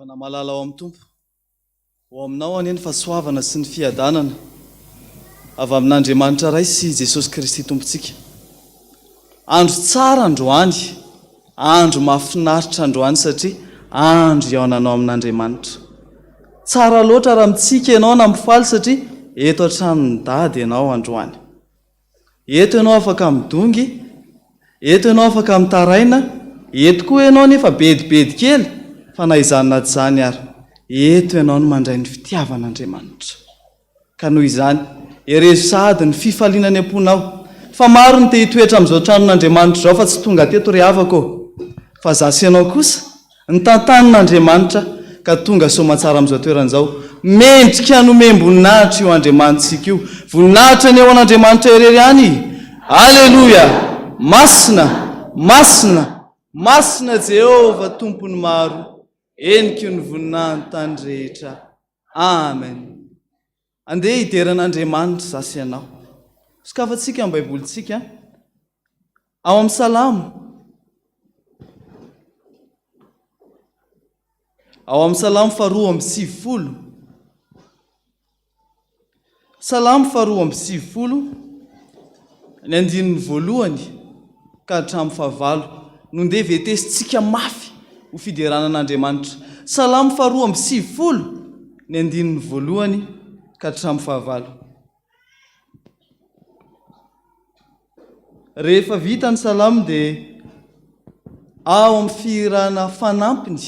Fana malala ao amin'ny tompo ho aminao aneny fahasoavana sy ny fiadanana avy amin'Andriamanitra ray sy Jesosy Kristy tompontsika. Andro tsara androany, andro mahafinaritra androany satria andro iaonanao amin'Andriamanitra. Tsara loatra raha mitsika ianao nampifaly satria eto an-tranon'ny dady ianao androany. Eto ianao afaka midongy, eto ianao afaka mitaraina, eto koa ianao nefa bedibedy kely fa na izany na tsy izany ary. Eto ianao no mandray ny fitiavan'Andriamanitra. Ka noho izany, erezo sahady ny fifalinany amponao. Fa maro ny te hitoetra amin'izao tranon'Andriamanitra izao fa tsy tonga teto ry havako. Fa zasy ianao kosa ny tantanin'Andriamanitra ka tonga soamantsara amin'izao toeran'izao. Mendrika hanome voninahitra io Andriamanitsika io. Voninahitra ny eo an'Andriamanitra irery any. Aleluia! Masina, masina, masina Jehova tompony maro. Eniko ny voninahiny tany rehetra. Amen. Andeha hideran'Andriamanitra zasy ianao. Sokafantsika amin'ny baibolitsika ao amin'ny Salamo. Ao amin'ny Salamo 2:70. Salamo 2:70 ny andininy voalohany ka hatramin'ny fahavalo no ndeha vetesitsika mafy ho fideranan'Andriamanitra. Salamo 2:70 ny andininy voalohany ka hatramin'ny fahavalo. Rehefa vita ny salamo dia ao amin'ny fidirana fanampiny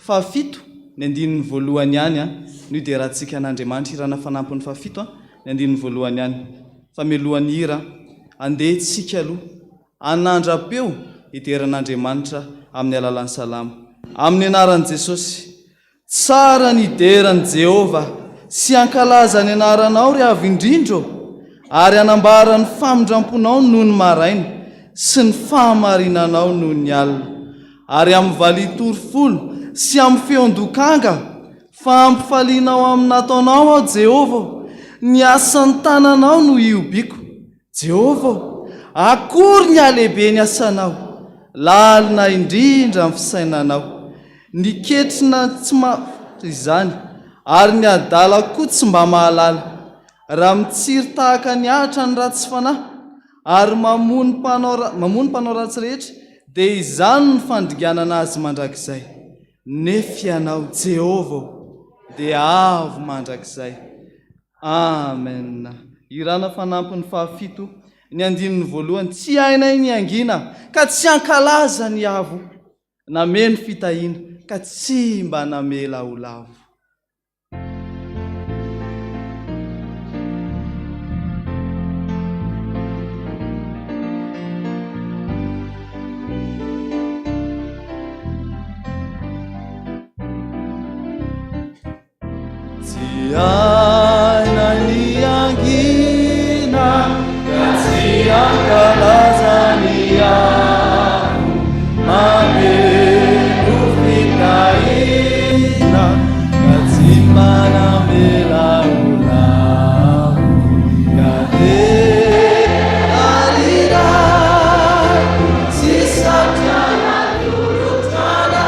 7 ny andininy voalohany ihany no iderantsika an'Andriamanitra. Hirana fanampiny 7 ny andininy voalohany ihany. Famelohan'ny hira andeha tsika aloha anandrapeo hideran'Andriamanitra amin'ny alalan'ny salamo. Amin'ny anaran'i Jesosy, tsara ny hideran'i Jehova sy ankalaza ny anaranao ry avy indrindro, ary anambara ny famindramponao noho ny maraina sy ny fahamarinanao noho ny alina. Ary amin'ny valitory folo sy amin'ny feondokanga fampifalianao amin'ny nataonao ao Jehova, ny asan'ny tananao no iobiko. Jehova, akory ny alehibe ny asanao, lalina indrindra amin'ny fisainanao. Ny ketrina tsy izany ary ny adala koa tsy mba mahalala. Raha mitsiry tahaka ny ahitra ny ratsy fanahy ary mamono mpanao ratsy rehetra, dia izany ny fandriganana azy mandrakizay. Nefa ianao Jehova dia avo mandrakizay. Amen. Irana fanampiny 7 ny andininy voalohany. Tsy hainay ny angina ka tsy ankalaza ny avo, nameno fitahiana ka tsy mba namela ho lavo. Tsy hainay ny angina ka tsy ankalaza ny avo, mameno fitahiana ka tsy mba namela ho lavo. Ka dia ariray sy satrana tolotana,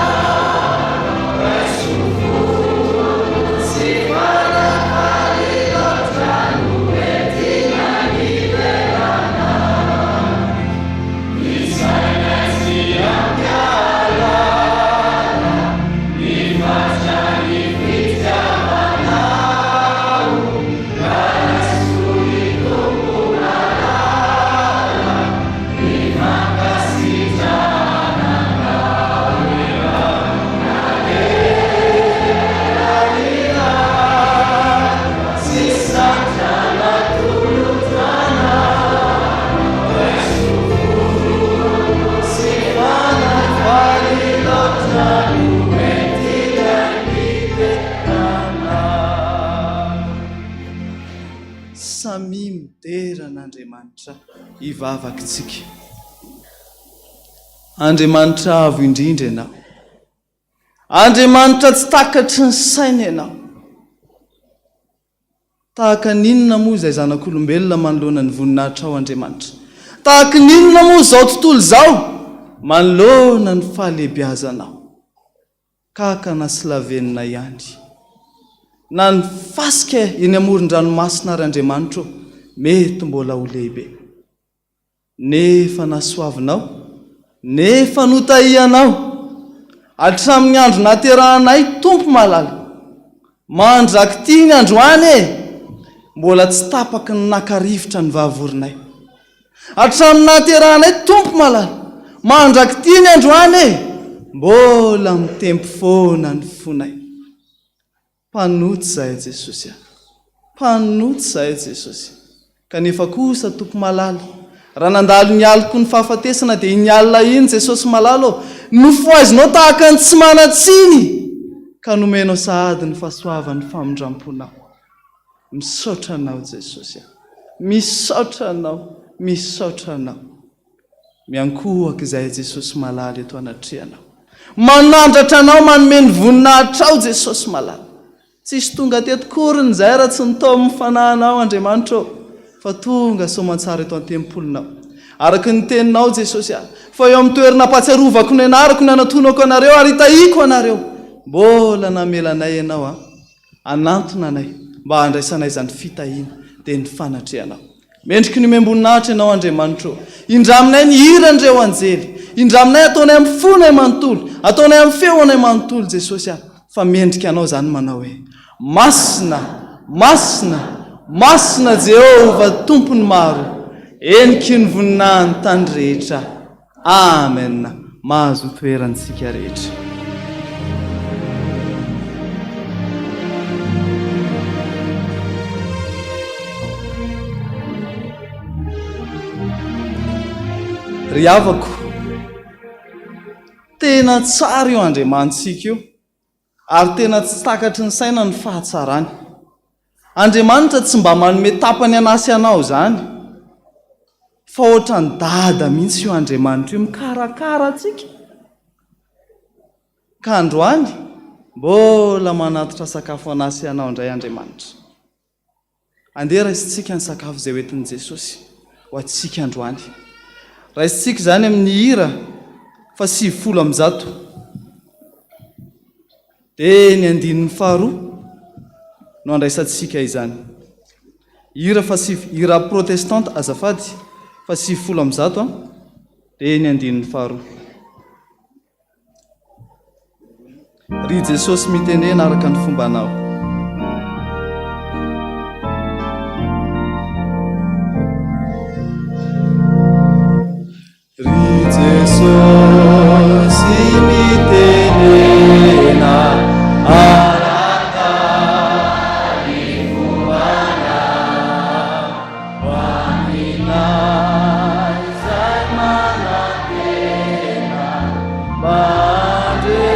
samy mideran'Andriamanitra ivavakitsika. Andriamanitra avo indrindra ianao. Andriamanitra tsy takatry ny saina ianao. Tahaka ninona moa izay zanak'olombelona manoloana ny voninahitra ao Andriamanitra? Tahaka ninona moa izao tontolo izao manoloana ny fahalehibiazanao? kahaka naslavenina ihany na ny fasika eny amoron-dranomasina ary Andriamanitra mety mbola ho lehibe nefa nasoavinao nefa notahianao hatramin'ny andro naterahanay tompo malala mandraky tia ny androany mbola tsy tapaky ny nakarivotra ny vavoorinay hatramin'ny naterahanay tompo malala mandraky tia ny androany mbola mitempo foana ny fonay mpanotsy zahay Jesosy mpanotsy zahay Jesosy kanefa kosa tompo malala raha nandalo ny aliko ny fahafatesana dia iny alina iny Jesosy malala nofoaizinao tahaka ny tsy manatsiny ka nomenao sahady ny fahasoavan'ny famindramponao misaotra anao Jesosy misaotra anao miankohaka izay Jesosy malala eto anatrehanao manandratra anao manome ny voninahitra ao Jesosy malala tsisy tonga teto koriny izay raha tsy nitao mifanahinao Andriamanitra fa tonga soamantsara eto an-tempolonao araka ny teninao Jesosy fa eo amin'ny toerana patsiarovako ny anarako ny anatonako anareo ary hitahiko anareo mbola namelanay ianao anantona anay mba handraisanay izany fitahiana dia ny fanatrehanao mendriky ny membonahitra ianao Andriamanitra indraminay ny hiran'ireo anjely indraminay ataonay amin'ny fonay manontolo ataonay amin'ny feonay manontolo Jesosy fa mendrika anao izany manao hoe masina Jehova tompony maro eniky ny voninahiny tany rehetra amen mahazo toerantsika rehetra ry havako tena tsara io Andriamanitsika io ary tena tsy takatry ny saina ny fahatsarany Andriamanitra tsy mba manome tapany anasy anao izany fa ohatra ny dada mihitsy io Andriamanitra io mikarakara atsika ka androany mbola manatitra sakafo anasy anao indray Andriamanitra andeha raisitsika ny sakafo izay hoentin'i Jesosy ho atsika androany raisitsika izany amin'ny hira fa 700 dia ny 95 no andraisantsika izany hira protestante azafady fa 700 dia ny 95 ry Jesosy mitenena araka ny fombanao ry Jesosy mitenena araka ny fombanao hoaninay izay manantena mandre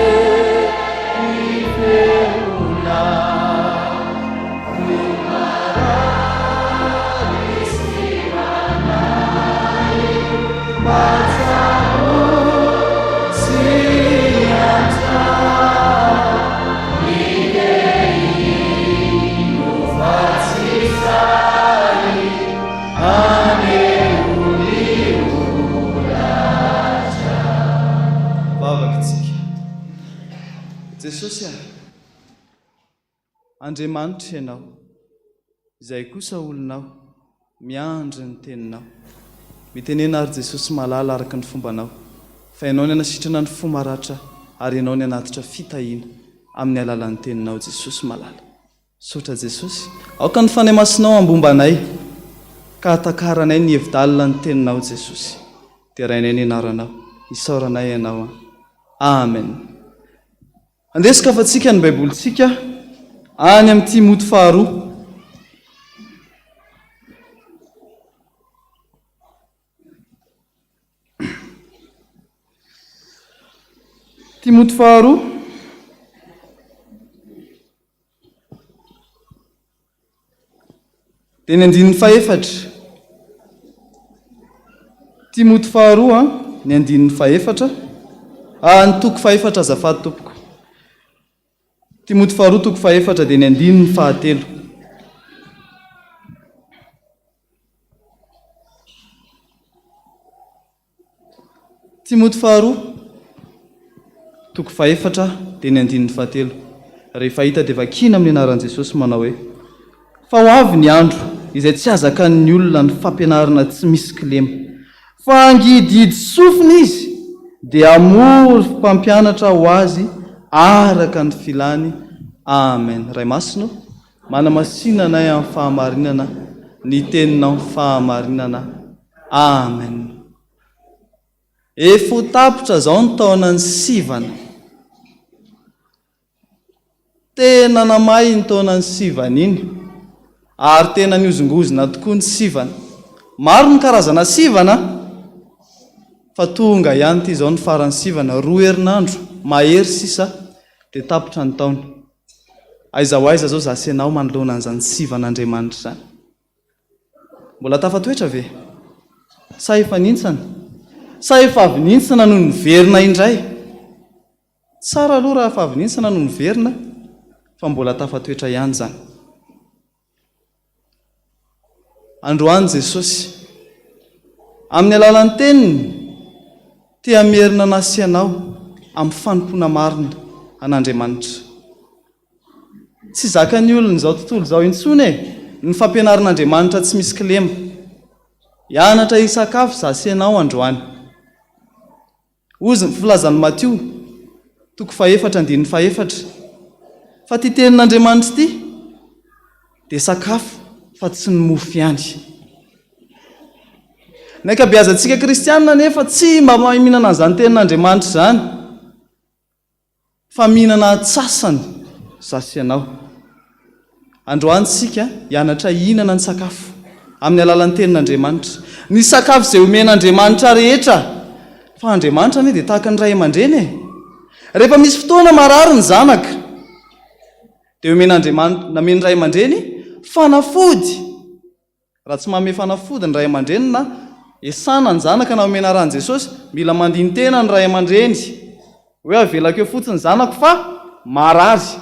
ny feonao ny marary sy manay matsao sy atra no fatsisay aneony olatra vavakitsika Jesosy Andriamanitra ianao izay kosa olonao miandry ny teninao mitenena ary Jesosy malala araka ny fombanao fa ianao ny anasitrana ny fomaratra ary ianao ny anatitra fitahiana amin'ny alalan'ny teninao Jesosy malala sotra Jesosy aoka ny fanay masinao ambombanay ka hatakaranay ny hevi-dalina ny teninao Jesosy dia rainay ny anaranao isaoranay ianao amen andesika fa tsika ny baibolitsika any amin'ny Timoty faharoa Timoty faharoa dia ny 14 Timoty faharoa ny 14 ny toko 4 azafady tompoko Timoty faharoa toko 4 dia ny 13 Timoty faharoa toko 4 dia ny 9 rehefa hita dia vakina amin'ny anaran'i Jesosy manao hoe fa ho avy ny andro izay tsy azaka ny olona ny fampianarana tsy misy kilema fa angididy sofina izy dia amory mpampianatra ho azy araka ny filany. Amen. Ray masino manamasinanay amin'ny fahamarinana ny teninao amin'ny fahamarinana. Amen. Efa ho tapitra zao ny taona ny sivana, tena namay ny taona ny sivana iny ary tena niozongozona tokoa ny sivana. Maro ny karazana sivana fa tonga ihany ty zao ny farany sivana, 2 herinandro mahery sisa dia tapitra ny taona. Aiza ho aiza zao zasenao manoloana an'izany sivan'Andriamanitra zany. Mbola tafatoetra ve? Sa efa nintsana? Sa efa avy nintsana no niverina indray? Tsara aloha raha efa avy nintsana no niverina, fa mbola tafatoetra ihany zany. Androany Jesosy amin'ny alalan'ny teniny tia merina nasianao amin'ny fanompona marina an'Andriamanitra. Tsy zakany olona izao tontolo izao intsony ny fampianaran'Andriamanitra tsy misy kilema. Hianatra isakafo zasenao androany. Ozy ny filazan'ny Matio 4:4. Fa ty tenin'Andriamanitra ty dia sakafo fa tsy ny mofo ihany. Ny ankabeazantsika kristianina nefa tsy mba mihinana an'izany tenin'Andriamanitra zany, fa mihinana atsasany zasenao. Androany sika hianatra hihinana ny sakafo amin'ny alalan'ny tenin'Andriamanitra, ny sakafo izay omen'Andriamanitra rehetra. Fa Andriamanitra anie dia tahaka ny ray aman-dreny. Rehefa misy fotoana marary ny zanaka dia omen'Andriamanitra namen'ny ray aman-dreny fanafody. Raha tsy manome fanafody ny ray aman-dreny na esana ny zanaka na omena rahan'i Jesosy, mila mandiny tena ny ray aman-dreny hoe avelako eo fotsiny ny zanako fa marary.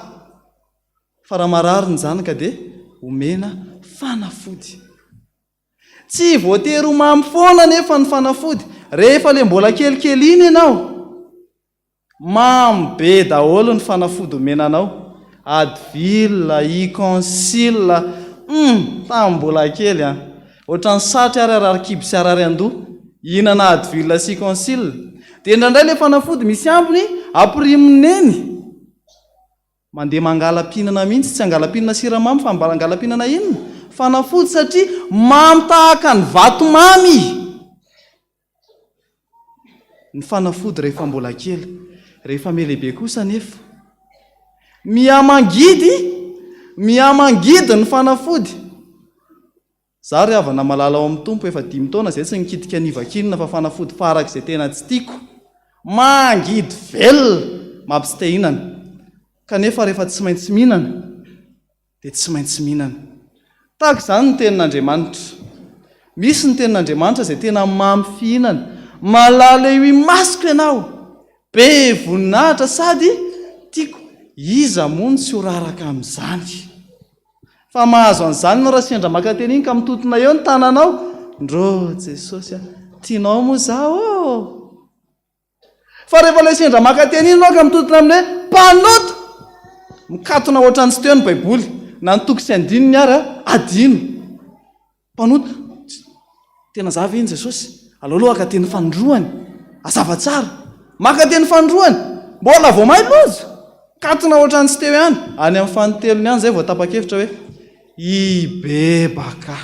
Fa raha marary ny zanaka dia omena fanafody. Tsy voatery ho mamy foana nefa ny fanafody. Rehefa le mbola kelikely iny ianao, mamy be daholo ny fanafody omenanao. Admy, iconsil, tamin'ny mbola kely ohatran'ny satry arary kibo sy arary andoha hihinana Admy sy iconsil. Dia indraindray le fanafody misy ambiny ampiriminy mandeha mangala-pihinana mihitsy, tsy angala-pihinana siramamy fa angala-pihinana inona? Fanafody, satria mamy tahaka ny vato mamy ny fanafody rehefa mbola kely. Rehefa melehibe kosa nefa mihamangidy ny fanafody. Za ry havana malala ao amin'ny tompo efa 5 taona izay tsy nikitika nivakinina fa fanafody farak' izay tena tsy tiako. Mangidy velona mampitsy te hinana, kanefa rehefa tsy maintsy mihinana dia tsy maintsy mihinana. Tahaka izany ny tenin'Andriamanitra. Misy ny tenin'Andriamanitra izay tena mamy fihinana, malala eo imasoko ianao, be voninahitra sady tiako. Iza moa ny tsy ho raraka amin'izany? Fa mahazo an'izany no raha sendra maka teny iny ka mitotona eo ny tananao. Ndro Jesosy tianao moa zaho. Fa rehefa ilay sendra maka teny iny anao ka mitotona amin'ilay mpanoto, mikatona ohatran'ny tsy teo ny Baiboly, na ny toko sy andininy ary adino. Mpanoto, tena zavy iny Jesosy, aleoloha aka teny fanondroany, azava tsara, maka teny fanondroany, mbola vao may loza, katona ohatran'ny tsy teo ihany. Any amin'ny fanotelony ihany zay vao tapa-kevitra hoe ibebaka.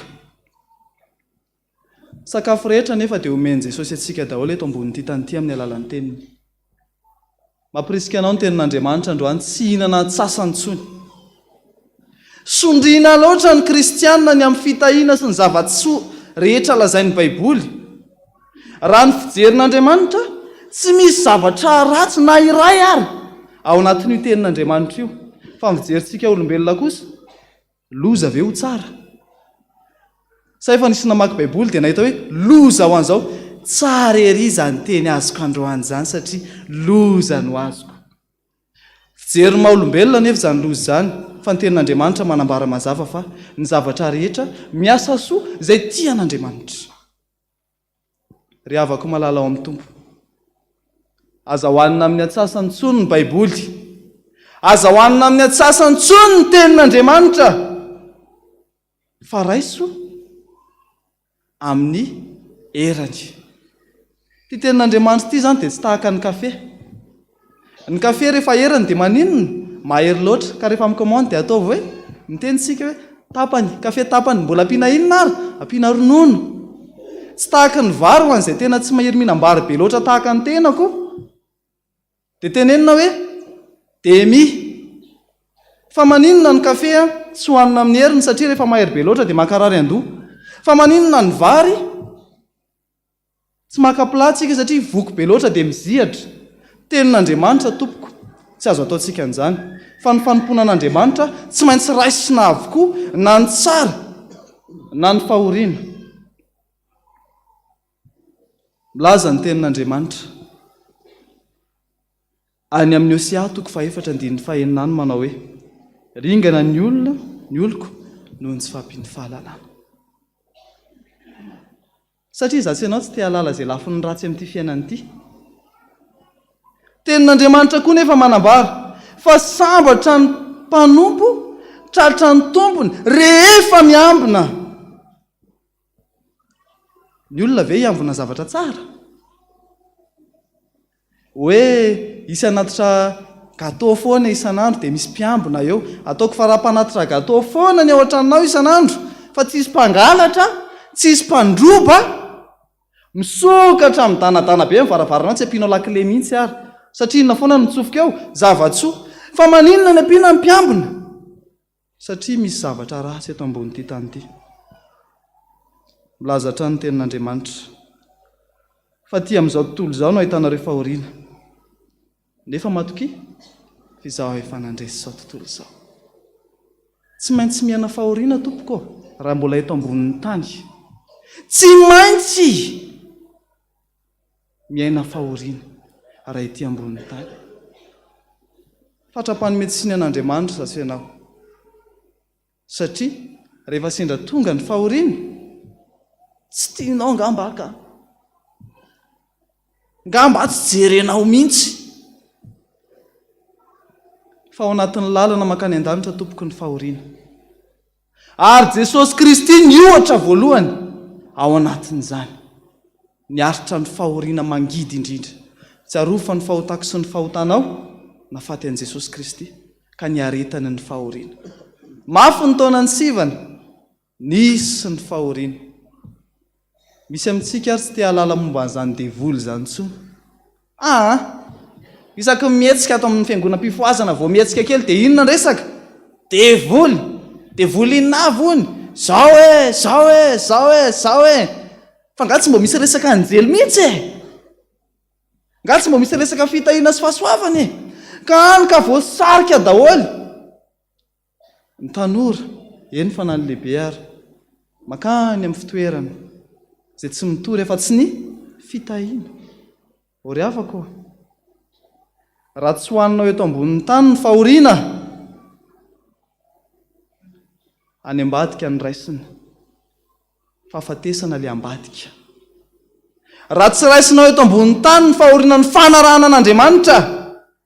Sakafo rehetra nefa dia omen'i Jesosy atsika daholo eto ambonin'ity tany ity amin'ny alalan'ny teniny. Mampirisika anao ny tenin'Andriamanitra androany, tsy hihinana atsasany intsony. Sondriana loatra ny kristianina ny amin'ny fitahiana sy ny zava-tsoa rehetra lazain'ny Baiboly. Raha ny fijerin'Andriamanitra tsy misy zavatra ratsy na iray ary ao anatin'io tenin'Andriamanitra io. Fa ny fijerintsika olombelona kosa, loza ve ho tsara? Sa efa nisy namaky Baiboly dia nahita hoe loza ho an'izao, tsara ery izany teny azoko androany izany satria loza no azoko. Fijery maha olombelona nefa izany loza izany, fa ny tenin'Andriamanitra manambara mazava fa ny zavatra rehetra miasa soa izay tian'Andriamanitra. Ry havako malala ao amin'ny tompo, aza hohanina amin'ny atsasany tsony ny Baiboly, azahoanina amin'ny atsasany tsony ny tenin'Andriamanitra fa raiso amin'ny erany. Ty tenin'Andriamanitra ity zany dia tsy tahaka ny kafe. Ny kafe rehefa erany dia maninona? Mahery loatra. Ka rehefa mikomandy dia ataovy hoe mitenitsika hoe tapany, kafe tapany, mbola ampiana inona ary? Ampiana ronono. Tsy tahaka ny vary ho an'izay tena tsy mahery mihinam-bary be loatra tahaka ny tenako. Dia tenenina hoe demi. Fa maninona ny kafe tsy hohanina amin'ny heriny satria rehefa mahery be loatra dia makarary an-doha. Fa maninona ny vary tsy makaplatsika satria voky be loatra dia mizihatra. Tenin'Andriamanitra tompoko tsy azo ataontsika an'izany. Fa ny fanomponan'Andriamanitra tsy maintsy raisina avokoa na ny tsara na ny fahoriana. Milaza ny tenin'Andriamanitra any amin'ny Hosea 4:4-5 manao hoe ringana ny olona, ny oloko noho ny tsy fahampiany fahalalana. Satria izaho sy ianao tsy te halala izay lafiny ratsy amin'ity fiainana ity. Tenin'Andriamanitra koa nefa manambara fa sambatra ny mpanompo, tratra ny tompony rehefa miambina. Ny olona ve hiambina zavatra tsara? Hoe isy anatitra gâteau foana isan'andro dia misy mpiambina eo. Ataoko fa raha mpanatitra gâteau foana ny ao an-tranonao isan'andro fa tsisy mpangalatra, tsisy mpandroba, misokatra midanadana be mivaravaranao tsy ampianao lakile mihitsy ary. Satria inona foana no mitsofoka eo? Zavatsoa. Fa maninona ny ampiana ny mpiambina? Satria misy zavatra ratsy eto ambonin'ity tany ity. Milaza hatrany ny tenin'Andriamanitra fa ty amin'izao tontolo izao no ahitanareo fahoriana. Nefa matoki fa izaho efa nandresy izao tontolo izao. Tsy maintsy miaina fahoriana tompoko raha mbola eto ambonin'ny tany. Tsy maintsy miaina fahoriana raha ety ambonin'ny tany. Fatra-panomety siny an'Andriamanitra zaho sy ianao. Satria rehefa sendra tonga ny fahoriana tsy tianao ngamba ka. Ngamba tsy jerenao mihitsy. Fa ao anatin'ny lalana makany an-danitra tompoko ny fahoriana. Ary Jesosy Kristy ny ohatra voalohany ao anatin'izany. Niaritra ny fahoriana mangidy indrindra. Tsy arova fa ny fahotako sy ny fahotanao nafaty an'i Jesosy Kristy ka niaretany ny fahoriana. Mafy ny taonany sivana, nisy ny fahoriana. Misy amintsika ary tsy te halala momba an'izany devoly izany intsony. Isaky mihetsika ato amin'ny fiangonam-pifoazana vao mihetsika kely dia inona resaka? Devoly. Devoly inona avy hony? Zao e. Fa nga tsy mbo misy resaka anjely mihitsy e. Nga tsy mbo misy resaka fitahiana sy fahasoavana e. Ka any ka voasarika daholy. Ny tanora, eny fa na ny lehibe ary, makany amin'ny fitoerana izay tsy mitory efa tsy ny fitahiana. Ory afako. Raha tsy hohaninao eto ambonin'ny tany ny fahoriana, any ambadika ny raisina, fahafatesana ilay ambadika. Raha tsy raisinao eto ambonin'ny tany ny fahoriana ny fanarahana an'Andriamanitra,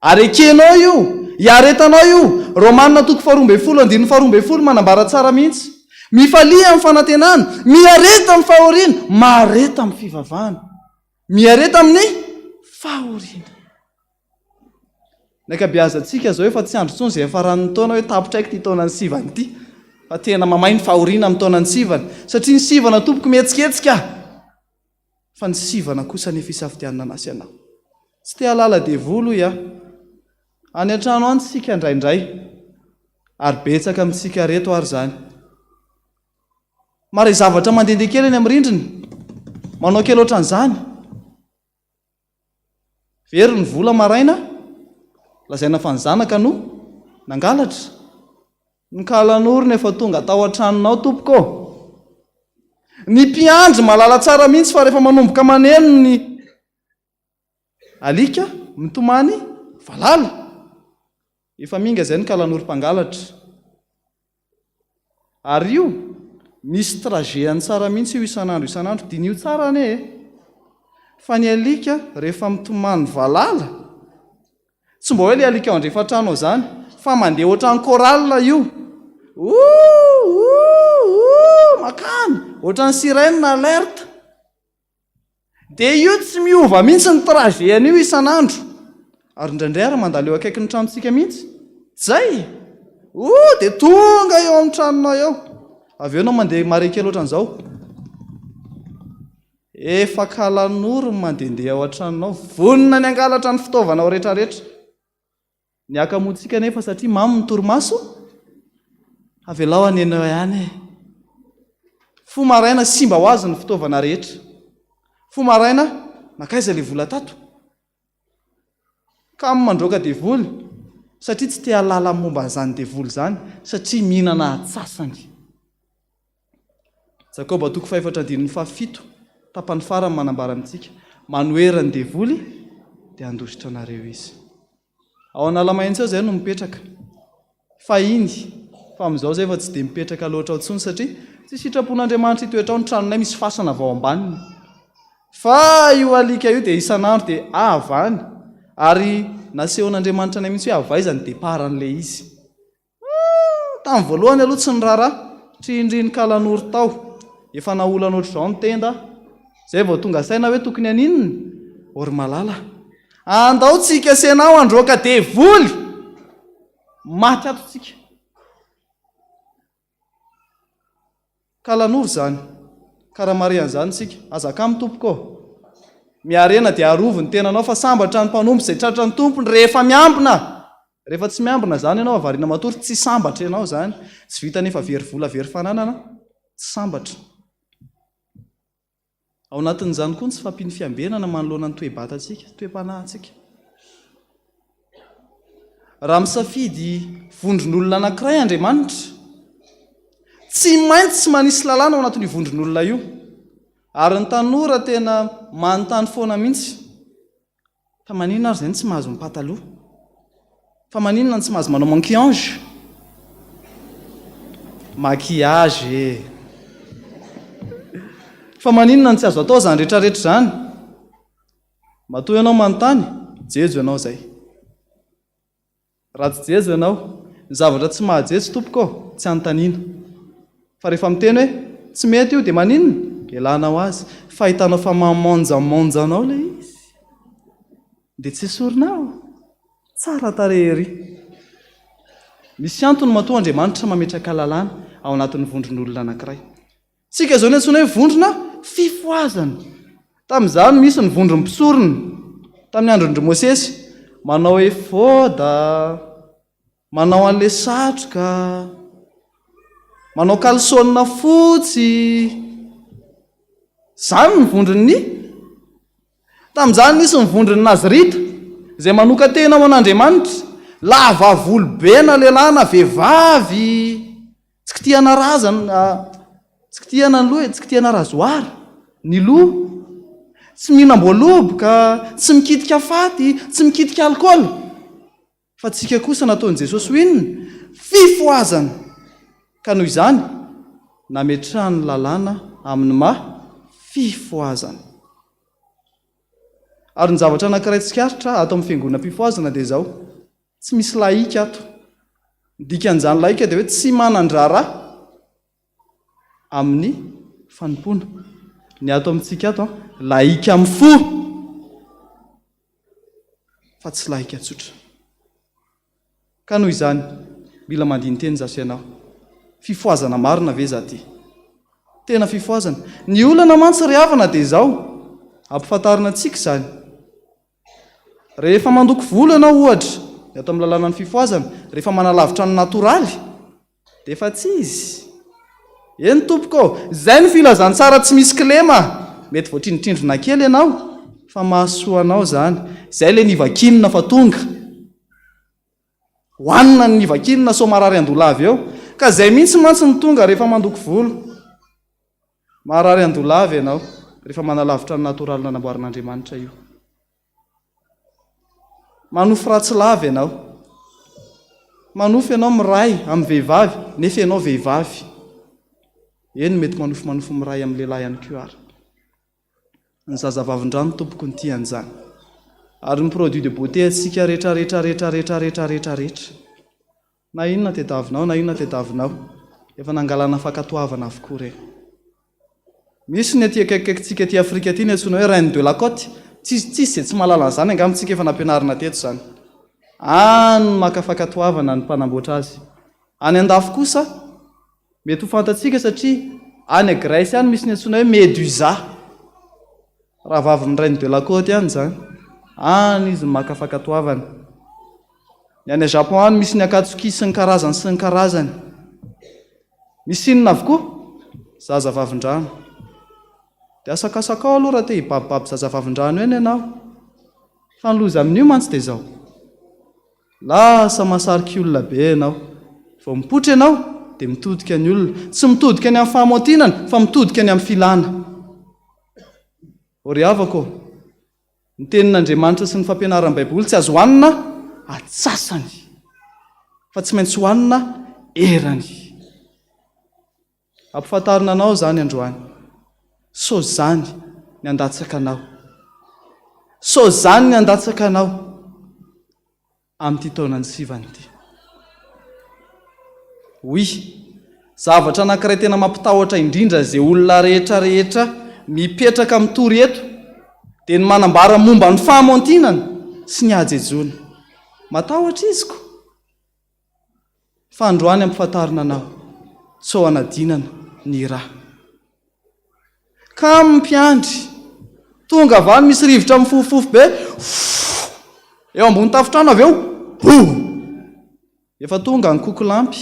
ary ekenao io, hiaretanao io. Romanina 12:12 manambara tsara mihitsy. Mifalia amin'ny fanantenana, miareta amin'ny fahoriana, mareta amin'ny fivavahana, miareta amin'ny fahoriana. Ny ankabeazantsika zao efa tsy andro intsony izay faran'ny taona hoe tapitraiky ty taonany sivana ity. Fa tena mamay ny fahoriana amin'ny taonany sivana. Satria ny sivana tompoko mihetsiketsika. Fa ny sivana kosa nefa isafidianana anasy anao. Tsy te halala devoly ia. Any an-trano any tsika indraindray. Ary betsaka amintsika reto ary zany. Mare zavatra mandehandeha kely eny amin'ny rindrina. Manao kely ohatran'izany. Very ny vola maraina. Lazaina fa ny zanaka no nangalatra. Ny KALANORO nefa tonga tao an-tranonao tompoko. Ny mpiandry malala tsara mihitsy fa rehefa manomboka maneno ny alika mitomany valala. Efa minga izay ny KALANORO mpangalatra. Ary io misy trajet tsara mihitsy io isan'andro dinio tsara ane. Fa ny alika rehefa mitomany valala, tsy mba hoe ilay alika ao andrefa trano zany, fa mandeha ohatran'ny koralina io. Makany ohatran'ny sirène alerte. Dia io tsy miova mihitsy ny trajet-an'io isan'andro. Ary indraindray ary mandalo eo akaiky ny tranontsika mihitsy. Zay. Dia tonga eo amin'ny tranonao eo. Avy eo nao mandeha mare kely ohatran'izao. Efa kalanoro ny mandehandeha ao an-tranonao. Vonona ny angalatra ny fitaovanao rehetrarehetra. Ny akamoantsika nefa satria mamy ny torimaso. Avelao anenao ihany. Fo maraina simba ho azy ny fitaovana rehetra. Fo maraina nakaiza ilay vola tato. Ka mandroaka devoly satria tsy te halala momba izany devoly izany satria mihinana atsasany. Jakoba 4:7 tapany farany manambara amintsika, manoera ny devoly dia andositra anareo izy. Ao analamaintsy ao izay no mipetraka. Fa iny, fa amin'izao izay efa tsy dia mipetraka loatra ao intsony satria tsy sitrapon'Andriamanitra hitoetra ao ny tranonay misy fasana avao ambaniny. Fa io alika io dia isan'andro dia avany. Ary nasehon'Andriamanitra anay mihitsy hoe avaizany dia paran'ilay izy. Tamin'ny voalohany aloha tsy ny rara, trindriny kalanoro tao. Efa naolana ohatr'izao ny tenda. Zay vao tonga saina hoe tokony aninona? Ory malala. Andao tsika senao androaka devoly. Maty ato tsika. Kalanoro zany. Karahamarian'izany tsika. Azaka amin'ny tompoko. Miarena dia arovo ny tenanao fa sambatra ny mpanompo izay tratra ny tompony rehefa miambina. Rehefa tsy miambina zany ianao avariana matory tsy sambatra ianao zany. Tsy vita nefa very vola very fananana. Tsy sambatra. Ao anatin'izany koa tsy fampiny fiambenana manoloana ny toe-batantsika, toe-panahintsika. Raha misafidy vondron'olona anankiray Andriamanitra, tsy maintsy tsy manisy lalàna ao anatin'io vondron'olona io. Ary ny tanora tena manontany foana mihitsy. Fa maninona ary izany tsy mahazo mipataloha? Fa maninona tsy mahazo manao maquillage? Maquillage. Fa maninona tsy azo atao izany rehetrarehetra izany? Matoa ianao manontany, jejo ianao izay. Raha tsy jejo ianao, ny zavatra tsy mahajejo tompoko, tsy anontaniana. Fa rehefa miteny hoe tsy mety io dia maninona? Elanao azy. Fa hitanao fa mamonjamonjanao ilay izy. Dia tsy esorinao. Tsara tarehy. Misy antony matoa Andriamanitra mametraka lalàna ao anatin'ny vondron'olona anankiray. Tsika izao ny antsoina hoe vondrona fifoazana. Tamin'izany misy ny vondrom-pisorona. Tamin'ny andron'Andry Mosesy, manao efoda, manao an'ilay satroka, manao kalsona fotsy. Izany ny vondrony. Tamin'izany misy ny vondrony Nazirita, izay manoka tena ho an'Andriamanitra. Lava volobena lehilahy na vehivavy. Tsy kitihana razana, tsy kitihana ny loha, tsy kitihana razoara. Ny loha, tsy mihinam-boaloboka, tsy mikitika faty, tsy mikitika alikaola. Fa tsika kosa nataon'i Jesosy ho inona? Fifoazana. Ka noho izany, nametrahany lalàna amin'ny fifoazana. Ary ny zavatra anankiray tsikaritra ato amin'ny fiangonam-pifoazana dia izao. Tsy misy laika ato. Dikan'izany laika dia hoe tsy manan-draharaha amin'ny fanompoana. Ny ato amintsika ato, laika amin'ny fo. Fa tsy laika tsotra. Ka noho izany, mila mandini-teny zasy ianao. Fifoazana marina ve zaty? Tena fifoazana. Ny olana mantsy ry havana dia izao. Ampifantarina antsika izany. Rehefa mandoko volo ianao ohatra, ato amin'ny lalàna ny fifoazana, rehefa manalavitra ny natoraly, dia efa tsy izy. Eny tompoko, izay ny filazany tsara tsy misy kilema. Mety voatrindritrindrina kely ianao, fa mahasoa anao izany. Izay ilay nivakinina fa tonga. Hoanina ny nivakinina so marary andolava eo. Ka izay mihitsy mantsy ny tonga rehefa mandoko volo. Marary andolava ianao, rehefa manalavitra ny natoraly nanamboarin'Andriamanitra io. Manofy ratsy lava ianao. Manofy ianao miray amin'ny vehivavy, nefa ianao vehivavy. Eny mety manofy miray amin'ny lehilahy ihany koa ary. Ny zazavavin-drano tompoko ny tian'izany. Ary ny produit de beauté antsika rehetra. na inona tediavinao na inona tediavinao efa nangalana fankatoavana avokoa reny. Misy ny aty akaikintsika aty Afrika aty ny antsoina hoe reine de la côte, tsisy tsy mahalala an'izany angamintsika efa nampianarina teto zany. Any maka fankatoavana ny mpanamboatra azy. Any andafy kosa mety ho fantatsika satria any Grèce any misy ny antsoina hoe médusa, raha vavin'ny reine de la côte any zany, any izy maka fankatoavana. Ny any Japon any misy ny akatsoky sy ny karazany. Misy inona avokoa? Zaza vavindrano. Dia asakasakao aloha raha te hibabibaby zaza vavindrano eny ianao. Fa ny loza amin'io mantsy dia izao. Lasa mahasariky olona be ianao. Vao mipotra ianao dia mitodika ny olona. Tsy mitodika any amin'ny fahamotinana fa mitodika any amin'ny filana. Ry havako, ny tenin'Andriamanitra sy ny fampianaran'ny Baiboly tsy azo hohanina atsasany, fa tsy maintsy hohanina erany. Ampifantarina anao zany androany. So zany ny andatsaka anao. So zany ny andatsaka anao amin'ity taonany sivany ity. Oy, zavatra anankiray tena mampitahotra indrindra izay olona rehetra mipetraka amin'ny tory eto dia ny manambara momba ny fahamontinana sy ny hajejona. Matahotra iziko. Fa androany ampifantarina anao, tsy ho anadinana ny raha. Ka mimpiandry, tonga avy any misy rivotra mifofofo be, eo ambony tafitrano avy eo, efa tonga ny kokolampy,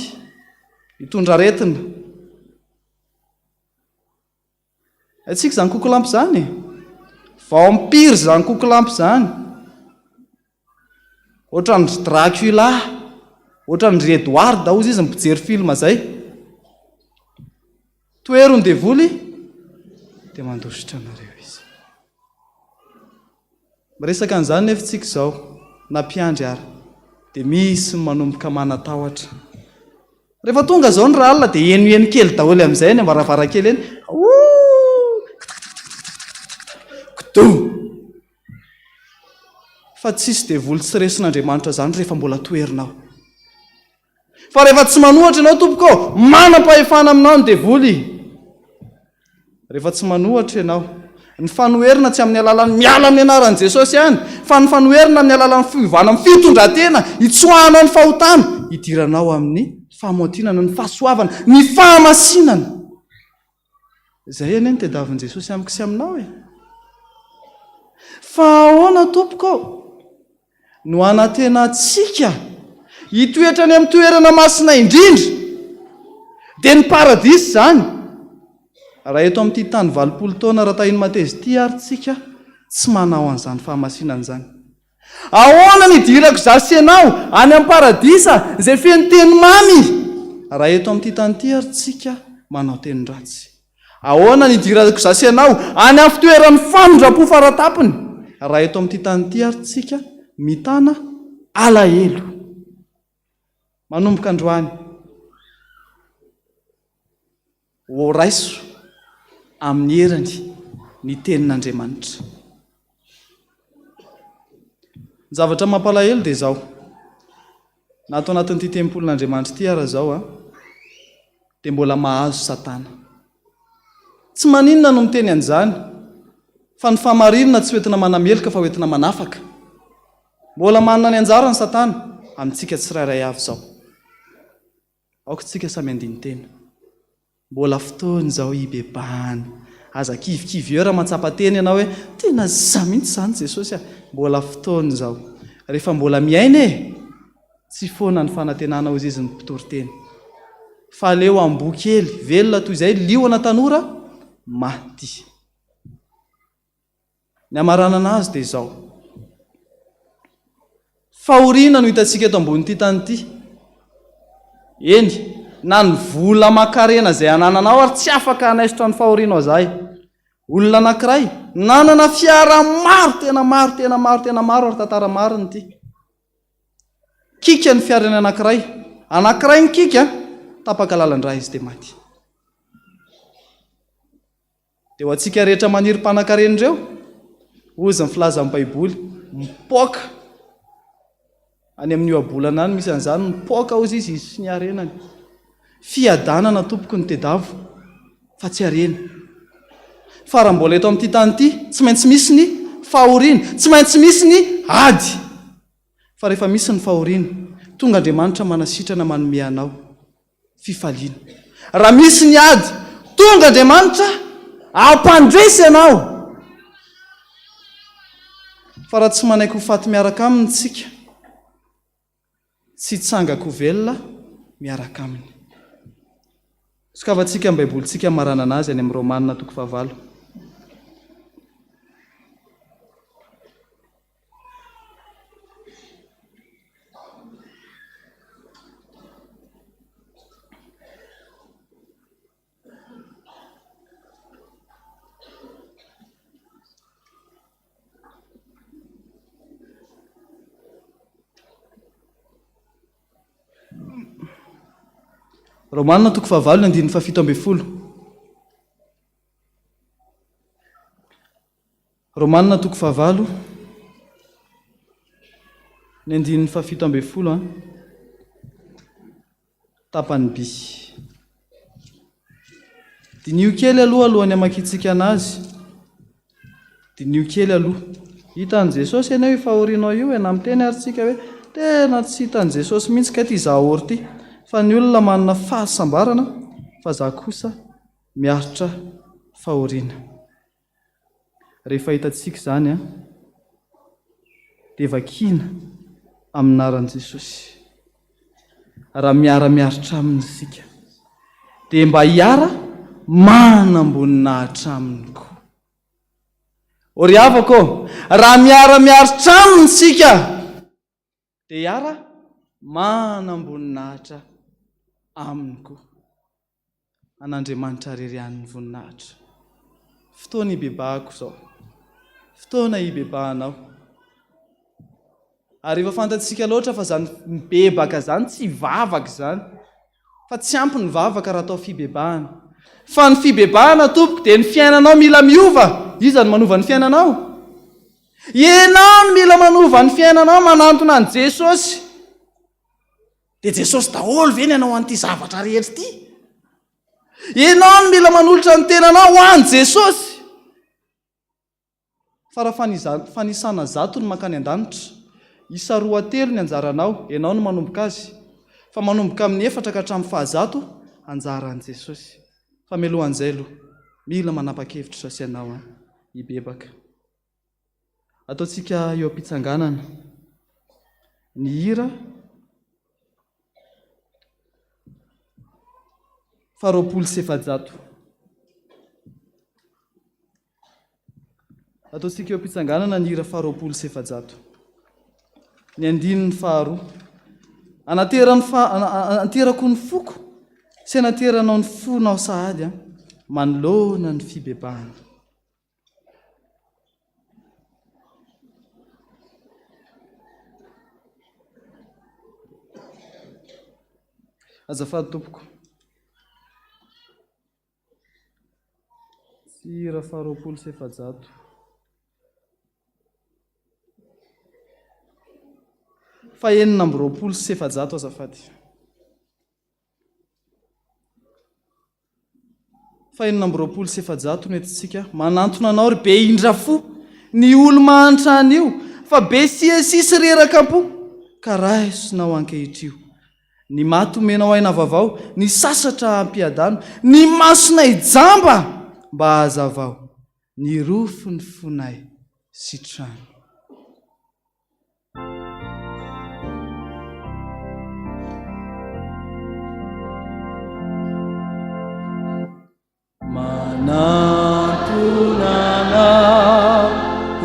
hitondra aretina. Atsika izany kokolampy zany, vao ampiry izany kokolampy zany, ohatran'ny Dracula, ohatran'ny Edward hozy izy mipijery film zay. Toerony devoly dia mandositra anareo izy. Miresaka an'izany nefa tsika izao na mpiandry ary dia misy manomboka manatahotra. Rehefa tonga izao ny ralina dia eno kely daholo amin'izay ny ambaravarakely eny. Fa tsisy devoly tsy resin'Andriamanitra zany rehefa mbola toerinao. Fa rehefa tsy manohatra ianao tompoko, manam-pahefana aminao ny devoly. Rehefa tsy manohatra ianao, ny fanoherina tsy amin'ny alalan'ny miala amin'ny anaran'i Jesosy ihany, fa ny fanoherina amin'ny alalan'ny fiovana amin'ny fitondran-tena, hitsoahana ny fahotana, hidiranao amin'ny fahamotinana, ny fahasoavana, ny fahamasinana. Izay eny tediavin'i Jesosy amiko sy aminao e. Fa ahoana tompoko no anantena antsika hitoetra ny amin'ny toerana masina indrindra dia ny paradisy zany. Raha eto amin'ity tany 20 taona raha tahiny mateza ity ary tsika tsy manao an'izany fahamasinana izany. Ahoana ny dirako zasy ianao any amin'ny paradisa izay feno teny mamy raha eto amin'ity tany ity ary tsika manao teny ratsy. Ahoana ny dirako zasy ianao any amin'ny fitoeran'ny fanondram-po faratapony raha eto amin'ity tany ity ary tsika mitana alahelo. Manomboka androany ho raiso amin'ny herany ny tenin'Andriamanitra. Ny zavatra mampalahelo dia izao, na atao anatin'ity tempolon'Andriamanitra ity ara izao dia mbola mahazo Satana. Tsy maninona no miteny an'izany, fa ny fahamarinana tsy hoentina manamelika fa hoentina manafaka. Mbola manana ny anjara ny Satana amintsika tsirairay avy izao. Aoka tsika samy andiny tena. Mbola fotoana izao hibebahana. Aza kivikivy eo raha matsapa teny ianao hoe tena za mihitsy izany Jesosy. Mbola fotoana izao. Rehefa mbola miaina tsy foana ny fanantenana hozy izy ny mpitory-teny. Fa aleo amboa kely velona toy izay liona tanora maty. Ny amaranana azy dia izao. Fahoriana no hitantsika eto ambon'ity tany ity. Eny, na ny vola makarena izay anananao ary tsy afaka hanaisotra ny fahorianao izay. Olona anankiray nanana fiara tena maro ary tantara mariny ity. Kika ny fiarany anankiray ny kika tapaka lalandra izy dia maty. Dia ho antsika rehetra maniry mpanan-karena, hozy ny filaza amin'ny Baiboly, mipoaka any amin'io abolana any misy an'izany mipoaka ozy izy sy ny arenany. Fiadanana tompoko ny tedavo fa tsy arena. Fa raha mbola eto amin'ity tany ity tsy maintsy misy ny fahoriana, tsy maintsy misy ny ady. Fa rehefa misy ny fahoriana, tonga Andriamanitra manasitrana manome anao fifaliana. Raha misy ny ady, tonga Andriamanitra ampandresy anao. Fa raha tsy manaiky ho faty miaraka aminy tsika, tsy tsangako velona miaraka aminy. Sokavantsika amin'ny baibolintsika marana anazy any amin'ny Romanina 9. Romanina 9:7. Romanina 9:7 tapany B. Dinio kely aloha alohany amakitsika anazy. Dinio kely aloha. Hitan'i Jesosy ianao io fahorianao io, ena miteny ary tsika hoe tena tsy hitan'i Jesosy mihitsy ka ty zaho ty. Fa ny olona manana fahasambarana, fa za kosa miaritra fahoriana. Rehefa hitantsika izany dia vakiana amin'ny anaran'i Jesosy. Raha miara-miaritra aminy isika, dia mba hiara manamboninahitra aminy koa. Ory havako, raha miara-miaritra aminy isika, dia hiara manamboninahitra aminy koa. An'Andriamanitra rerian'ny voninahitra. Fotoana ibebahako izao. Fotoana ibebahanao. Ary efa fantatsika loatra fa zany mibebaka zany tsy vavaka izany. Fa tsy ampy ny vavaka raha atao fibebahana. Fa ny fibebahana tompoko dia ny fiainanao mila miova. Iza no manova ny fiainanao? Ianao no mila manova ny fiainanao manantona an' Jesosy. Dia Jesosy daholo ve ny anao an'ity zavatra rehetra ity? Ianao no mila manolotra ny tenanao ho an'i Jesosy. Fa raha fanisana zato ny makany an-danitra, isa 2 ny anjaranao, ianao no manomboka azy. Fa manomboka amin'ny 4 ka hatramin'ny 100 anjaran'i Jesosy. Fa mialohan'izay aloha, mila manapa-kevitra sao sy ianao ibebaka. Ataontsika eo am-pitsanganana. Ny hira 700. Ataontsika eo am-pitsanganana ny hira 700. Ny 9 anaterako ny foko sy anateranao ny fonao sahady manoloana ny fibebahana. Azafady tompoko. Hira 700. Fa 920 azafady. Fa 920 no etintsika manantona anao ry be indrafo ny olo mahantra an'io, fa be siasisy reraka-po ka raisinao ankehitr'io. Ny maty omenao aina vaovao, ny sasatra ampiadano, ny masona ijamba mba hazavao, ny rofo ny fonay sitrano. Manantonana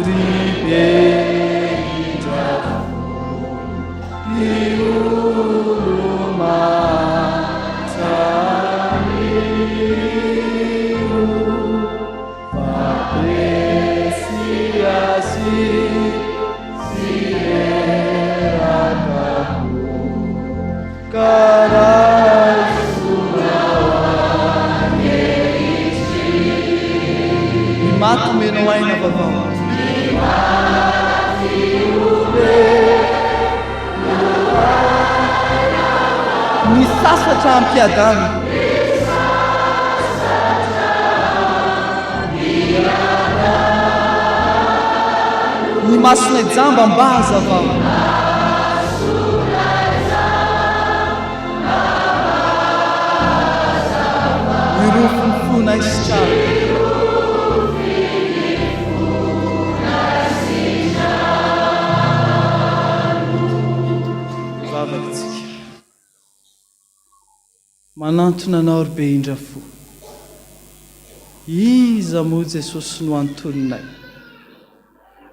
ribe indrafo ny olo matsanio, fapresiasi si erakapo mato menao aina vaovao. sasatra ampiadana. Ny masona jamba mbazava. Ny rofony fona isitrana. Manantona anao ry be indra fo. Iza moa Jesosy no antononay.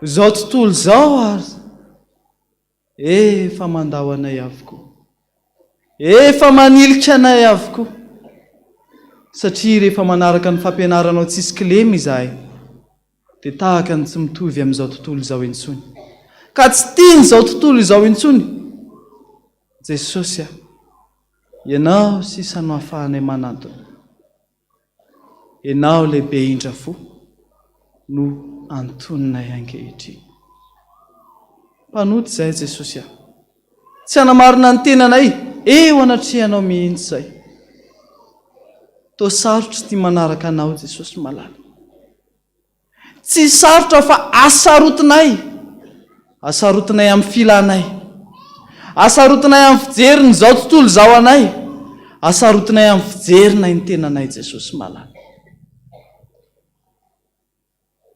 Zao tontolo zao ary efa mandao anay avokoa. Efa manilika anay avokoa. Satria rehefa manaraka ny fampianaranao tsisy kilemy izahay, dia tahaka ny tsy mitovy amin'izao tontolo izao intsony. Ka tsy tiany izao tontolo izao intsony. Jesosy ianao sisa no ahafahanay manantona. Ianao lehibe indra fo no antononay ankehitriny. Mpanoty izay Jesosy tsy hanamarina ny tenanay eo anatrehanao mihitsy izay. Toa sarotra tia manaraka anao Jesosy malala. Tsy sarotra fa asarotinay. Asarotinay amin'ny filanay. Asarotinay amin'ny fijeriny izao tontolo izao anay. Asarotinay amin'ny fijerinay ny tenanay Jesosy malala.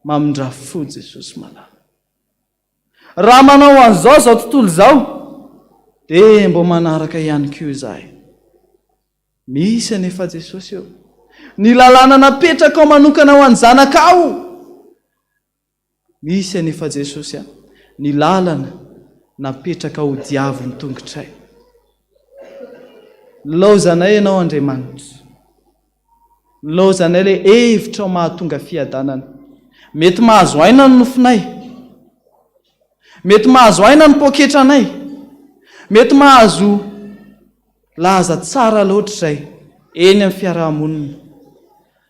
Mamindra fo Jesosy malala. Raha manao an'izao izao tontolo izao, dia mbo manaraka ihany koa izahay. Misy anefa Jesosy eo. Ny lalàna napetraka ao manokana ho an'ny zanakao. Misy anefa Jesosy ny lalana napetraka ho diavolo tongotray. Laozanay ianao Andriamanitra. Laozanay ilay hevitra ao mahatonga fiadanana. Mety mahazo aina ny nofinay. Mety mahazo aina ny poketranay. Mety mahazo laza tsara loatra izay eny amin'ny fiarahamonina.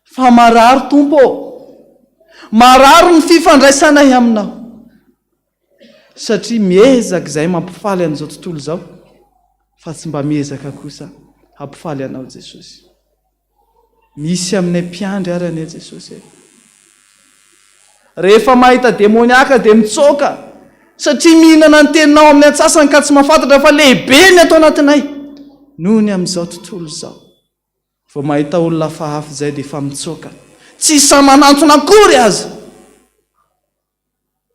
Fa marary Tompo. Marary ny fifandraisanay aminao. Satria miezaka izay mampifaly an'izao tontolo izao, fa tsy mba miezaka kosa hampifaly anao Jesosy. Misy aminay mpiandry ary ane Jesosy. Rehefa mahita demoniaka dia mitsoka, satria mihinana ny teninao amin'ny atsasany ka tsy mahafantatra fa lehibe ny atao anatinay. Noho ny amin'izao tontolo izao, vao mahita olona hafahafa izay dia efa mitsoka. Tsy samanantona akory aza.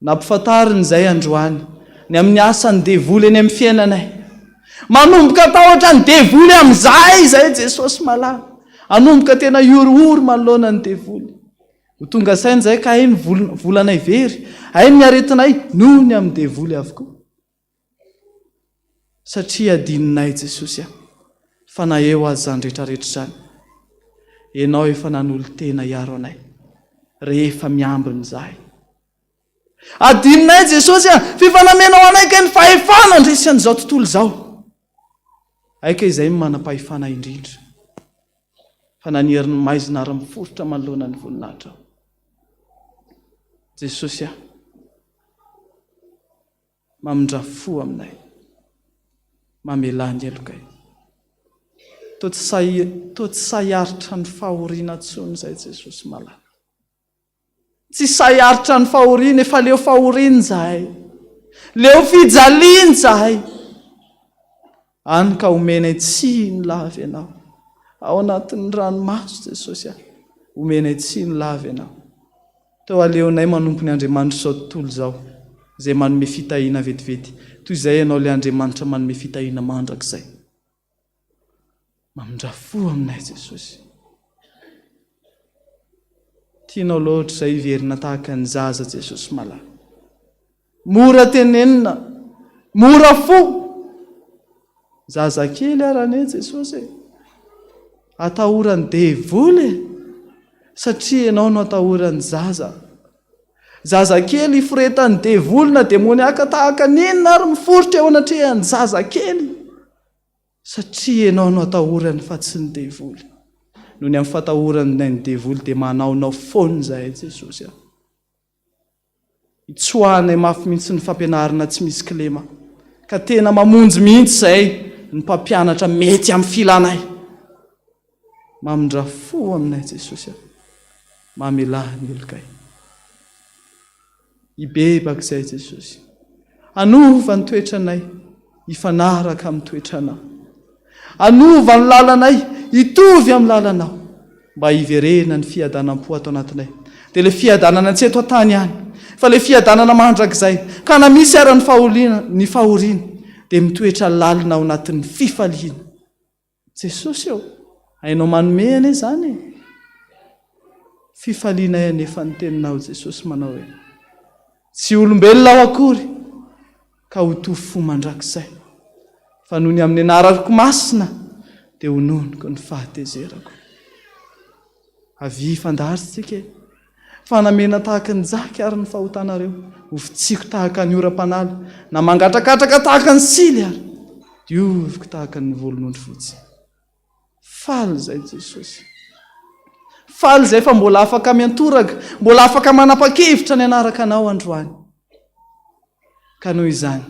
Nampifantariny izay androany ny amin'ny asany devoly eny amin'ny fiainanay. Manomboka atahotra ny devoly amin'izay izay Jesosy malala. Anomboka tena iorooro manoloana ny devoly. Ho tonga sainy izay ka ainy volanay very, ainy ny aretinay noho ny amin'ny devoly avokoa. Satria adininay Jesosy fa na eo azy zany rehetrarehetra zany. Ianao efa nanolo tena hiaro anay rehefa miambiny izahay. Adininay Jesosy fifanamenao anay ka ny fahefana andresy an'izao tontolo izao. Aika izay manam-pahefana indrindra. Fa nanieriny maizina ary miforotra manoloana ny voninahitra. Jesosy mamindra fo aminay. Mamelany elokay. Toa tsy sahiaritra ny fahoriana tsony izay Jesosy malala. Tsy sahiaritra ny fahoriana efa leo fahoriana izahay. Leo fijaliana izahay. Any ka omenay tsiny lavy ianao. Ao anatin'ny ranomaso Jesosy omenay tsiny lavy ianao. Teo aleonay manompo ny Andriamanitra izao tontolo izao, izay manome fitahiana vetivety. Toy izay ianao ilay Andriamanitra manome fitahiana mandrakizay. Mamindra fo aminay Jesosy. Tianao loatra izay hiverina tahaka ny zaza Jesosy malala. Mora tenenina, mora fo. Zaza kely arane Jesosy. Atahorany devoly. Satria ianao no atahorany zaza. Zaza kely iforetany devoly na demoniaka tahaka ninona ary miforotra eo anatrehany zaza kely. Satria ianao no atahorany fa tsy ny devoly. Noho ny amin'ny fatahorany ny devoly dia manaonao foana izahay Jesosy. Itsoahanay mafy mihitsy ny fampianarana tsy misy kilema. Ka tena mamonjy mihitsy izay ny mpampianatra mety amin'ny filanay. Mamindra fo aminay Jesosy aho, mamelà ny olokay. Ibebaka izay Jesosy, anova ny toetranay hifanaraka amin'ny toetranao, anova ny lalanay hitovy amin'ny lalanao, mba hiverena ny fiadanam-po ato anatinay. Dia le fiadanana tsy eto an-tany ihany, fa le fiadanana mandrakizay ka na misy ara ny fahoriana dia mitoetra lalina ao anatin'ny fifaliana. Jesosy eo, hainao manome ane izany. Fifaliana anefa ny teninao Jesosy manao hoe tsy olombelona aho akory ka ho toy fo mandrakizay, fa noho ny amin'ny anarako masina dia hononiko ny fahatezerako. Avy fandaharsika fanamena tahaka ny jaka ary ny fahotanareo, ofitsiko tahaka ny oram-panala, na mangatrakatraka tahaka ny sily ary dioviko tahaka ny volon'ondry fotsy. Faly izay Jesosy, faly izay fa mbola afaka miantoraka, mbola afaka manapa-kevitra ny anaraka anao androany. Ka noho izany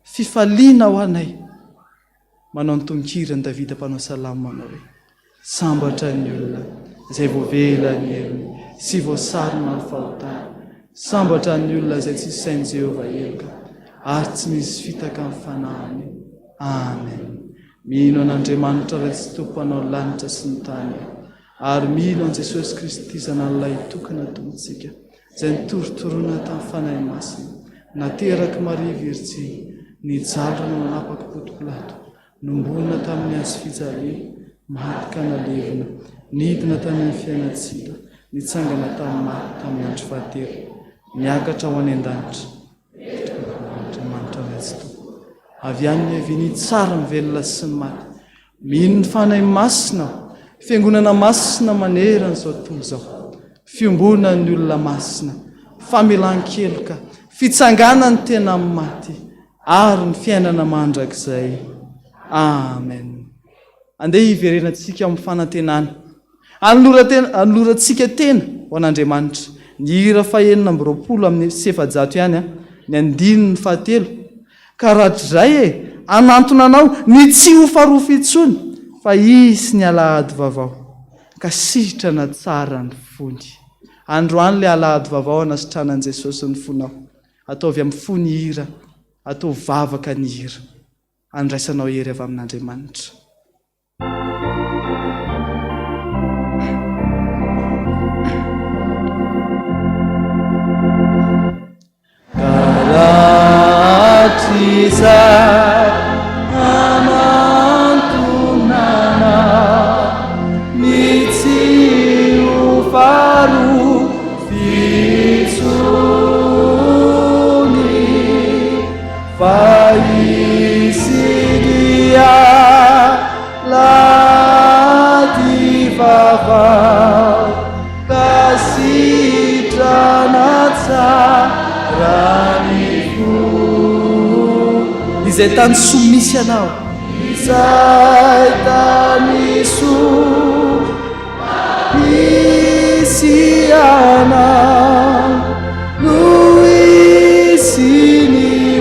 fifaliana ho anay, manao ny tonkirany Davida mpanao salamo manao hoe sambatra ny olona izay voavelany elony sy voasarona ny fahotana, sambatra ny olona izay tsy sain'i Jehovah eloka ary tsy misy fitaka amin'ny fanahiny. Amen. Mino an'Andriamanitra ray tsy tomponao lanitra sy ny tany, ary mino an Jesosy Kristy zanan'ilay tokana tomontsika izay nitorotoroana tamin'ny fanahy masina, nateraky Maria Virjiny, nijalona nanapaka-potoklato, nombonina tamin'ny hazo fijalia, maty ka nalevina, nidina tany amin'ny fiainatsila, nitsangana tamin'ny maty tamin'ny andro fahatelo, miakatra ho any an-danitra. Andriamanitra ray tsy tompo, avy any ny haviny tsara ny velona sy ny maty. Mino ny fanahy masina, fiangonana masina manerana izao tontolo izao, fiombonan'ny olona masina, famelan-keloka, fitsanganany tena amin'ny maty, ary ny fiainana mandrakizay. Amen. Andeha hiverenantsika amin'ny fanantenana, anolorantsika tena ho an'Andriamanitra. Ny hira fahenina amby 20 amin'ny sefajato ihany ny 9:7. Ka rahatrizay anantona anao ny tsy ho farofo intsony, fa isy ny alahady vavao, ka sitrana tsara ny fony. Androany le alahady vavao anasitranan'i Jesosy ny fonao. Ataovy amin'ny fony hira, atao vavaka ny hira, andraisanao hery avy amin'Andriamanitra. Karatiza anantonana ny tsy ho farofo intsony, fa isidia lady vavao ka sitrana tsara. Izay tany soa misy anao, izay tany soa misy anao, no isy ny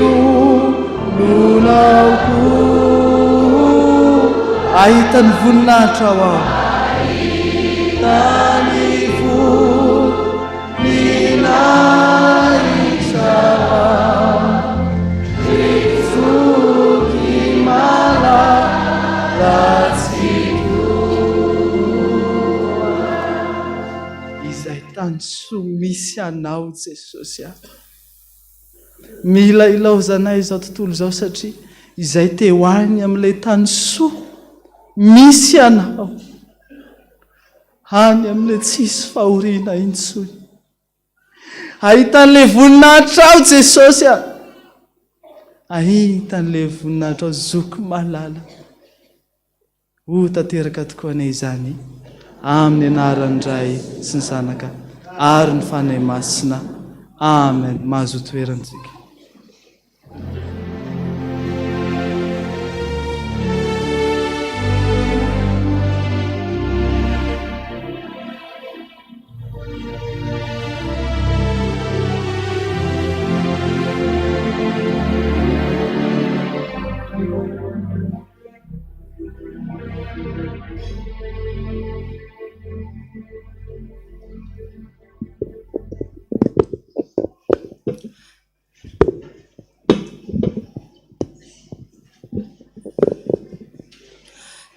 olonao koa. Ahita ny voninahitra ao aho, ahitany voninahitra ao, izay tany soa misy anao Jesosy aho. Mila ilaozanay izao tontolo izao satria izay te ho any amin'ilay tany soa misy anao, any amin'ilay tsisy fahoriana intsony. Ahitan'ilay voninahitra ao Jesosy aho, ahitan'ilay voninahitra ao zoky malala. Ho tanteraka tokoa anay izany amin'ny anaran'ny Ray sy ny Zanaka ary ny fanahy masina. Amen. Mahazo toerantsika.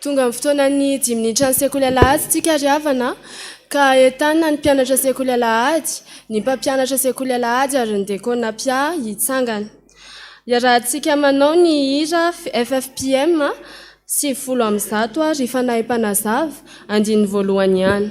Tonga amin'ny fotoanany 10 minitra ny sekoly alahady tsika riavana ka entana ny mpianatra sekoly alahady, ny mpampianatra sekoly alahady ary ny dekona pia hitsangana. Iarahantsika manao ny hira FPVM sy 10 ary fanahy mpanazava andiny voalohany ihany.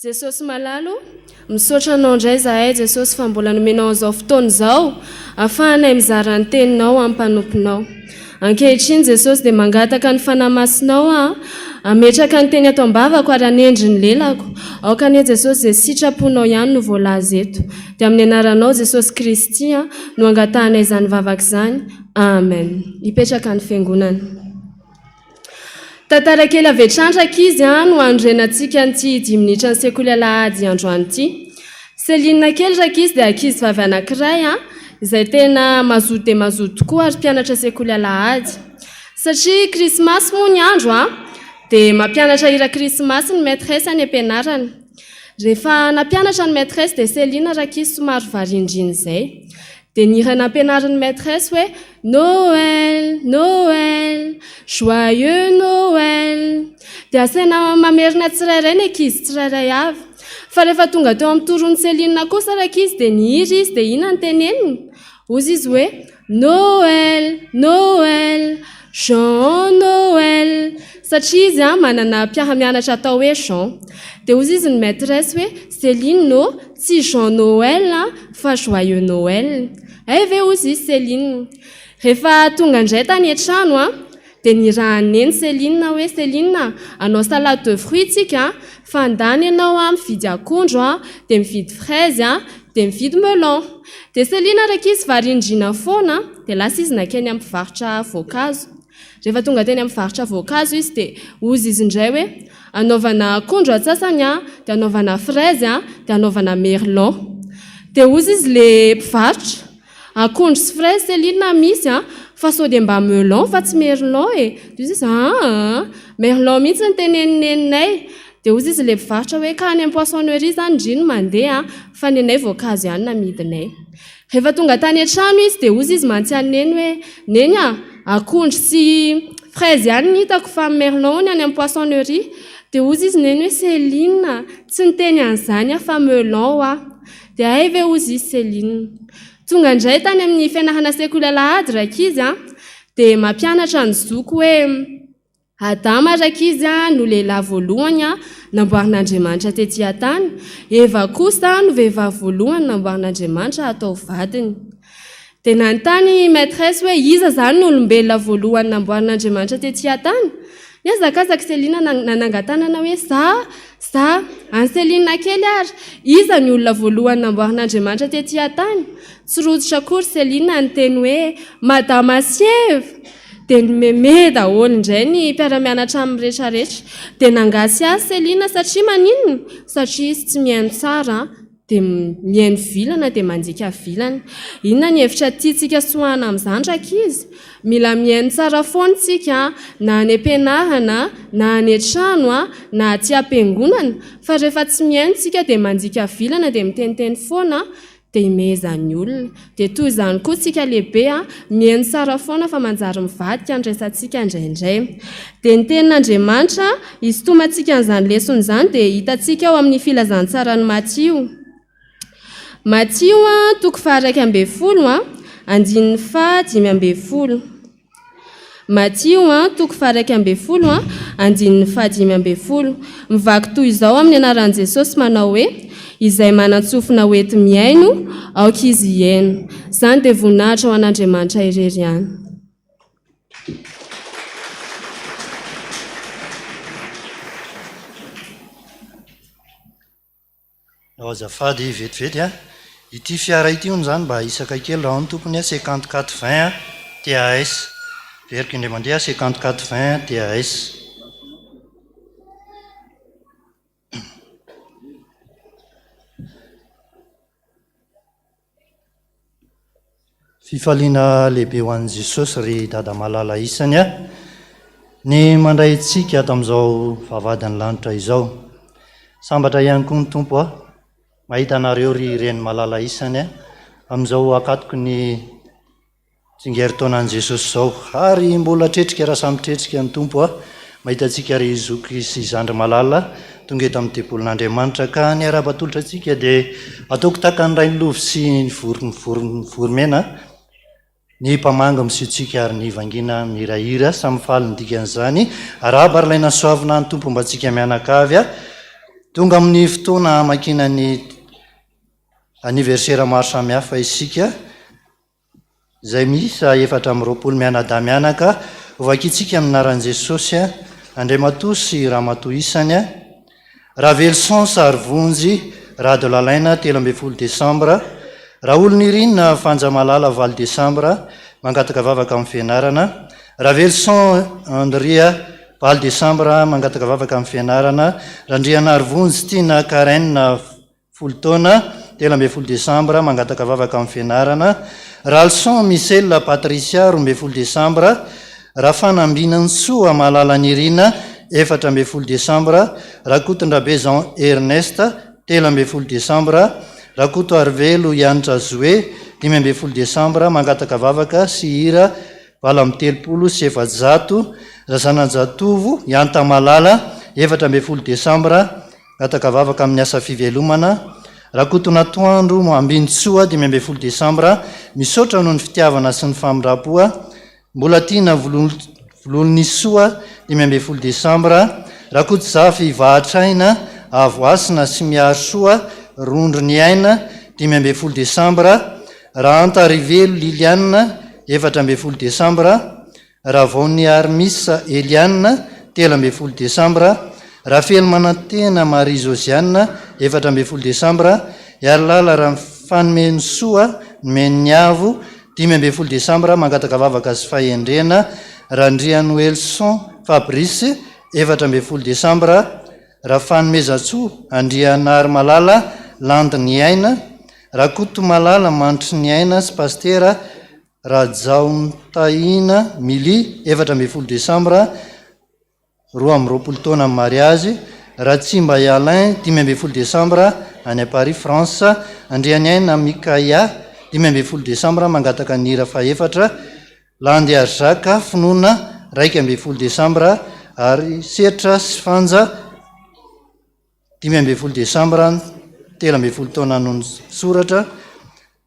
Jesosy malalo, misaotra anao indray zahay Jesosy fa mbola nomenao an'izao fotoana izao ahafahanay mizara ny teninao amin'ny mpanomponao. Ankehitriny Jesosy dia mangataka ny fanahy masinao ametraka ny teny ato am-bavako ary anendry ny lelako. Aoka anie Jesosy izay sitraponao ihany no voalaza eto. Dia amin'ny anaranao Jesosy Kristy no angatahanay izany vavaka izany. Amen. Hipetraka ny fiangonana. Tantara kely avetrandrak izy no andrenantsika an'ity 10 minitra ny sekoly alahady androany ity. Selinina kely raka izy dia ankizy vavy anankiray izay tena mazoto dia mazoto tokoa ary mpianatra sekoly alahady. Satria krismasy moa ny andro dia mampianatra hira krismasy ny maîtresse any ampianarana. Rehefa nampianatra ny maîtresse dia Selina raka izy somary varindrina izay. Dia ny hira nampianaran'ny maîtresse hoe Noël, Noël, joyeux Noël. Dia asena mamerina tsirairay ny ankizy tsirairay avy. Fa rehefa tonga teo amin'ny torony Selina kosa raka izy dia ny hira izy dia ina ny teneniny? Ozy izy hoe Noël, Noël, Jean Noël. Satria izy manana mpiara-mianatra atao hoe Jean. Dia ozy izy ny maîtresse hoe Céline no, tsy Jean Noël fa joyeux Noël. Ve ozy izy Céline. Rehefa tonga indray tany an-trano dia nirahaneny Céline hoe Céline, anao salade de fruits tsika fa andany ianao mividy akondro dia mividy fraise dia mividy melon. Dia Céline raka izy varindrina foana dia lasa izy nakeny amin'ny mpivarotra voankazo. Rehefa tonga teny amin'ny mpivarotra voankazo izy dia ozy izy indray hoe anaovana akondro atsasany dia anaovana fraise dia anaovana merlon. Dia ozy izy le mpivarotra akondro sy fraise Céline misy fa sao dia mba melon fa tsy merlon Dia izy merlon mihitsy ny teneninay. Dia ozy izy le mpivarotra hoe ka any amin'ny poissonnerie zany ndriny mandeha fa nenay voankazo ihany namidinay. Rehefa tonga tany an-trano izy dia ozy izy mantsiany neny hoe neny akondro sy fraise ihany ny hitako fa merlon any amin'ny poissonnerie. Dia ozy izy neny hoe Céline, tsy niteny an'izany fa melon Dia ve ozy izy Céline. Tonga indray tany amin'ny fianarana sekoly alahady raka izy dia mampianatra ny zoko hoe Adama raka izy no lehilahy voalohany namboarin'Andriamanitra tetỳ tany. Eva kosa no vehivavy voalohany namboarin'Andriamanitra atao vadiny. Dia nanontany maîtresse hoe iza zany no olombelona voalohany namboarin'Andriamanitra tetỳ tany? Niazakazaka Selina nanangatanana hoe za any Selina kely ary iza ny olona voalohany namboarin'Andriamanitra tetỳ tany? Tsy rotsitra akory Selina ny teny hoe Madame Sieva. Dia meme daholo indray ny mpiara-mianatra amin'ny rehetrarehetra. Dia nangasy azy Selina satria maninona? Satria izy tsy mihaino tsara dia mihaino vilana dia mandika vilana. Inona ny hevitra tiantsika soahana amin'izany raka izy? Mila mihaino tsara foana tsika na any ampianarana na any an-trano na aty am-piangonana. Fa rehefa tsy mihaino tsika dia mandika vilana dia miteniteny foana dia imehezan'ny olona. Dia toy izany koa tsika lehibe mihaino tsara foana fa manjary mivadika ny resantsika indraindray. Dia ny tenin'Andriamanitra isotomantsika an'izany lesona izany dia hitantsika ao amin'ny filazantsara ny Matthieu. Matthieu 1:20 andininy fa 5:10. Matio 1:1:10 andininy fa 5:10. Mivaky toy izao amin'ny anaran'i Jesosy manao hoe izay manantsofina hoety miaino aoka izy hiaino. Zany dia voninahitra ho an'Andriamanitra irery ihany. Azafady vetivety ity fiara ity hono zany mba isaka kely raha ny tompony 5420 TAS verika indray mandeha 5420 TAS. Fifaliana lehibe ho an'i Jesosy ry dada malala isany ny mandray antsika tamin'izao vavadiny lanitra izao. Sambatra ihany koa ny tompo mahita anareo ry reny malala isany amin'izao akatoko ny tsingeritaonan'i Jesosy izao, ary mbola tretrika raha samy tretrika ny tompo mahita antsika ry zoky sy zandry malala tonga eto amin'ny tempolin'Andriamanitra. Ka ny ara-batolotra antsika dia ataoko tahaka ny ray ny lovy sy ny voromena ny mpamanga misiotsika ary ny vangina mirahira samy faly ny dikan'izany araba ary laina soavina ny tompo mba antsika mianakavy tonga amin'ny fotoana makina ny aniversera maro samihafa isika izay miisa 420 mianadamianaka ovakitsika aminaran'i Jesosy Andriamatoa sy Ramatoa isany raha velson sary vonjy raha de lalaina 13 Desambra raha olony irinina fanja malala 20 Desambra mangataka vavaka amin'ny fianarana raha velson Andria 20 Desambra mangataka vavaka amin'ny fianarana raha Andriana Arvonjy tiana Karaine 10 taona 13 Desambra mangataka vavaka amin'ny fianarana raha Alson Michel Patricia 12 Desambra raha Fanambinany Soa malala ny irina 14 Desambra raha Kotondrabe Jean Ernest 13 Desambra raha Koto Arvelo Yanitra Zoe 15 Desambra mangataka vavaka sy hira 30 sy 700 raha Zananjatovo Yanta malala 14 Desambra mangataka vavaka amin'ny asa fivelomana raha Kotona Toandro Ambintsoa 15 Desambra misaotra noho ny fitiavana sy ny famindram-poa mbola tiana volon'ny soa 15 Desambra raha Koto Zafy Vahatraina Avoasina sy miaro soa rondro ny aina 15 Desambra raha Antarivelo Liliana 14 Desambra raha Vaony Armisa Eliana 13 Desambra raha Felmanantena Marie Josiane 14 Desambra Yarlala raha Fanomeny Soa Men'ny Avo 15 Desambra mangataka vavaka sy fahendrena raha Andriano Elson Fabrice 14 Desambra raha Fanomezatsoa Andrianary malala Landy ny aina raha Koto malala Mantry ny aina sy pastera raha Jaontaina Mili 14 Desambra 20 taona amin'ny mariazy raha Tsimba Alain 15 Desambra any Paris France Andriany aina Mikaya 15 Desambra mangataka nira faefatra Landy Arzaka finoana 12 Desambra ary Setra sy Fanja 15 Desambra 13 taona noho ny soratra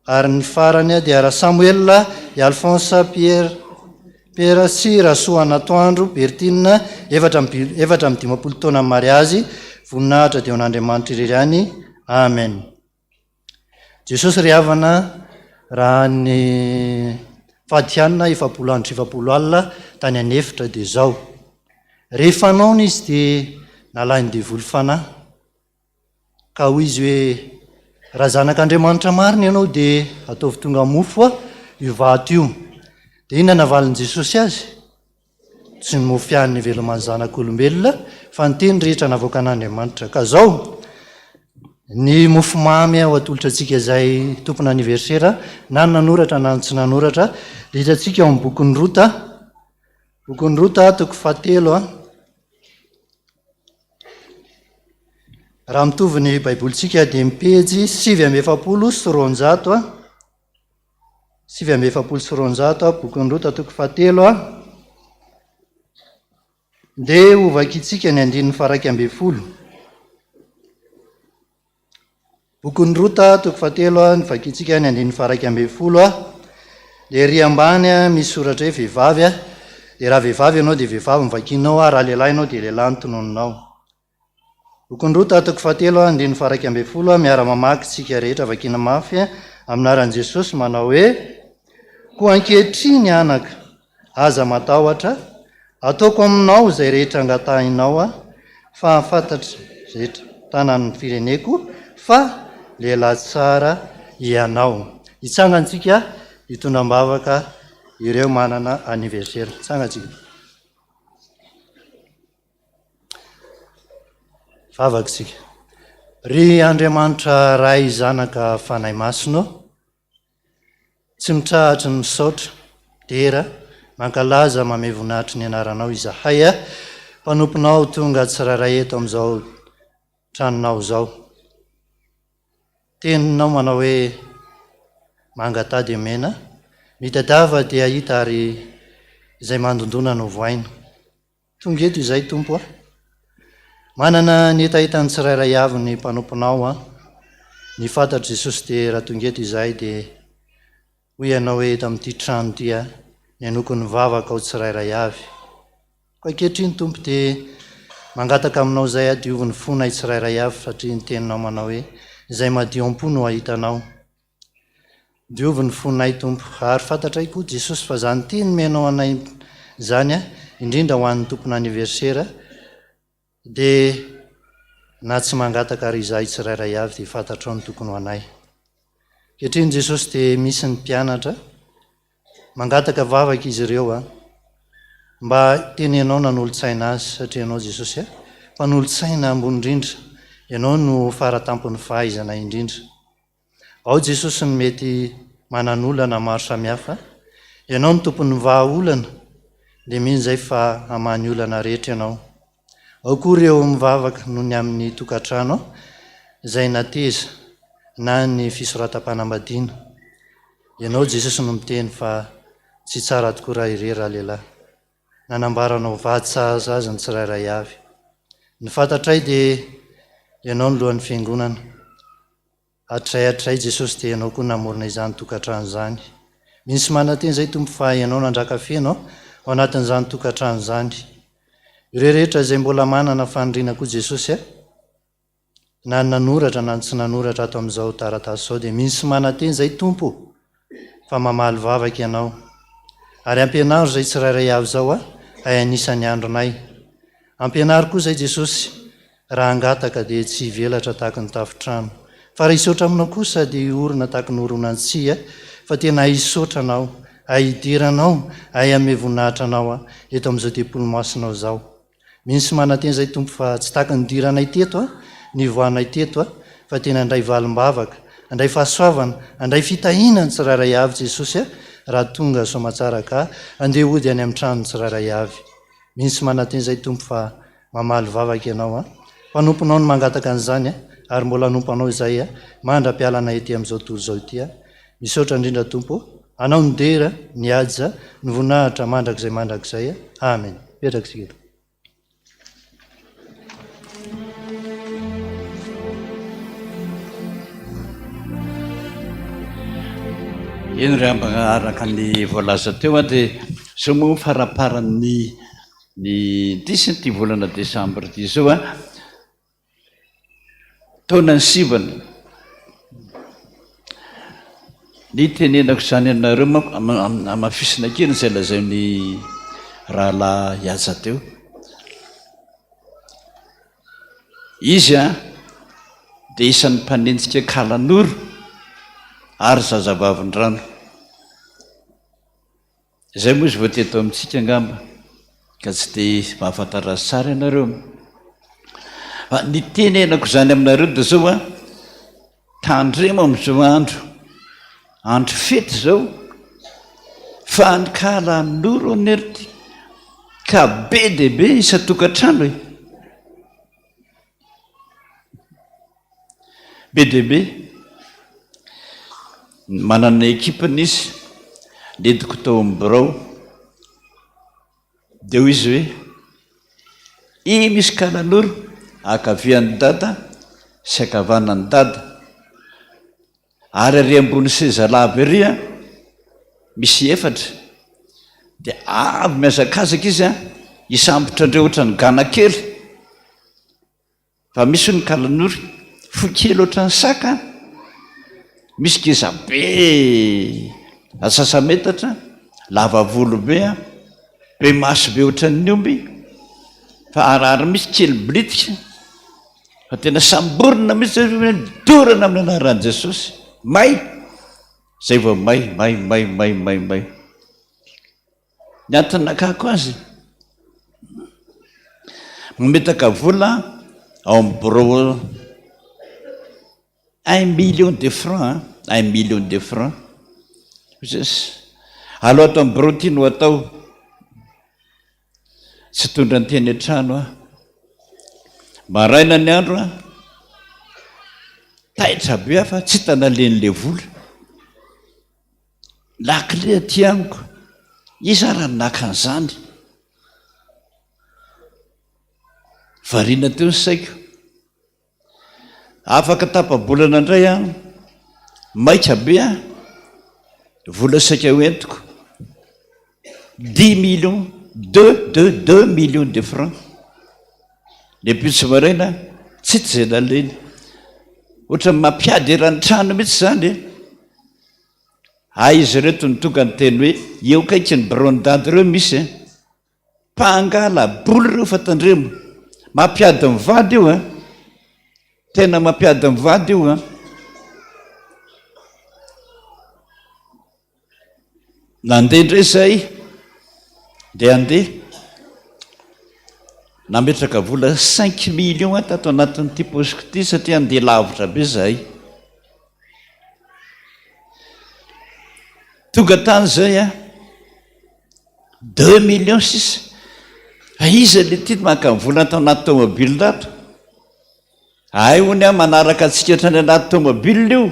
ary ny farany dia raha Samuel Alphonse Pierre sy Rasoana Toandro Bertine 17 taona amin'ny mariazy voninahitra dia an'Andriamanitra irery ihany. Amen. Jesosy ry havana raha ny fahadianina 7 andro 7 alina tany anefitra dia zao rehefa naona izy dia nalainy devoly fanahy ka hoy izy hoe raha zanak'Andriamanitra marina ianao dia ataovy tonga mofo io vato io dia inona navalin'i Jesosy azy tsy ny mofo ihany ny velomany zanak'olombelona fa ny teny rehetra navoaka an'Andriamanitra. Ka zao ny mofo mamy ao atolotra antsika izay tompona aniversera na nanoratra na tsy nanoratra dia hitantsika ao amin'ny bokin'ny Rota toko 7 raha mitovy ny baibolintsika dia mipejy 770 sy 200 770 sy 200 bokin'ny Rota toko 7 dia ovakitsika ny 9:10 bokin'ny Rota toko 7 ny vakitsika ny 9:10 de ry ambany a misy soratra hoe vehivavy a de raha vehivavy ianao de vehivavy mivakinao a raha lehilahy ianao de lehilahy ny tononinao. Okondroa tatoko fahatelo a andiny faraky ambe folo a miara mamaky tsika rehetra vakina mafy a aminaran'i Jesosy manao hoe ko ankehitriny anaka aza matahotra ataoko aminao zay rehetra angatahinao a fa hafantatra rehetra tanan'ny fireneko fa lehilahy tsara ianao. Hitsangantsika hitondram-bavaka ireo manana anniversaire. Tsangatsika. Vavaksika. Ry Andriamanitra ray zanaka fanahy masino, tsy mitrahatra ny misaotra dera mankalaza mame voninahitry ny anaranao izahay a mpanomponao tonga tsirairay eto amin'izao tranonao zao. Teninao manao hoe mangatady mena mitadiava dia hita ary izay mandondona no voaina. Tonga eto izay tompo a manana ny etahitan'ny tsirairay avy ny mpanomponao a ny fantatr' Jesosy de raha tonga eto izay de hoy ianao hoe tamin'ity trano ty a ny anoko ny vavaka ao tsirairay avy. Ko ankehitriny tompo de mangataka aminao zay a diovy ny fonay tsirairay avy satria ny teninao manao hoe izay madio am-po no ahitanao. Diovy ny fonay tompo ary fantatray koa Jesosy fa zany teny menao anay zany a indrindra ho an'ny tompony anniversaire de na tsy mangataka ary izahay tsirairay avy de fantatrao ny tokony ho anay. Kehitriny Jesosy de misy ny mpianatra mangataka vavaka izy ireo a mba tenenao nanolo-tsaina azy satria ianao Jesosy a mpanolo-tsaina ambony indrindra, ianao no faratampony fahaizana indrindra. Ao Jesosy ny mety mananolana maro samihafa, ianao ny tompony vahaolana de mino zay fa hamany olana rehetra ianao. Ao koa ireo mivavaka noho ny amin'ny tokantrano izay nateza na ny fisoratam-panambadiana, ianao Jesosy no miteny fa tsy tsara tokoa raha irery raha lehilahy, nanambaranao vatsaza azy ny tsirairay avy. Ny fantatray de ianao ny lohan'ny fiangonana, hatray Jesosy de ianao koa namorona izany tokantrano zany. Misy manateny zay tompo fa ianao nandraka fenao ao anatin'izany tokantrano zany. Ireo rehetra izay mbola manana faniriana koa Jesosy a na nanoratra na tsy nanoratra ato amin'izao taratasy zao de misy manateny zay tompo fa mamaly vavaka ianao ary ampianaro zay tsirairay avy zao a ay anisan'ny andronay. Ampianaro koa zay Jesosy raha angataka de tsy hivelatra tahaka ny tafitrano fa raha hisaotra aminao kosa de orona tahaka ny oronantsy a fa tena hisaotra anao, hidiranao, ame voninahitra anao a eto amin'izao tepolo-masinao zao. Misy manateny zay tompo fa tsy tahaka ny diranay teto a ny voanay teto a fa tena andray valim-bavaka, andray fahasoavana, andray fitahinany tsirairay avy Jesosy a raha tonga soamatsara ka andeha hody any amin'ny tranony tsirairay avy. Misy manateny zay tompo fa mamaly vavaka ianao a mpanomponao no mangataka an'izany a ary mbola nompanao izay a mandra-pialana ety amin'izao tontolo zao ity a. Misaotra indrindra tompo, anao ny dera, ny aja, ny voninahitra mandrakizay a. Amen. Petraka sika. Eny ry araka ny voalaza teo a de zao moa faraparan'ny disiny ty volana Desambra ty zao a taona ny sivana ny tenenako zany anareo amafisina kely zay lazao ny rahalahy hiaja teo. Izy a de isan'ny mpanenjika KALANORO ary zazavavindrano. Zay moa izy voateto amintsika angamba ka tsy de mahafantara azy tsara ianareo. Fa ny tenenako zany aminareo de zao a tandremo amin'izao andro fety zao fa ny KALANORO nerty ka be dehibe isa-tokantrano e. Be dehibe manana ekipany izy nediko tao amin'ny birao de hoy izy hoe misy KALANORO akavian'ny dada sy akavanan'ny dada ary ary ambony seza lava ery a misy efatra dia avy miazakazaka izy a isambotra andreo ohatra ny gana kely fa misy ny kalanory fokely ohatra ny saka misy kiza be asasametatra lava volo be a be maso be ohatra ny omby fa arary misy kely blitika fa tena samborona misy dorana amin'ny anaran'i Jesosy may zay vao may ny antonakako azy mametaka vola ao amin'ny bureau 1 million de francs 1 million de francs aloha atao amin'ny bureau ty no atao tsy tondra ny teny an-trano a maraina ny andro a taitra be afa tsy hitana len'le vola lakile aty amiko iza raha naka an'izany variana teo ny saiko afaka tapabolana indray a maika be a vola saika hoentiko 10 millions 2 millions de francs le pitso maraina tsy ty zay naleny ohatra mampiady erany trano mihitsy zany izy reto ny tonga ny teny hoe eo kaiky ny brondady reo misy mpangala boly reo fatandremo mampiady mivady io a tena mampiady mivady io a nandeha indray zay dia andeha nametraka vola 5 millions tato anatin'ity posiko ty satria andeha lavitra be zay tonga tany zay a 2 millions 6 iza le ty maka vola tao anaty tomobile dato ay hony a manaraka atsika hatrany anaty tomobile io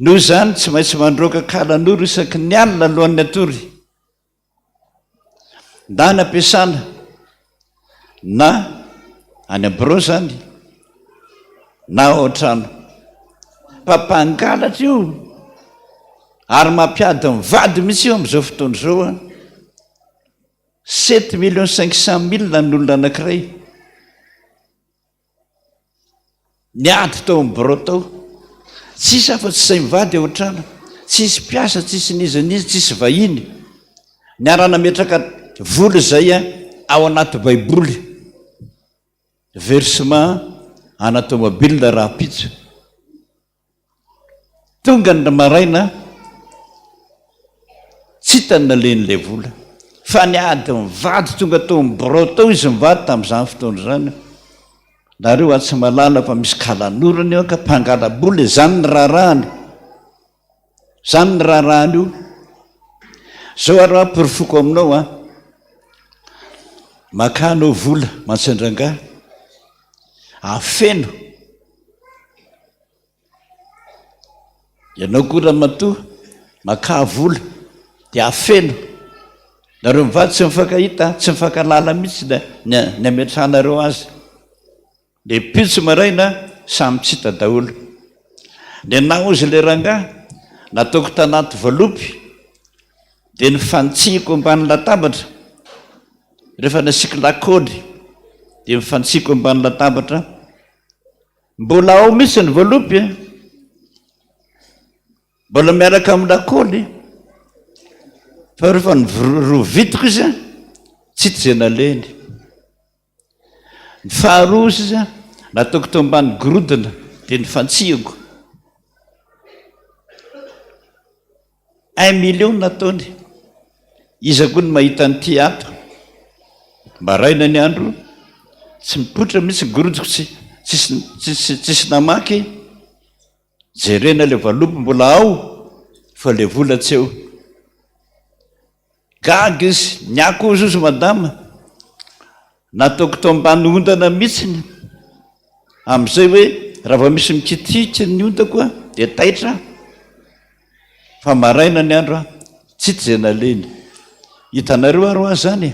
noho zany tsy maintsy mandroaka kalanoro isaky ny alina alohan'ny atory na ny ampiasana na any ambro zany na ao an-trano mpampangalatra io ary mampiady mivady mihitsy io am'izao fotoana zao a 7 millions 500 000 ny olona anankiray niady tao amin'ny bro tao tsisy afa-tsy zay mivady ao an-trano tsisy mpiasa tsisy nizanizy tsisy vahiny niarana metraka voly zay a ao anaty baiboly versement ana tomobile raha pitso tonga ny maraina tsy hitany nalen'le vola fa niady mivady tonga tao amin'ny bro tao izy mivady tamin'izany fotoana zany nareo atsy malala fa misy kalanorany eo ka mpangala boly zany ny raharahany zany ny raharahany io zao aroa pirofoko aminao a makanao vola mantsandrangà afeno ianao koa matoa maka vola dia afeno nareo mivady tsy mifankahita tsy mifankalala mihitsy ny ametrahanareo azy le pitso maraina samy tsy hita daholo le nao izy le rangà nataoko tanaty valopy dia ny fantsihiko ambany latabatra rehefa nasiko lakôly dia mifantsihiko ambany latabatra mbola ao mihitsy ny valopy mbola miaraka amin'ny lakôly fa rehefa rovitiko izy tsy ty zay naleny ny faharoa izy nataoko tao ambany gorodona dia ny fantsihiko 1 million nataony iza koa ny mahita nyty ato mbaraina ny andro tsy mipotra mihitsy gorodiko tsisy namaky jerena le valopy mbola ao fa le vola tsy eo gaga izy niako zozy madama nataoko tao ambany ondana mihitsiny am'izay hoe raha vao misy mikitiky ny ondako a dia taitra fa maraina ny andro a tsy ty zay naleny hitanareo aroa zany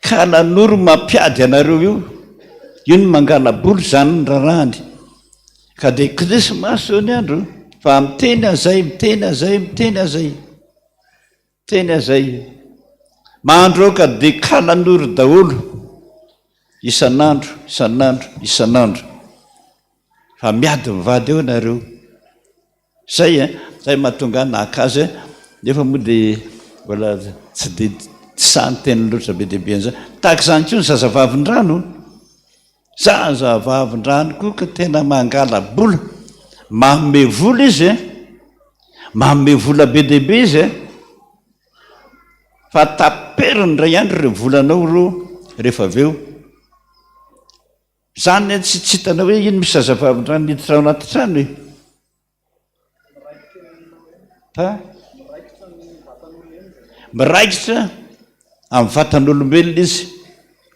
kalanoro mampiady anareo io ny mangala boly zany ny rarahany ka dia krismasy eo ny andro fa miteny azay mahandro ao ka de kalanoro daholo isan'andro fa miady mivady eo nareo zay mahatonga nakazy nefa moa de mbola tsy de sany teny loatra be dehibe an'zay tahaka zany ko ny zazavavin-drano koa ka tena mangala bola maome vola izy maome vola be dehibe izy fa taperiny ray andro re volanao ro rehefa aveo zany tsy hitanao hoe ino misy zazavavin-drano miditra ao anaty trano miraikitra amin'ny vatan'olombelona izy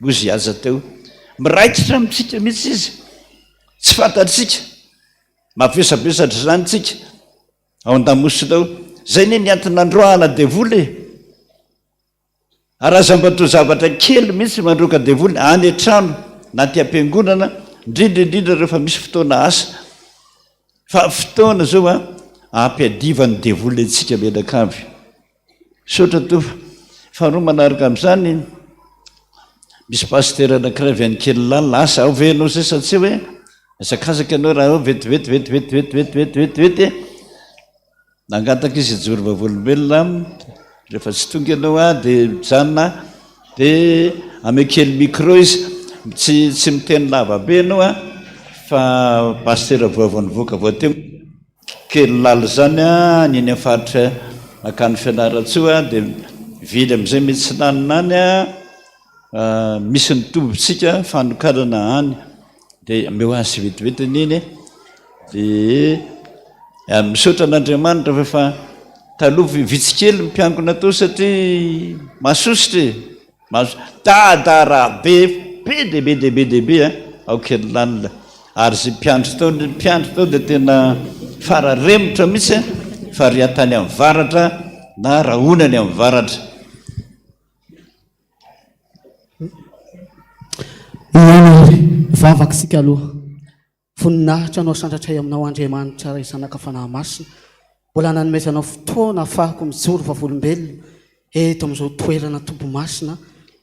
ozy aza teo miraikitra mitsika mihitsy izy tsy fantatsika mavesabesatra zany tsika ao an-damosinao zay ne ny anton'androahana devoly arazam-bato zavatra kely mihitsy mandroka devoly any an-trano na ty am-piangonana indrindrindrindra rehefa misy fotoana asa fa fotoana zao ampiadivany devoly atsika menakavy sotra tofa faharoa manaraka am'izany misy pasteur anankiray avy any kely lalina asa ao venao zay satsia hoe azakazaka ianao raha ao vetivety nangataka izy ijoro vavolombelona rehefa tsy tonga ianao de mijanona de ame kely micro izy tsy miteny lava be ianao fa pasteur voavony voaka voateo kely lala zany niny afaritra akany fianaratsoa de vily am'izay mety tsy naninany misy nitombontsika fanokanana any de meo azy vetivety niny de misaotra an'Andriamanitra fa taloha vitsikely mpiangona tao satria masositry dadara be dehibe ao kely lalina ary zay mpiandro tao de tena fararemotra mihitsy fa ryatany amin'ny varatra na rahonany amin'ny varatra vavakasika aloha voninahitra anao sandratray aminao Andriamanitra ray zanaka fanahy masina mbola nanomezanao fotoana afahako mijoro vavolombelona eto amin'izao toerana tombo masina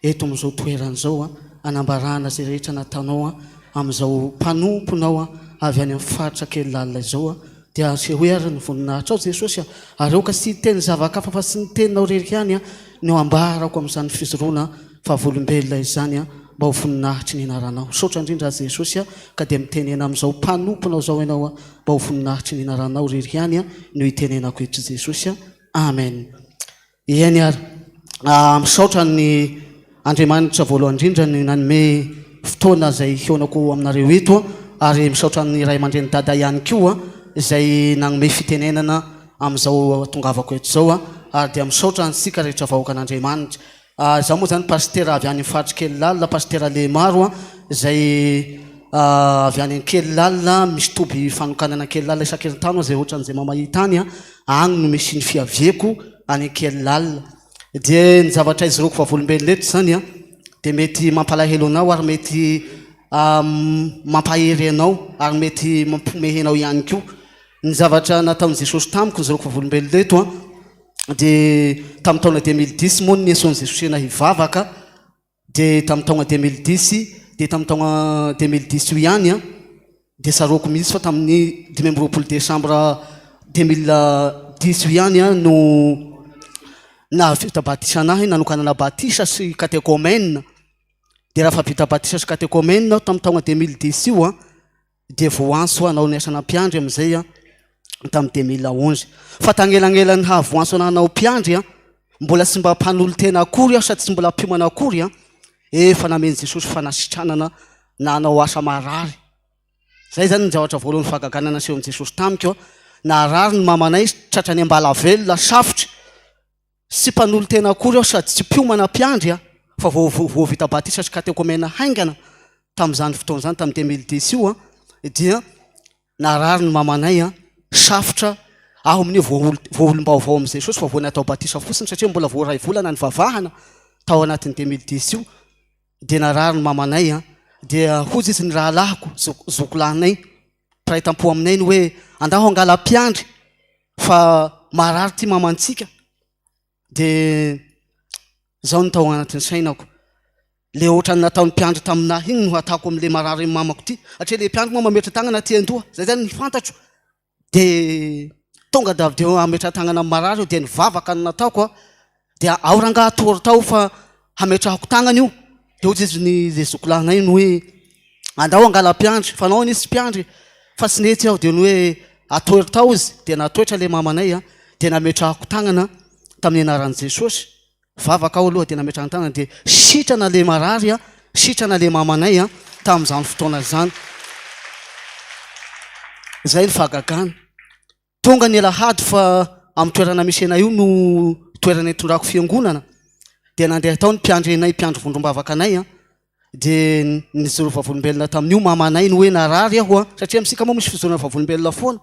eto amin'izao toerana zao anambarana zay rehetra nataonao amin'izao mpanomponao avy any amin'ny faritra kely lalina izao dia sehoera ny voninahitra ao Jesosy ary oka sy teny zavakafa fa sy ny teninao rery ihany no ambarako amin'izany fizoroana vavolombelona izany mba ho voninahitry ny inaranao sotra indrindra Jesosy ka dia mitenena amin'izao mpanomponao zao ianao mba ho voninahitry ny inaranao rery ihany no hitenenako eto Jesosy amen ihany ary misaotra ny Andriamanitra voalohany indrindra ny nanome fotoana zay hionako aminareo eto ary misaotra ny ray aman-dreny dada ihany koa izay nagnome fitenenana amin'izao tongavako eto zao ary dia misaotra antsika rehetra vahoaka an'Andriamanitra zaho moa zany pasteur avy any faritra kely lalina pasteur le maro zay avy any kely lalina misy toby fanokanana kely lalina isan-kerintano zay ohatran'izay mamahita any agny no misy ny fiavieko any kely lalina dia ny zavatra izoroko vavolombelona eto zany dia mety mampalahelo anao ary mety mampahery anao ary mety mampimehy anao ihany koa ny zavatra nataon'i Jesosy tamiko ny zoroko vavolombelona eto dia tamin'ny taona 2010 moa ny esaon'i Jesosy nahivavaka dia tamin'ny taona 2010 dia tamin'ny taona 2010 io ihany dia saroko mihitsy fa tamin'ny 12 Desambra 2010 io ihany no navita batisa anahy nanokanana batisa sy catéchomène dia raha fa vita batisa sy catéchomène tamin'ny taona 2010 io dia voanso anao ny asana mpiandry amin'izay tamin'ny 2011 fa tagnelanelany havoanso ananao mpiandry mbola sy mba mpanolo tena akory sady tsy mbola mpiomana akory efa nameny Jesosy fanasitranana na anao asa marary zay zany ny zavatra voalohany fagaganana seho amin'i Jesosy tamiko narary ny mamanay tratrany ambala velona safotry sy mpanolo tena akory sady tsy mpiomana mpiandry fa voavita batisa sy catéchomène haingana tamin'izany fotoana zany tamin'ny 2010 io dia narary ny mamanay safotra aho amin'ny voolom-baovao amin'i Jesosy fa voany atao batisa fotsiny satria mbola voaray volana ny vavahana tao anatin'ny 2010 io dia narary ny mamanay dia hozy izy ny rahalahiko zokolanay mpiray tampo aminay ny hoe andaho angala mpiandry fa marary ty mamantsika de zao ny tao anatin'ny sainako le ohatrany nataon'ny mpiandry taminahy igny no atako am'le marary mamako ty atria le mpiandry moa mametra tagnana ty andoha zay zany ny fantatro de tonga da avy deo ametra tagnana amin'ny marary io de nivavaka ny nataoko a de ao rangaha tory tao fa hametrahako tagnana io de ohatsy izy ny ze zokolahynay no hoe andao angala mpiandry fa nao nisy mpiandry fa sy netsy aho de ny hoe atoery tao izy de natoetra le mamanay a de nametrahako tagnana tamin'ny anaran'i Jesosy vavaka aho aloha de nametrahany tagnana de sitrana le marary a sitrana le mamanay a tamin'izany fotoana zany zay ny fahagagana tonga ny alahady fa amin'ny toerana misy anay io no toerana itondrako fiangonana de nandeha tao ny mpiandry anay mpiandro vondrombavaka anay a de nizoro vavolombelona tamin'io mamanay no hoe narary aho a satria misika moa misy fizorana vavolombelona foana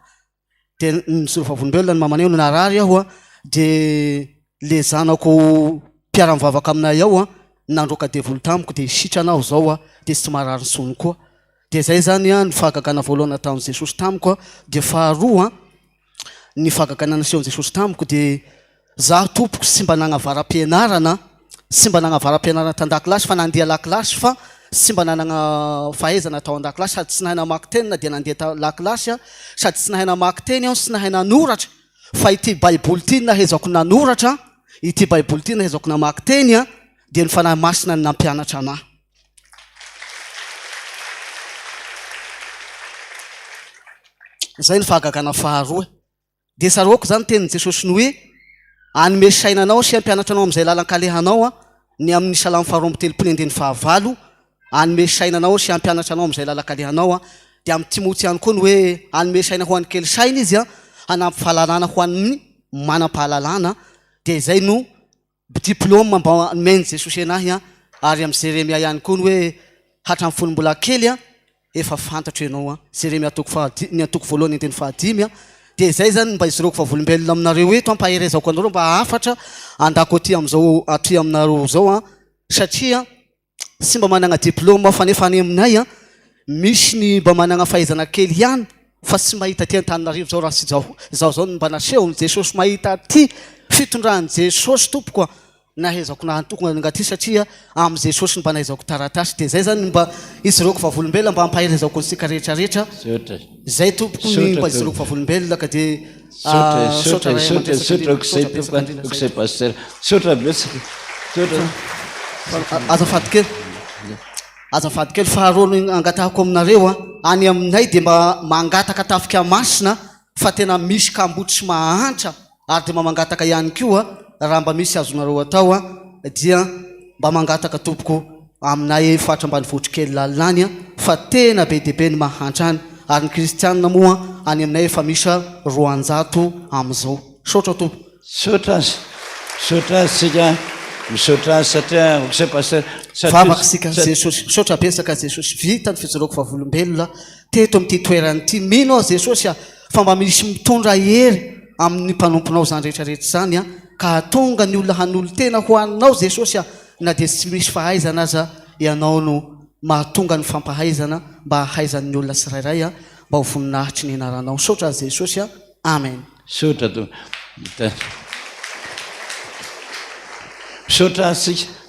de nizoro vavolombelona ny mamanay no narary aho a de le zanako mpiara-mivavaka aminay ao a nandroka devolo tamiko de sitranao zao a de tsy marary sony koa de zay zany a ny fahagagana voalohana tamin'i Jesosy tamiko a de faharoa ny fahagagana nasehon'i Jesosy tamiko de zaho tompoko sy mba nagnavaram-pianarana sy mba nagnavaram-pianarana tan-dakilasy fa nandeha lakilasy fa sy mba nanagna fahaizana tao an-dakilasy sady tsy nahay namaky teny na dia nandeha lakilasy a sady tsy nahay namaky teny aho sy nahay nanoratra fa ity baiboly ity nahezako nanoratra ity baiboly ity nahezako namaky teny a de ny fanahy masina ny nampianatra anahy zay ny fahagagana faharoa de saroako zany tenin'i Jesosy ny hoe anome sainanao sy ampianatra anao am'izay lalan-kalehanao a ny amin'ny salamy faharoa telopolo andeny fahavalo anome sainanao sy ampianatra anao am'izay lalan-kalehanao a de amin'ny Timoty ihany koa ny hoe anome saina ho an'ny kely saina izy a hanampy fahalalana ho an'ny manam-pahalalana de zay no diplôme mba nomeny Jesosy anahy a ary amin'ny Jeremia ihany koa ny hoe hatram'ny folo mbola kely a efa fantatro ianao a Jeremia ny atoko voalohany andeny fahadimy a de zay zany mba izoroko vavolombelona aminareo eto ampaherezako anareo mba afatra andako aty am'izao aty aminareo zao a satria sy mba managna diplôme fa nefa any aminay a misy ny mba managna fahaizana kely ihany fa sy mahita ty Antananarivo zao raha sy zao mba nasehon'i Jesosy mahita ty fitondrahan'i Jesosy tompoko a nahezako nahatokana ty satria am' Jesosy mba nahezako taratasy de zay zany mba izoroko vavolombelona mba ampaherezako antsika rehetrarehetra zay tompoko ny mba izoroko vavolombelona ka de azafady kely faharoa angatahako aminareo a any aminay de mba mangataka tafika masina fa tena misy kambotry mahantra ary de mba mangataka ihany koa raha mba misy azonareo atao a dia mba mangataka tompoko aminay fatra mbany votry kely lalilany a fa tena be de be ny mahantra any ary ny kristianina moa any aminay efa misy roanjato am'izao sotra tompo sotra azy sika misotra azy satria okse paster vavaka sika Jesosy sotra besaka Jesosy vita ny fijoroko vavolombelona teto amin'ity toerany ity mino aho Jesosy a fa mba misy mitondra hery amin'ny mpanomponao zany rehetrarehetra zany a ka tonga ny olona hanolo tena ho aninao Jesosy a na de tsy misy fahaizana aza ianao no mahatonga ny fampahaizana mba hahaizan'ny olona tsirairay a mba ho voninahitry ny anaranao sotra Jesosy a amen sotra to sotra asika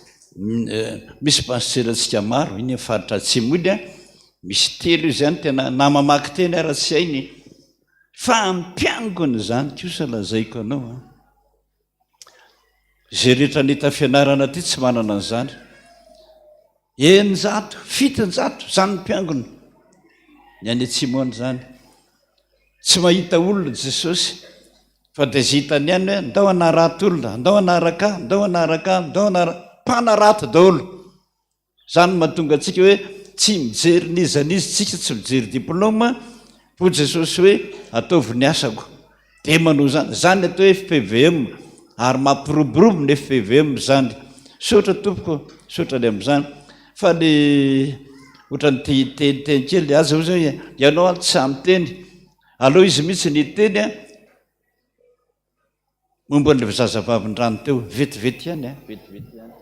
misy pasiteratsika maro iny faritra Tsimody a misy telo io zany tena namamaky teny ara tsy hainy fa ampiangony zany kosa lazaiko anao a zay rehetra nita fianarana ty tsy manana an'izany eninjato fitonjato zany mpiangony ny any Tsimony zany tsy mahita olona Jesosy fa de zy hitany ihany hoe andao anaraty olona andao anaraka andao mpanaraty daholo zany mahatonga atsika hoe tsy mijery nizanizy tsika tsy mijery diplôma po Jesosy hoe ataovy ny asako de manao zany atao hoe FPVM ary mampiroborobo ny FPVM zany sotra tompoko sotra le am'izany fa ny ohatrany teny kely aza ho zao ianao tsy am'teny aloha izy mihitsy ny teny a momba ny zazavavin-drano teo vetivety ihany a vetivety ihany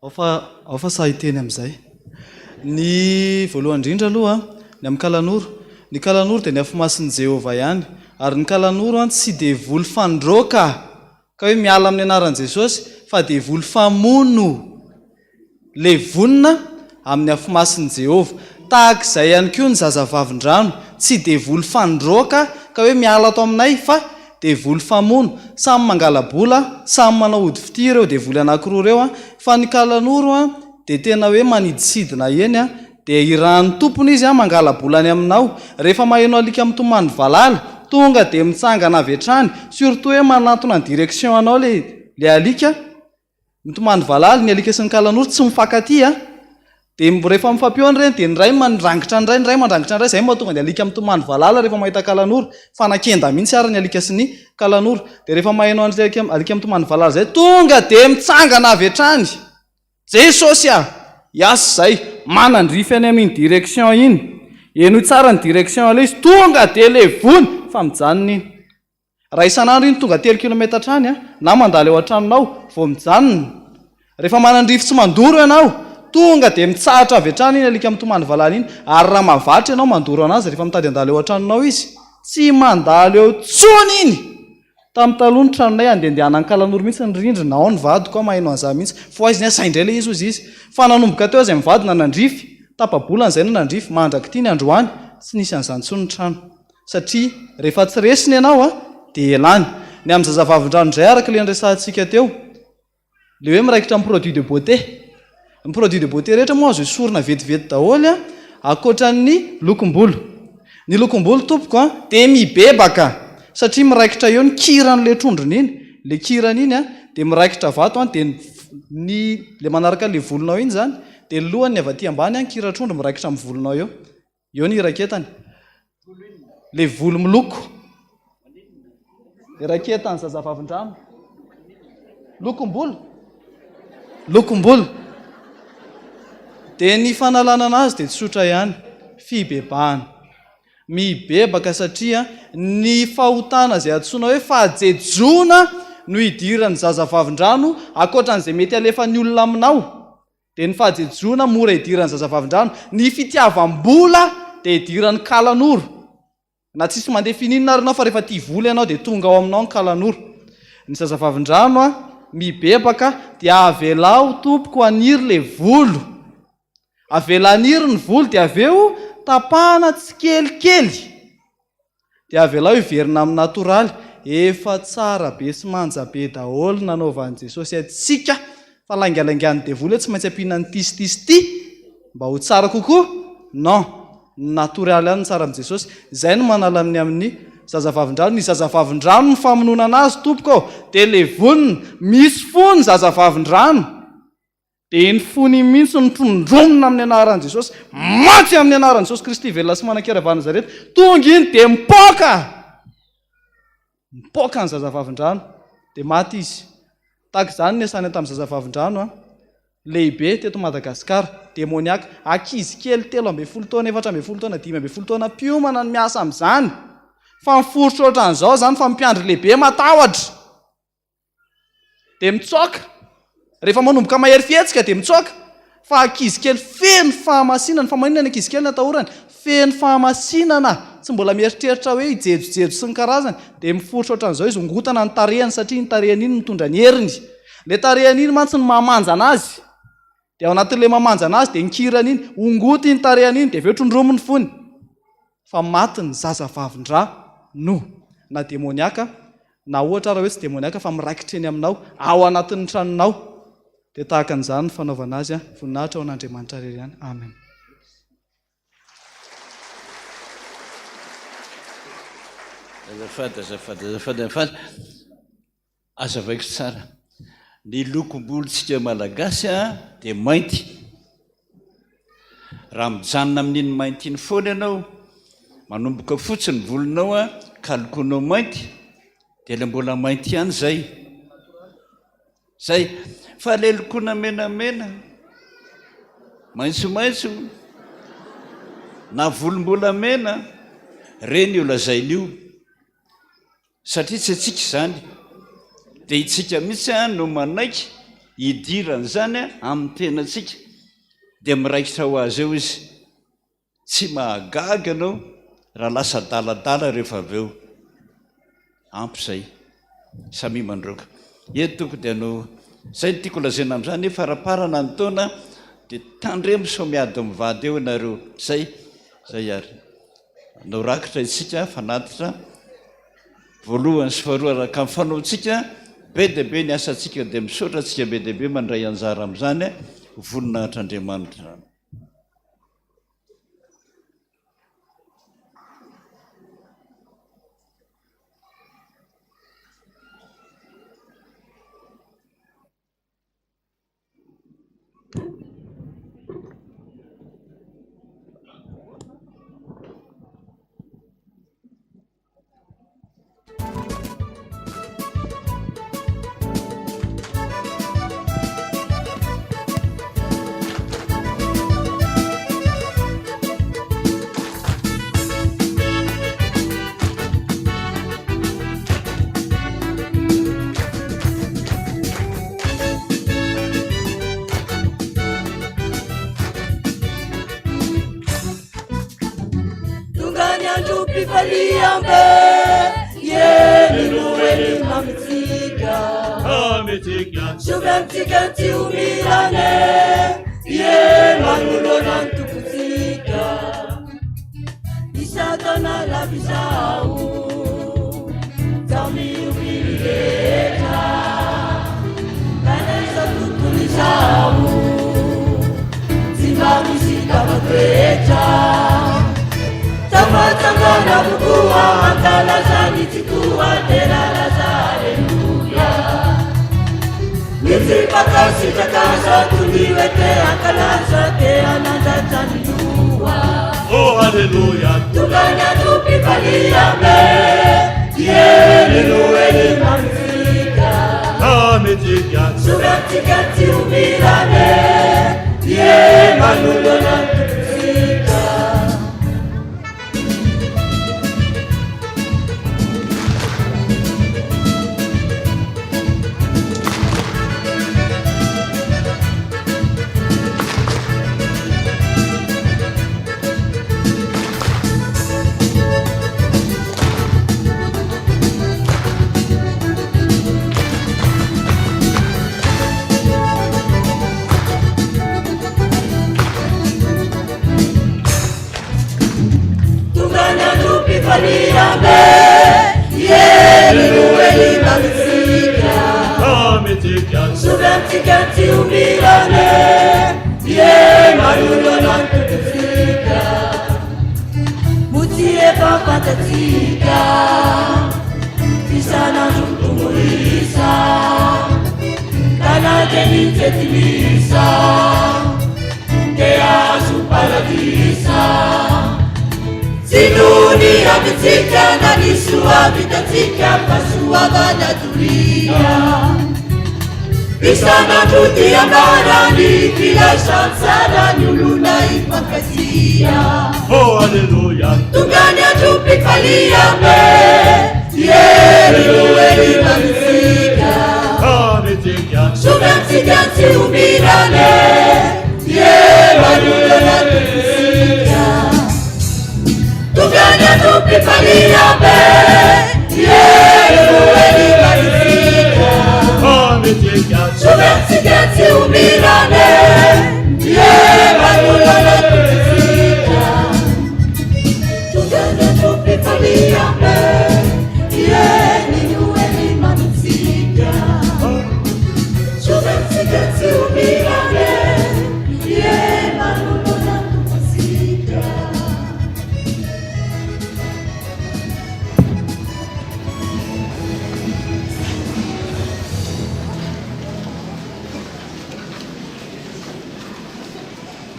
ao fa sahiteny am'izay ny voalohany indrindra aloha ny amin'ny kalanoro. Ny kalanoro dia ny afomasin'i Jehova ihany, ary ny kalanoro tsy dia voly fandroaka ka hoe miala amin'ny anaran'i Jesosy, fa dia voly famono le vonina amin'ny afomasin'i Jehova. Tahaka izay ihany koa ny zazavavin-drano, tsy dia voly fandroaka ka hoe miala ato aminay, fa dia voly famono. Samy mangala-bola, samy manao ody fity ireo dia voly anankiroa ireo, fa ny kalanoro dia tena hoe maniditsidina eny, dia irahan'ny tompony izy mangala-bola any aminao. Rehefa maheno alika amin'ny tomany valala, tonga dia mitsangana avy hatrany, surtout hoe manatona ny direction anao le alika. Mitomany valala ny alika sy ny kalanoro tsy mifankaty, dia rehefa mifampiona ireny dia ny ray mandrangitra ny ray, ny ray mandrangitra ny ray, izay mahatonga ny alika mitomany valala rehefa mahita kalanoro, fa nakenda mihitsy ary ny alika sy ny kalanoro. Dia rehefa maheno alika mitomany valala izay, tonga dia mitsangana avy hatrany. Jesosy yasy zay, manandrify any amin'ny direction iny, eno tsara ny direction le izy, tonga dia levony fa mijanona iny. Raha isan'andro iny tonga 3 kilometra trany, na mandalo eo an-tranonao vao mijanona. Rehefa manandrify tsy mandoro ianao, tonga dia mitsahatra avy hatrany iny alika mitomany valala iny. Ary raha mahavatra ianao mandoro anazy rehefa mitady andalo eo an-tranonao izy, tsy mandalo eo tsony iny. Tamin'ny taloha ny tranonay andehandehanany kalanoro mihitsy ny rindrina, ao ny vadiko maheno an'izany mihitsy, fo azy ny saindray le izy ozy izy. Fa nanomboka teo izay mivady nanandrify, tapa-bolana izay nanandrify, mandrakity ny androany, tsy nisy an'izany tsony ny trano. Satria rehefa tsy resiny ianao dia elany. Ny amin'ny zazavavin-drano indray araka le nresantsika teo, le hoe miraikitra amin'ny produit de beauté. Ny produit de beauté rehetra moa azo esorina vetivety daholo akoatran'ny lokom-bolo. Ny lokom-bolo tompoko dia mibebaka, satria miraikitra eo ny kiran'le trondrony iny. Le kirany iny dia miraikitra vato, dia le manaraka le volonao iny zany, dia lohany ny avy aty ambany kira-trondro miraikitra amin'ny volonao eo. Eo ny iraketany. Le volo miloko. Iraketany zazavavin-drano. Lokom-bolo. Lokom-bolo. Dia ny fanalana anazy dia tsotra ihany, fibebahana. Mibebaka satria ny fahotana izay antsoina hoe fahajejona no idiran'ny zazavavin-drano, akoatran'izay mety alefan'ny olona aminao. Dia ny fahajejona mora idiran'ny zazavavin-drano. Ny fitiavam-bola dia idiran'ny kalanoro. Na tsisy mandeha fininina ary ianao fa rehefa tia vola ianao dia tonga ao aminao ny kalanoro. Ny zazavavin-drano mibebaka dia avelao tompoko aniry le volo. Avela aniry ny volo dia avy eo tapahana tsikelikely. Dia avelao iverina amin'ny natoraly. Efa tsara be sy manja be daholo nanaovan'i Jesosy atsika, fa langalangan'ny devoly tsy maintsy ampiana ny tisy ty mba ho tsara kokoa. Non, natoraly ihany ny tsara amin'i Jesosy. Izay no manala amin'ny zazavavin-drano. Ny zazavavin-drano ny famonona anazy tompoko, dia le vonina misy fony zazavavin-drano. Dia ny fony mihitsy ny tondronina amin'ny anaran'i Jesosy, maty amin'ny anaran'i Jesosy Kristy velona sy manan-kera Nazareto. Tonga iny dia mipoaka ny zazavavin-drano, dia maty izy. Tahaka izany ny asany tamin'ny zazavavin-drano lehibe teto Madagasikara, demoniaka. Ankizy kely 13 taona, 14 taona, 15 taona piomana ny miasa amin'izany. Fa miforotra ohatran'izao zany, fa mpiandry lehibe matahotra. Dia mitsoaka. Rehefa manomboka mahery fihetsika dia mitsoaka. Fa ankizy kely feno fahamasinana, fa maninona ny ankizy kely natahorana? Feno fahamasinana, tsy mbola mieritreritra hoe ijejojejo sy ny karazany. Dia miforotra ohatran'izao izy, ongotana ny tarehany, satria ny tarehany iny mitondra ny heriny. Le tarehany iny mantsy ny mamanja anazy. Dia ao anatin'ilay mamanja anazy dia ny kirany iny, ongoty ny tarehany iny dia avy eo trondromony fony. Fa maty ny zazavavin-drano na demoniaka, na ohatra raha hoe tsy demoniaka fa miraikitra eny aminao, ao anatin'ny tranonao. Dia tahaka an'izany fanaovana azy, voninahitra ao an'Andriamanitra irery ihany. Amen. Azafady. Azavaiko tsara. Ny lokom-bolontsika malagasy dia mainty. Raha mijanona amin'iny mainty iny foana ianao, manomboka fotsiny volonao ka lokonao mainty, dia ilay mbola mainty ihany zay. Fa ilay lokona menamena, maitsomaitso, na volombolamena, reny io lazain'io. Satria tsy antsika izany. Dia itsika mihitsy no manaiky idiran'izany amin'ny tenantsika, dia miraikitra ho azy eo izy. tsy mahagaga anao raha lasa daladala rehefa avy eo ampy zay samy mandroka eto toko dia no zay no tiako lazaina amin'izany e faraparana ny taona dia tandremo sao miady mivady eo ianareo zay ary nao rakitra isika fanatitra voalohany sy faharoa araka ny fanaontsika be dia be ny asantsika dia misaotra antsika be dia be mandray anjara amin'izany voninahitr'Andriamanitra.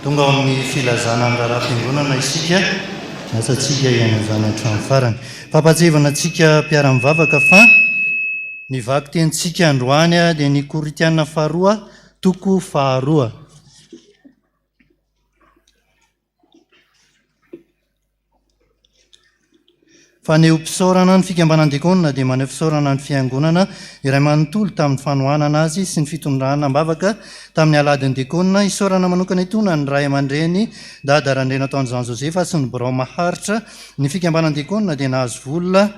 tonga amin'ny filazana ny raharaham-piangonana isika asatsika ianazana hatramin'ny farany fampajevana antsika mpiara-mivavaka fa ny vaky tentsika androany dia ny Koritiana faharoa toko faharoa. fa ny mpisaorana ny fikambanandikona dia maneho fisaorana ny fiangonana iray manontolo tamin'ny fanohanana azy sy ny fitondrana mbavaka tamin'ny aladiny dikona isaorana manokana itona ny ray aman-dreny dada randrena ataon'ny Jean Josefa sy ny Brao maharitra ny fikambanandikona dia nahazo vola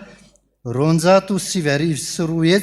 254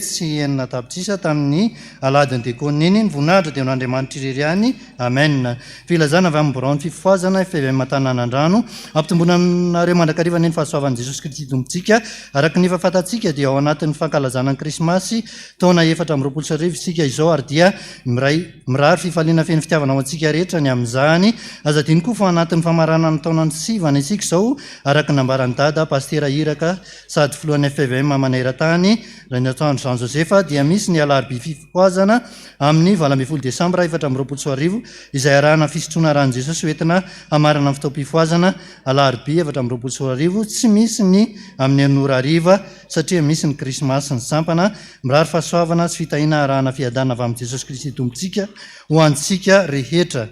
sy 4 tapitrisa tamin'ny aladiny dikona iny ny voninahitra dia n'Andriamanitra irery amen. Filazana avy amin'ny Brao ny fifoazana FPVM Taninanandrano ampitomboinareo mandrakariva ny fahasoavan'i Jesosy Kristy tompontsika araka ny fahafantatsika dia ao anatin'ny fankalazana ny krismasy taona 2024 isika izao ary dia mirary fifaliana feny fitiavana ao antsika rehetra ny amin'izany aza diny koa fa anatin'ny famarana ny taona ny sivana isika izao araka nambarany dada pastera iraka sady filohan'ny FPVM maneran-tany Rainataon'i Jean Josefa dia misy ny alarobia fifoazana amin'ny 12 Desambra 2024 izay arahana fisotroana ran'i Jesosy hoentina hamarana amin'ny fotoam-pifoazana alarobia 2024 tsy misy ny amin'ny anora ariva satria misy ny krismasy ny sampana mirary fahasoavana sy fitahiana arahana fiadana avy amin'ny Jesosy Kristy tompontsika ho antsika rehetra.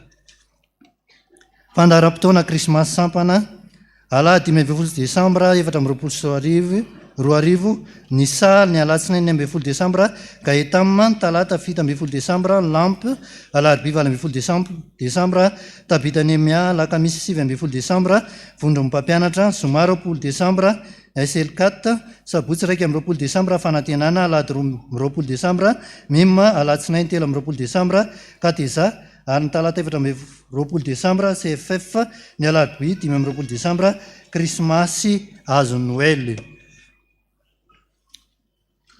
Fandaharam-potoana krismasy sampana alahady 12 Desambra 2024 ny saly ny alatsinainy 12 Desambra gaetamma ny talata 17 Desambra lampy alarobia 12 Desambra tabitanymia lakamisy 17 Desambra vondron'ny mpampianatra zoma 20 Desambra SL4 sabotsy 1 Desambra fanantenana alady 20 Desambra mima alatsinainy 3 Desambra kateza ary ny talata 20 Desambra CFF ny alarobia 20 Desambra krismasy azo Noel.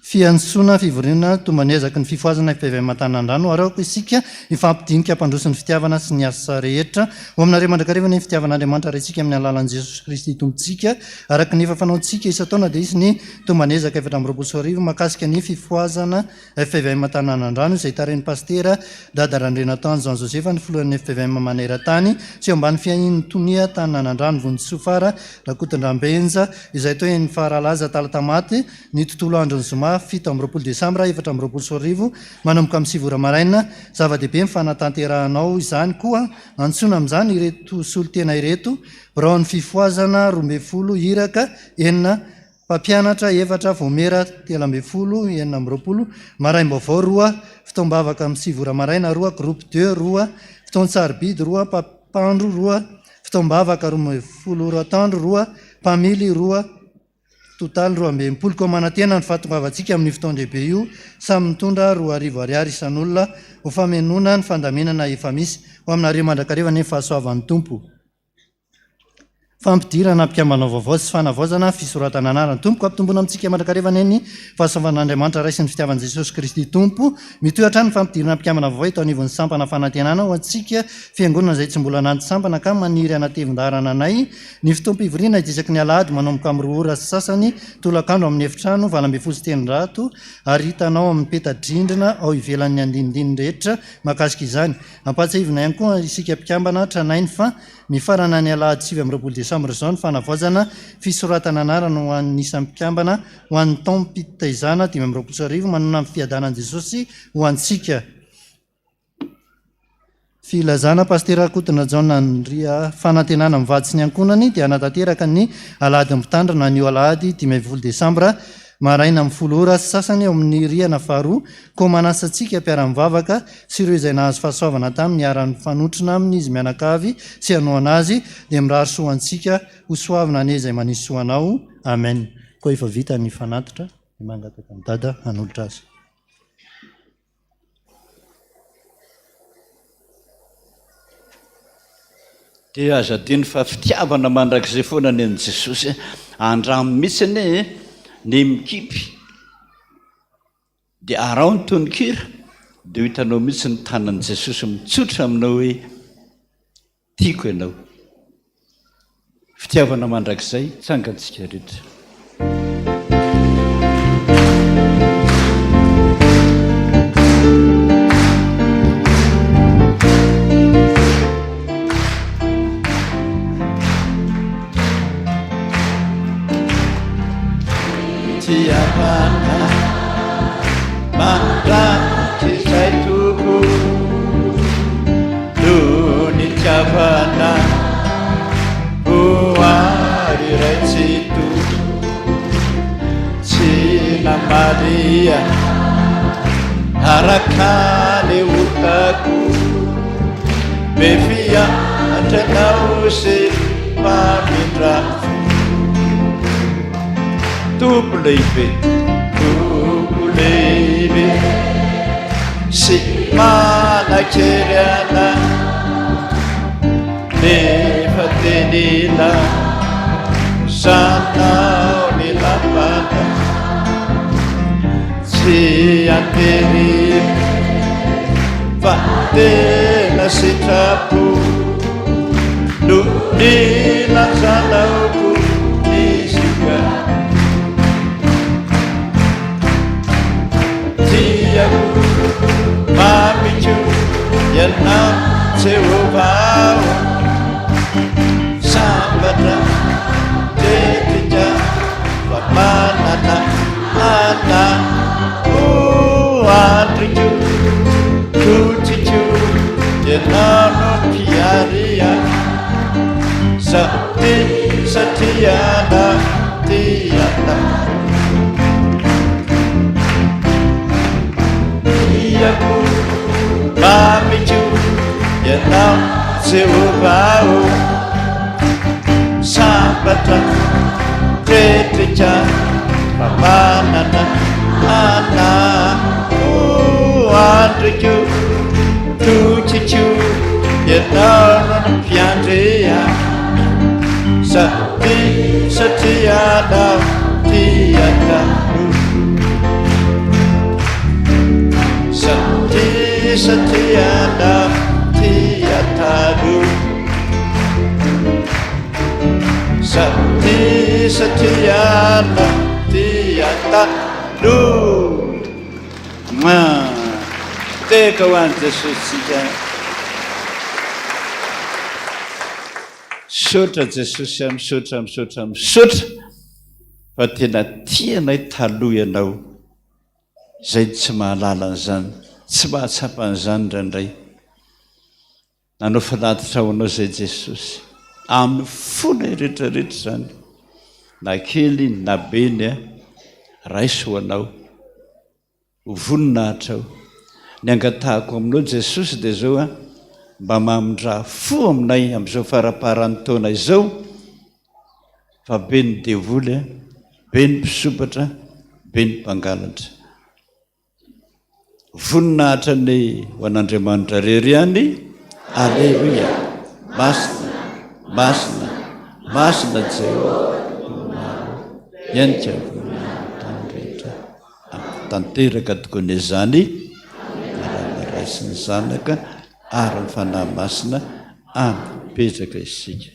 Fiantsoana fivoriana tombanezaka ny fifoazana FPVM Taninandrano arako isika ifampidinika ampandrosin'ny fitiavana sy ny asa rehetra ho aminareo mandrakariva ny fitiavan'Andriamanitra raitsika amin'ny alalan'i Jesosy Kristy tompontsika araka ny fanaontsika isa-taona dia izy ny tombanezaka 2024 makasika ny fifoazana FPVM Taninanandrano izay taren'ny pastera dada Randrenataon'i Jean Josefa ny filohan'ny FPVM maneran-tany sy ambany fiahin'ny tonia Taninanandrano vonitsofara rakotondrambenja izay toy ny faharalaza talatamaty ny tontolo andro ny zoma 17 Desambra 2024 manomboka amin'ny 7 maraina zava-dehibe ny fanatanteranao izany koa antsona amin'izany ireto solotena ireto Brao ny fifoazana 12 iraka 4 mpampianatra 4 vomera 13 20 maraim-baovao 2 fitoam-bavaka amin'ny 7 maraina 2 groupe 2 2 fitoan-tsarobidy 2 mpampandro 2 fitoam-bavaka 12 atandro 2 mpamily 2 total 20 ko manantena ny fahatongavatsika amin'ny fotoan-dehibe io samy mitondra 2,000 ariary isan'olona ho famenona ny fandaminana efa misy ho aminareo mandrakariva ny fahasoavan'ny tompo. Fampidirana mpikambanao vaovao sy fanavaozana fisoratana anarany tompo ampitombona amintsika mandrakariva ny fahasoavan'Andriamanitra raisy ny fitiavan'i Jesosy Kristy tompo mitohatra ny fampidirana mpikambanao vaovao ito anivon'ny sampana fanantenana ho antsika fiangonana izay tsy mbola nanty sampana ka maniry anatevin-darana anay ny fotoam-pivoriana idisaky ny alahady manomboka amin'ny 2 ora sasany tolakandro amin'ny efitrano 12 tenindrato ary hitanao amin'ny peta-drindrina ao ivelan'ny andinindiny rehetra makasika izany ampatsahivina ihany koa isika mpikambana tranainy fa mifarana ny alahady 17 Desambra zao ny fanavaozana fisoratana anarana ho an'ny isam-pikambana ho an'ny taompitaizana 2024 manona amin'ny fiadanan'i Jesosy ho antsika. Filazana pastera Kotona Jaona Andria fanantenana mivady sy ny ankonany dia anatanteraka ny alahady mitandrana ny alahady 12 Desambra maraina amin'ny 10 ora sasany ao amin'ny riana faharoa ko manasantsika mpiara-mivavaka sy ireo izay nahazo fahasoavana tamin'ny aran'ny fanotrina amin'ny izy mianakavy sy hanoana azy dia mirary soantsika ho soavina ane izay manisy soanao amen. Koa efa vita ny fanatitra ny mangataka ny dada hanolotra azy. Dia azadiny fa fitiavana mandrakizay foana ny an'i Jesosy andramo mihitsy ny mikipy dia arao ny tononkira dia ho hitanao mihitsy ny tanan'i Jesosy mitsotra aminao hoe tiako ianao. Fitiavana mandrakizay tsangantsika rehetra. Tiavana mandrakizay toko no ny tiavana ho ary raitsito araka le otako be fiatranao se mpamindra tompo lehibe sy manakeryana nefa tenena zanao ny lambana tsy aterivo fa tena sitrapo no nilanjanaoko izyka tiako mamiko ianao Jehovah sambatra tetika fa manana ana andriko kotiko ianao no mpiaria satiana tiana tiako mamiko ianao Jehovah sambatra tetika fa manana ana andriko kotiko ianao no mpiandrea satiana tiana satiana tiataro satiana tiataro teka ho any Jesosy tsika misaotra Jesosy misaotra fa tena tianay taloha ianao izay tsy mahalala an'izany tsy mahatsapa an'izany indraindray nanao filatitra ho anao izay Jesosy amin'ny fonay rehetrarehetra zany na kely na beny raisy ho anao ho voninahitra ao ny angatahako aminao Jesosy dia zao mba mamindra fo aminay amin'izao faraparan'ny taona izao fa be ny devoly be ny mpisopatra be ny mpangalatra voninahitra ny ho an'Andriamanitra rery ihany alleluia masina Jehovah ianika tanrehetra tanteraka tokony izany arasy ny zanaka ary ny fanahy masina ampetraka isika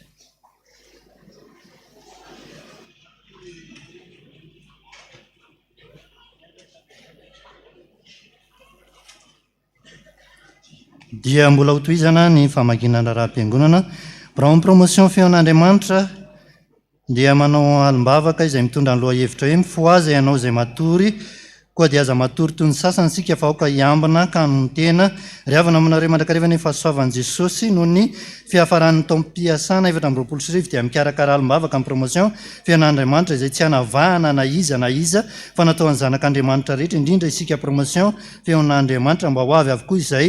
dia mbola hotohizana ny famakinana raha-piangonana promotion feon'Andriamanitra dia manao alimbavaka izay mitondra ny loha hevitra hoe mifoazy ianao izay matory koa dia aza matory toy ny sasany sika fa aoka hiambina kanon tena ry havana aminareo mandrakarevana ny fahasoavan'i Jesosy noho ny fiafaran'ny taom-piasana 420 dia mikarakara alimbavaka amin'ny promotion feon'Andriamanitra izay tsy hanavahana na iza fa natao ny zanak'Andriamanitra rehetra indrindra isika promotion feon'Andriamanitra mba ho avy avokoa izay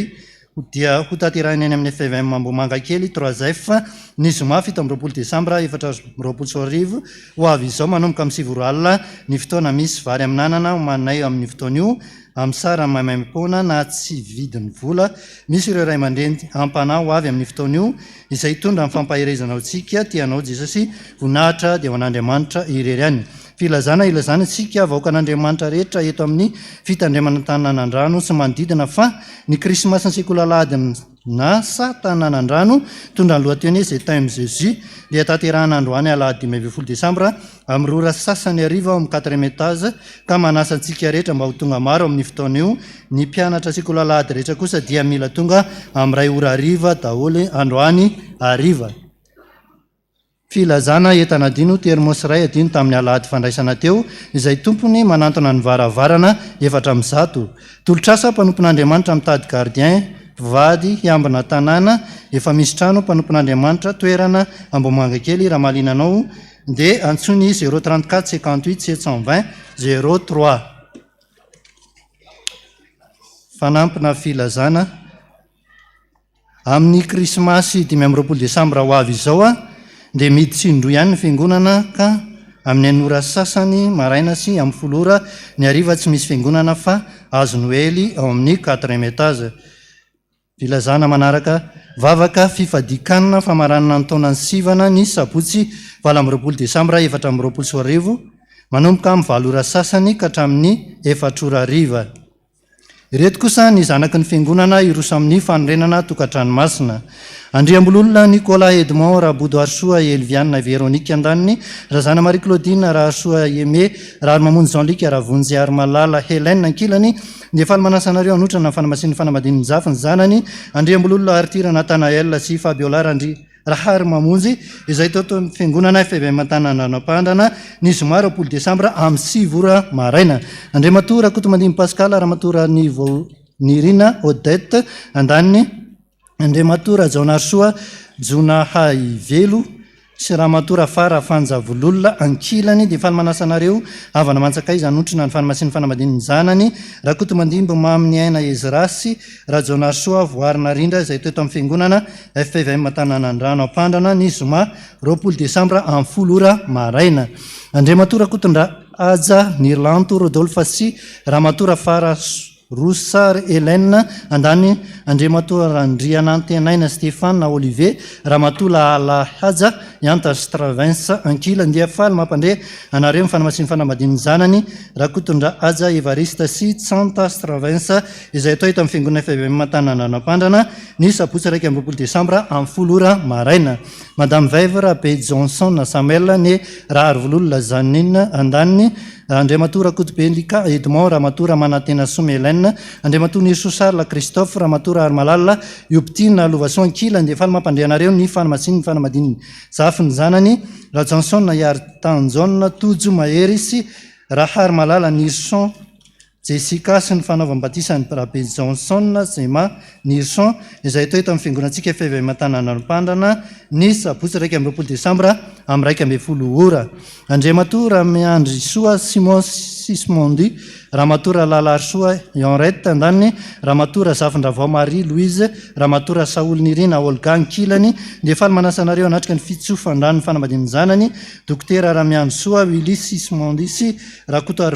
dia ho taterahina any amin'ny FPVM Ambomanga kely 3F ny zoma 7 Desambra 2024 ho avy izao manomboka amin'ny 7 alina ny fotoana misy vary amin'anana manay amin'ny fotoan'io amin'ny sara maimaimpona na tsy vidin'ny vola misy ireo ray aman-dreny ampana ho avy amin'ny fotoan'io izay tondra amin'ny fampahirezana antsika tianao Jesosy voninahitra dia ho an'Andriamanitra irery any filazana ilazana tsika vahoaka an'Andriamanitra rehetra eto amin'ny fitandremana Taninanandrano sy manodidina fa ny krismasy ny sekolalady na sa Taninanandrano tondra ny lohateny izay time Jésus dia taterahana androany alahady 20 Desambra amin'ny rora sasany ariva ao amin'ny 4e étage ka manasa antsika rehetra mba ho tonga maro amin'ny fotoan'io ny mpianatra sekolalady rehetra kosa dia mila tonga amin'ny ray ora ariva daholo androany ariva filazana entanadino termosy ray adino tamin'ny alahady fandraisana teo izay tompony manantona ny varavarana 400 tolotrasa mpanompon'Andriamanitra mitady gardien vady hiambina tanàna efa misy trano mpanompon'Andriamanitra toerana Ambomanga kely raha mahalinanao dia antsony 034 58 720 03 fanampina filazana amin'ny krismasy 5 desambra ho avy izao dia miditsindro ihany ny fiangonana ka amin'ny anora sasany maraina sy amin'ny folora ny ariva tsy misy fiangonana fa azo noely ao amin'ny 4e étage. Filazana manaraka vavaka fifadikanina famaranana ny taonany sivana ny sabotsy 20 desambra 2024 manomboka amin'ny 7 ora sasany ka hatramin'ny 4 ora hariva. Ireto kosa ny zanaky ny fiangonana iroso amin'ny fanorenana tokantranomasina. Andriambololona Nicolas Edmond Rabodo Arsoa Elviana Véronique Andaniny, Razana Marie Claudine Rahasoa Yeme, Rahamamonjy Jean-Luc Aravonjy Armalala Hélène Ankilany, dia faly manasanareo anotrana ny fanamasin'ny fanambadian'ny zafy ny zanany, Andriambololona Artira Nathanaël sy Fabiola Rahary Mamonjy, izay tao amin'ny fiangonana FPVM Taninanandrano Ampandrana ny zoma 20 desambra amin'ny 7 ora maraina. Andriamatora Kotomandimy Pascal, Rahamatora Nirina Odette Andaniny, Andriamatora Jaonarsoa Jonahay Velo sy Rahamatora Fara Fanjavololona Ankilany, dia faly manasanareo avana mantsakay izany anotrina ny fanamasin'ny fanambadian'ny zanany, Rakotomandimby Maminy Aina Ezrasy, Rajonarsoa Voarina Rindra izay toeto amin'ny fiangonana FPVM Taninanandrano Ampandrana ny zoma 20 desambra amin'ny 10 ora maraina. Andriamatora Kotondra Aja Nirlanto Rodolphe sy Rahamatora Fara Roussard Hélène Andany, Andriamatora Andrianantenaina Stéphane Olivier, Ramatola Alahaja Yanta Stravensa Ankila, dia faly mampandre anareo fanamasin'ny fanambadian'ny zanany, Rakotondra Aja Evarista sy Santa Stravensa izay atao eto amin'ny fiangonana FPVM Taninanandrano Ampandrana ny sabotsy 20 desambra amin'ny 10 ora maraina. Madame Vèvre Be Johnson Samuel ny Raharyvololona Zanine Andaniny, Andriamatora Kotobelika Edmond, Rahamatora Manantena Somy Hélène, Andriamatora Nirsosarla Christophe, Rahamatora Armalala Ioptina Lovason Ankila, dia faly mampandreanareo ny fanamasin'ny fanambadian'ny zafy ny zanany, Rajanson Yartanjon Tojo Mahery sy Rahary Malala Nirson Jessica sy ny fanaovam-batisany Rabe Johnson Zema Nirson izay atao eto amin'ny fiangonantsika FPVM Taninanandrano Ampandrana ny sabotsy 20 desambra amin'ny 12 ora. Andriamatora Miandry Soa Simon Sismondi, Rahamatora Lalarsoa Henrette Andaniny, Rahamatora Zavindravao Marie Louise, Rahamatora Saoly Nirina Olga Ankilany, dia faly manasanareo anatrika ny fitsofan-drano ny fanambadian'ny zanany, Dokotera Ramiandry Soa Willy Sismondi sy Rakoto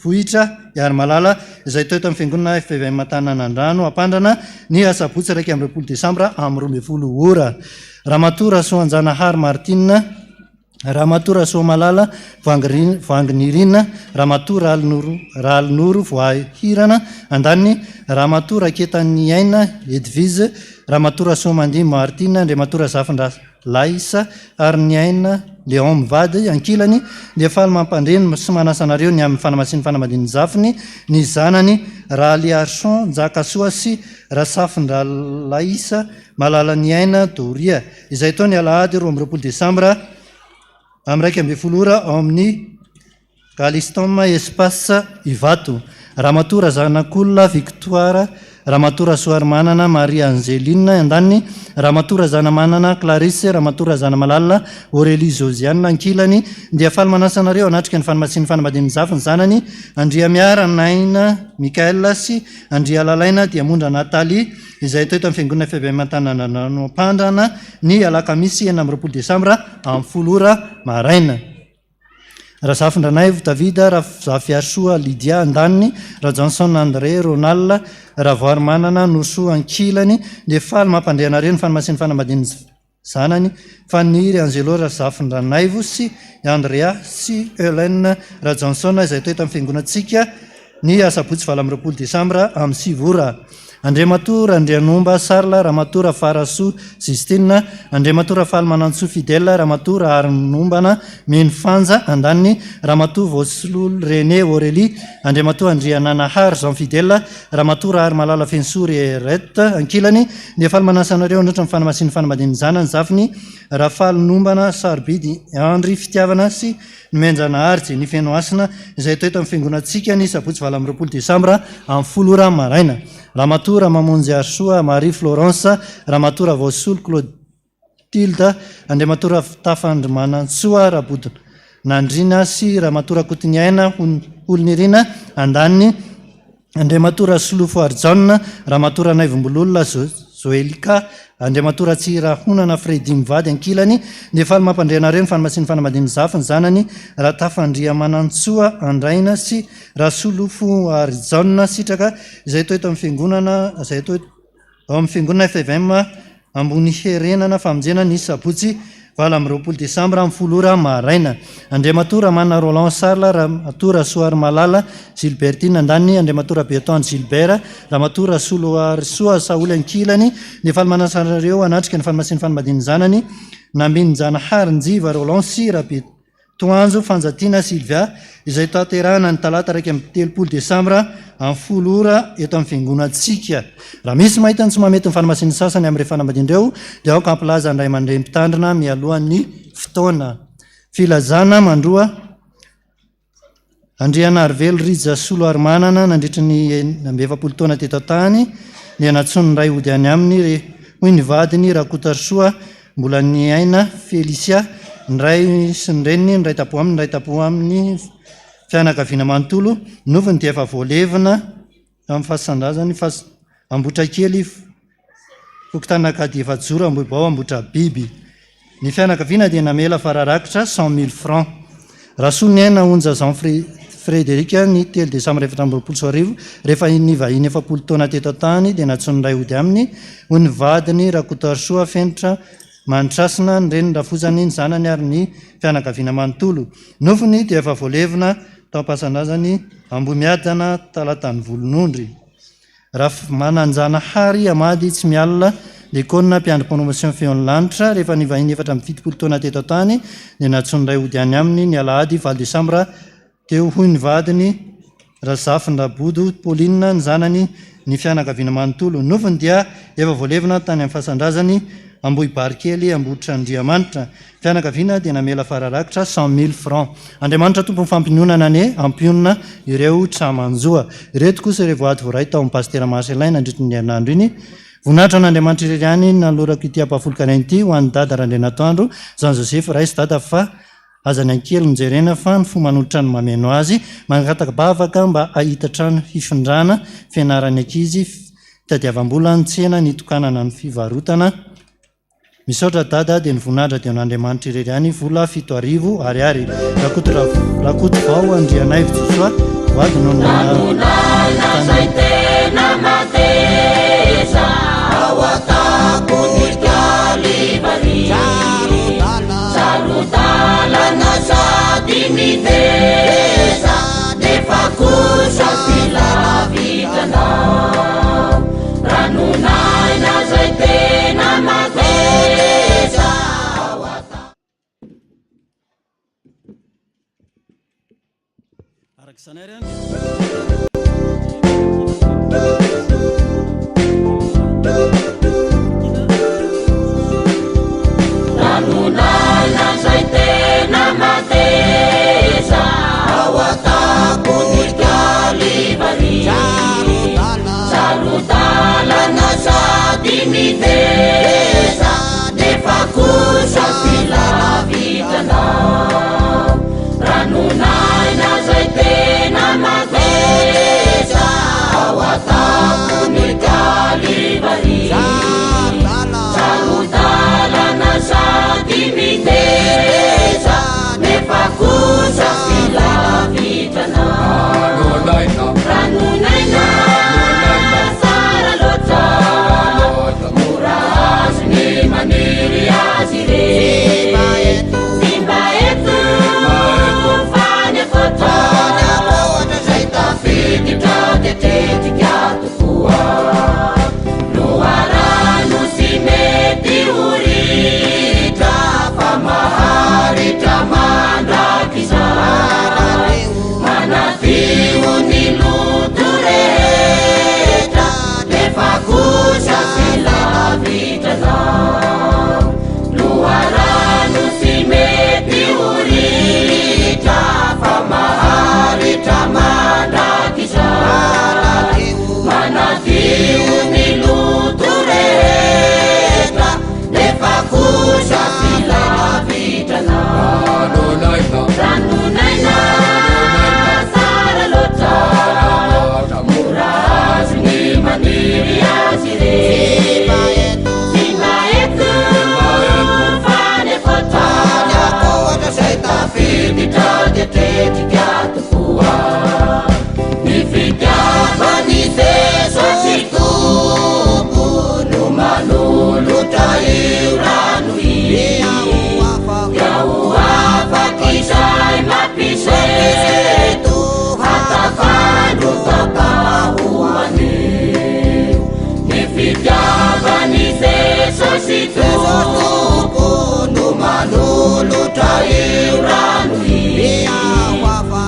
Vohitra Armalala izay tao eto amin'ny fiangonana FPVM Taninanandrano Ampandrana ny sabotsy 20 desambra amin'ny 12 ora. Rahamatora Soanjanahary Martina, Rahamatora Soamalala Vanginirina, Rahamatora Alnoro Voahirana Andaniny, Rahamatora Ketaniaina Edvise, Rahamatora Soamandimy Martina, Andriamatora Zafindra Laisa Arniaina Leon Mivady Ankilany, dia faly mampandreny sy manasanareo ny amin'ny fanamasin'ny fanambadian'ny zafiny ny zanany Rahaly Arson Jakasoa sy Rasafindra Laisa Malala ny Aina Doria izay tao ny alahady 20 desambra amin'ny 12 ora ao amin'ny Calistom Espace Ivato. Rahamatora Zanakolona Victoire, Rahamatora Soarmanana Maria Angeline Andaniny, Rahamatora Zanamanana Clarisse, Rahamatora Zanamalala Aurélie Josiane Ankilany, dia faly manasanareo anatrika ny fanamasin'ny fanambadian'ny zafy ny zanany, Andria Miara Naina Mikaela sy Andria Lalaina Diamondra Natalie izay atao eto amin'ny fiangonana FPVM Taninanandrano Ampandrana ny alakamisy 20 desambra amin'ny 10 ora maraina. Razafindranay Davida, Razafy Arsoa Lydia Andaniny, Rajanson André Ronald, Ravoarimanana Nosoa Ankilany, dia faly mampandreanareo ny fanamasin'ny fanambadian'ny zanany, Faniry Angelo Razafindranaivo sy Andrea sy Hélène Rajanson izay atao eto amin'ny fiangonantsika ny sabotsy 20 desambra amin'ny 7 ora. Andriamatora Andrianomba Sarla, Rahamatora Farasoa Justine, Andriamatora faly manantsoa Fidèle, Rahamatora Arinombana Menifanja Andaniny, Rahamatora Voslol René Aurélie, Andriamatora Andriananahary Jean Fidèle, Rahamatora Armalala Fensory Erette Ankilany, dia faly manasanareo anotra amin'ny fanamasin'ny fanambadian'ny zanany zafiny, Rafaly Nombana Sarbidy Andry Fitiavana sy Menjana Artsy ny Fenoasina izay atao eto amin'ny fiangonantsika ny sabotsy 20 desambra amin'ny 10 ora maraina. Rahamatora Mamonjy Arsoa Marie Florence, Rahamatora Voasolo Clotilde, Andriamatora Tafandrimanantsoa Rabodo Nandrina sy Rahamatora Kotiniaina Olonirina Andaniny, Andriamatora Solofo Arjanona, Ramatora Naivombololona Zoelika, Andriamatora Tsirahonana Fredi Mivady Ankilany, dia faly mampandrianareo nyfanamasiny fanamadiny zafy ny zanany raha tafandria Manantsoa Andraina sy raha Solofo Arjanona sitraka izay to eto amin'ny fiangonana izay to ao amin'ny fiangonana FPVM ambony herenana famonjena ny sabotsy 20 Desambra amin'ny 10 maraina. Andriamatora Manna Roland Sarla, Ramatora Soary Malala Gilbertine Andany, Andriamatora Beton Gilbert, Ramatora Soloary Soa Saoly Ankilany, dia faly manasarareo anatrika ny fanamasiny fanamadiny zanany nambiny Janahary Njiva Roland sy Toanjo Fanjatiana Silvia izay taterahana ny talata 3 Desambra amin'ny 10 eto amin'ny fiangonantsika. Raha misy mahita ny tsy mamety ny fanamasiny sasany amin'ny fanamadin'ireo dia aoka ampilaza Andray Mandray Mpitandrina mialohan'ny fotoana. Filazana mandroa Andriana Arvelo Rija Solo Armanana nandritra ny 70 taona teto tany ny anatsony ray ody any aminy hoy ny vadiny Rakotarsoa mbola ny aina Felicia ndray sy ny reniny ndray tapo amin'ny fianakaviana manontolo novony dia efa voalevina amin'ny fahasandrazany ambotra kely fokotanakady efajoro ambobao ambotra biby. Ny fianakaviana dia namela fararakitra 100,000 francs. Rasoly ny aina onja Jean Frédéric ny 3 Desambra 2024 rehefa nivahiny 70 taona teto tany dia natsony ray ody aminy hoy ny vadiny Rakotarsoa fenitra Mantrasina ny reniny rafozany ny zanany ary ny fianakaviana manontolo. Nofony dia efa voalevina tao am-pahasandrazany Ambomiadana talatany volonondry. Raha mananjanahary Amady tsy mialina lekona mpiandro promotion feonlanitra rehefa nivahiny 7 taona teto tany dia natsony ray ody any aminy ny alahady 20 Desambra teo hoy ny vadiny Razafindrabodo Pauline ny zanany ny fianakaviana manontolo. Nofony dia efa voalevina tany amin'ny fahasandrazany Ambohibarikely Ambotra Andriamanitra. Fianakaviana dia namela fararakitra 100,000 francs. Andriamanitra tompo fampinonana ny ampionana ireo tramanjoa. Ireto kosa ireo voady voaray tao amin'ny pastera Marcelin nandritra ny herinandro iny. Voninahitra n'Andriamanitra ireny nalorako ity ampafolokana ity ho an'ny dada Randrenatoandro Jean Joseph Raisy dada fa azany ankely mijerena fa ny fomanolotra ny mameno azy mangataka bavaka mba ahita trano hifindrana fianarany ankizy tadiavam-bola ny tsena nitokanana ny fivarotana. Misaotra dada dia ny voninahitra dia n'Andriamanitra ireny vola 7,000 ariary. Rakoto vao Andrianay Joshua vady Nanonana zay tena mateza ao atako ny Kalivary saludalana sady miteza nefa kosa filavitanao ranonaina zay tena mateza ao atako. Nanonana zay tena mateza ao atako ny Kalivary saludalana sady miteza nefa kosa filavitanao ranonaina zay tena mateza io rano Yao afakizay mampiseto hatafandro tapahoany ny fitiavany Jesosy tompo no manolotra io rano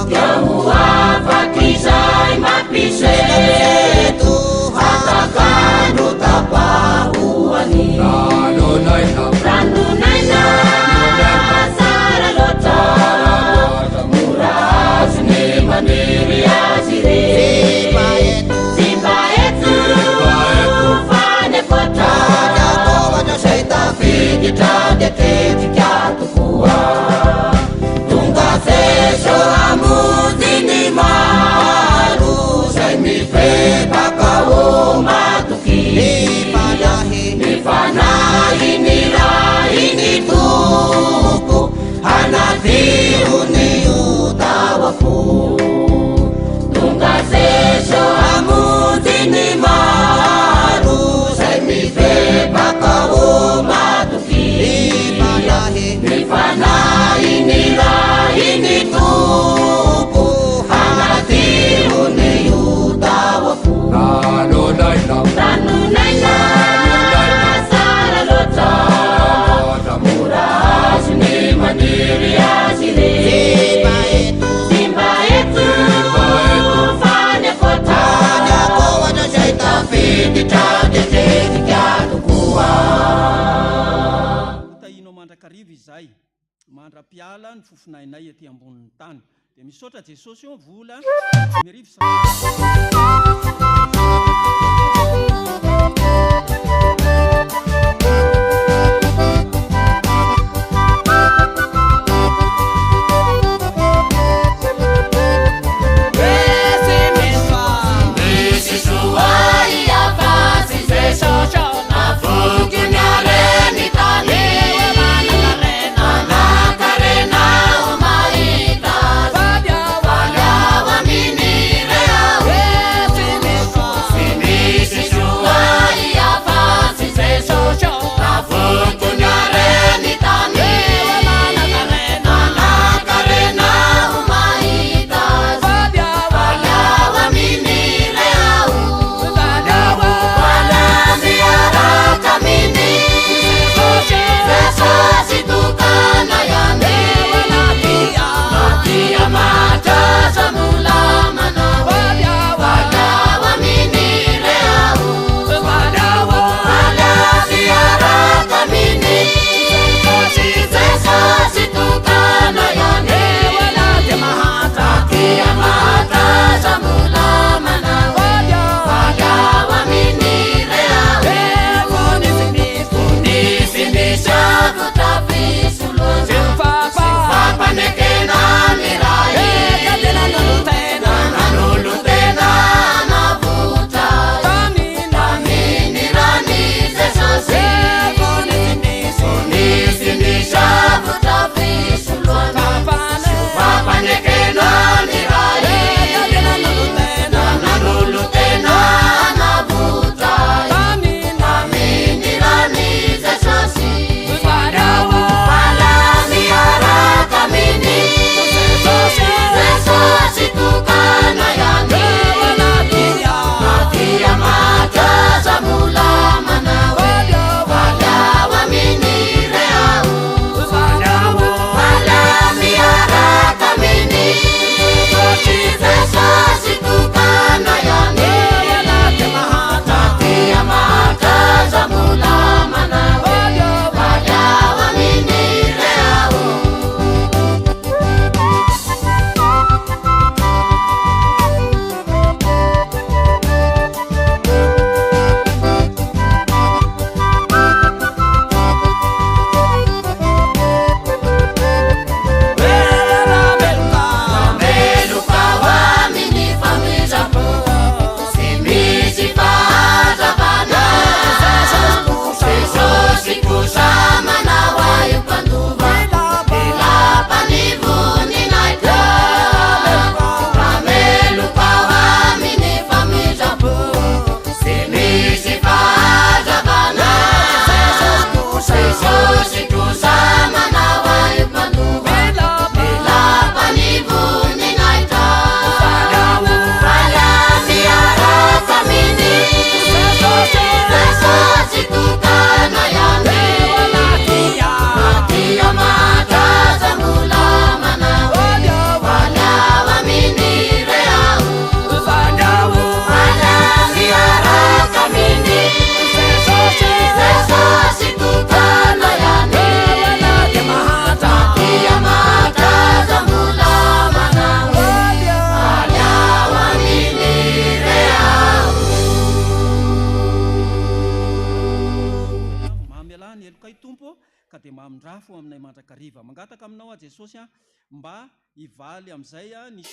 Yao afakizay mampiseto hatafandro tapahoany Ranonaina sara loatra mora azony maniry azy re Simba eto fanefotra Jakovatra zay tafiditra de tetika tokoa Tonga Jeso amodiny maro Zay mipepaka o matoky Nifanahy ny rahy ny tompo Hanavihony io tawako Tonga Jeso amodiny maro Zay mipepaka o matoky Nifanahy ny rahy ny tompo Hanavihony io tawako Ranonaina sara loatra mora azony maniry azy re Simba eto fanefotra Jakovatra zay tafiditra de tetika tokoa Taino mandrakariva izay mandra-piala ny fofinainay ety ambonin'ny tany dia misaotra Jesosy io vola mirivo Mini real ny elokay tompo ka dia mamindrafo aminay mandrakariva mangataka aminao a Jesosy a mba hivaly amin'izay a ny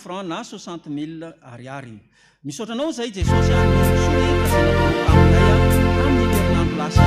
francs na 60 000 ariary. Misaotranao zay Jesosy a amin'ny herinandro lasa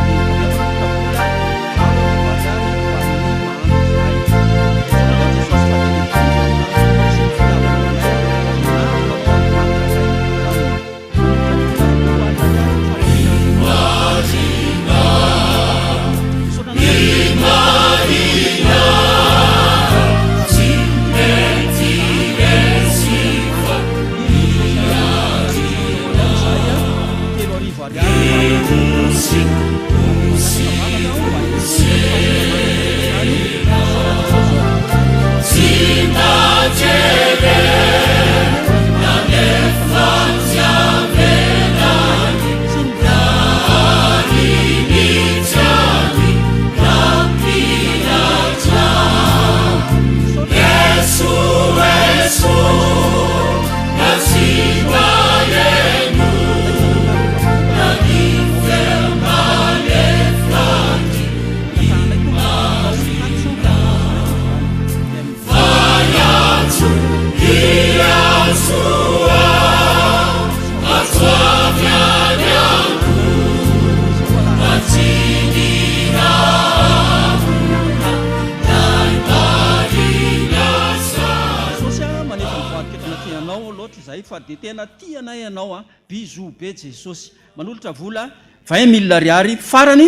fa dia tena tianay ianao a bizo be Jesosy manolotra vola 20 000 ariary farany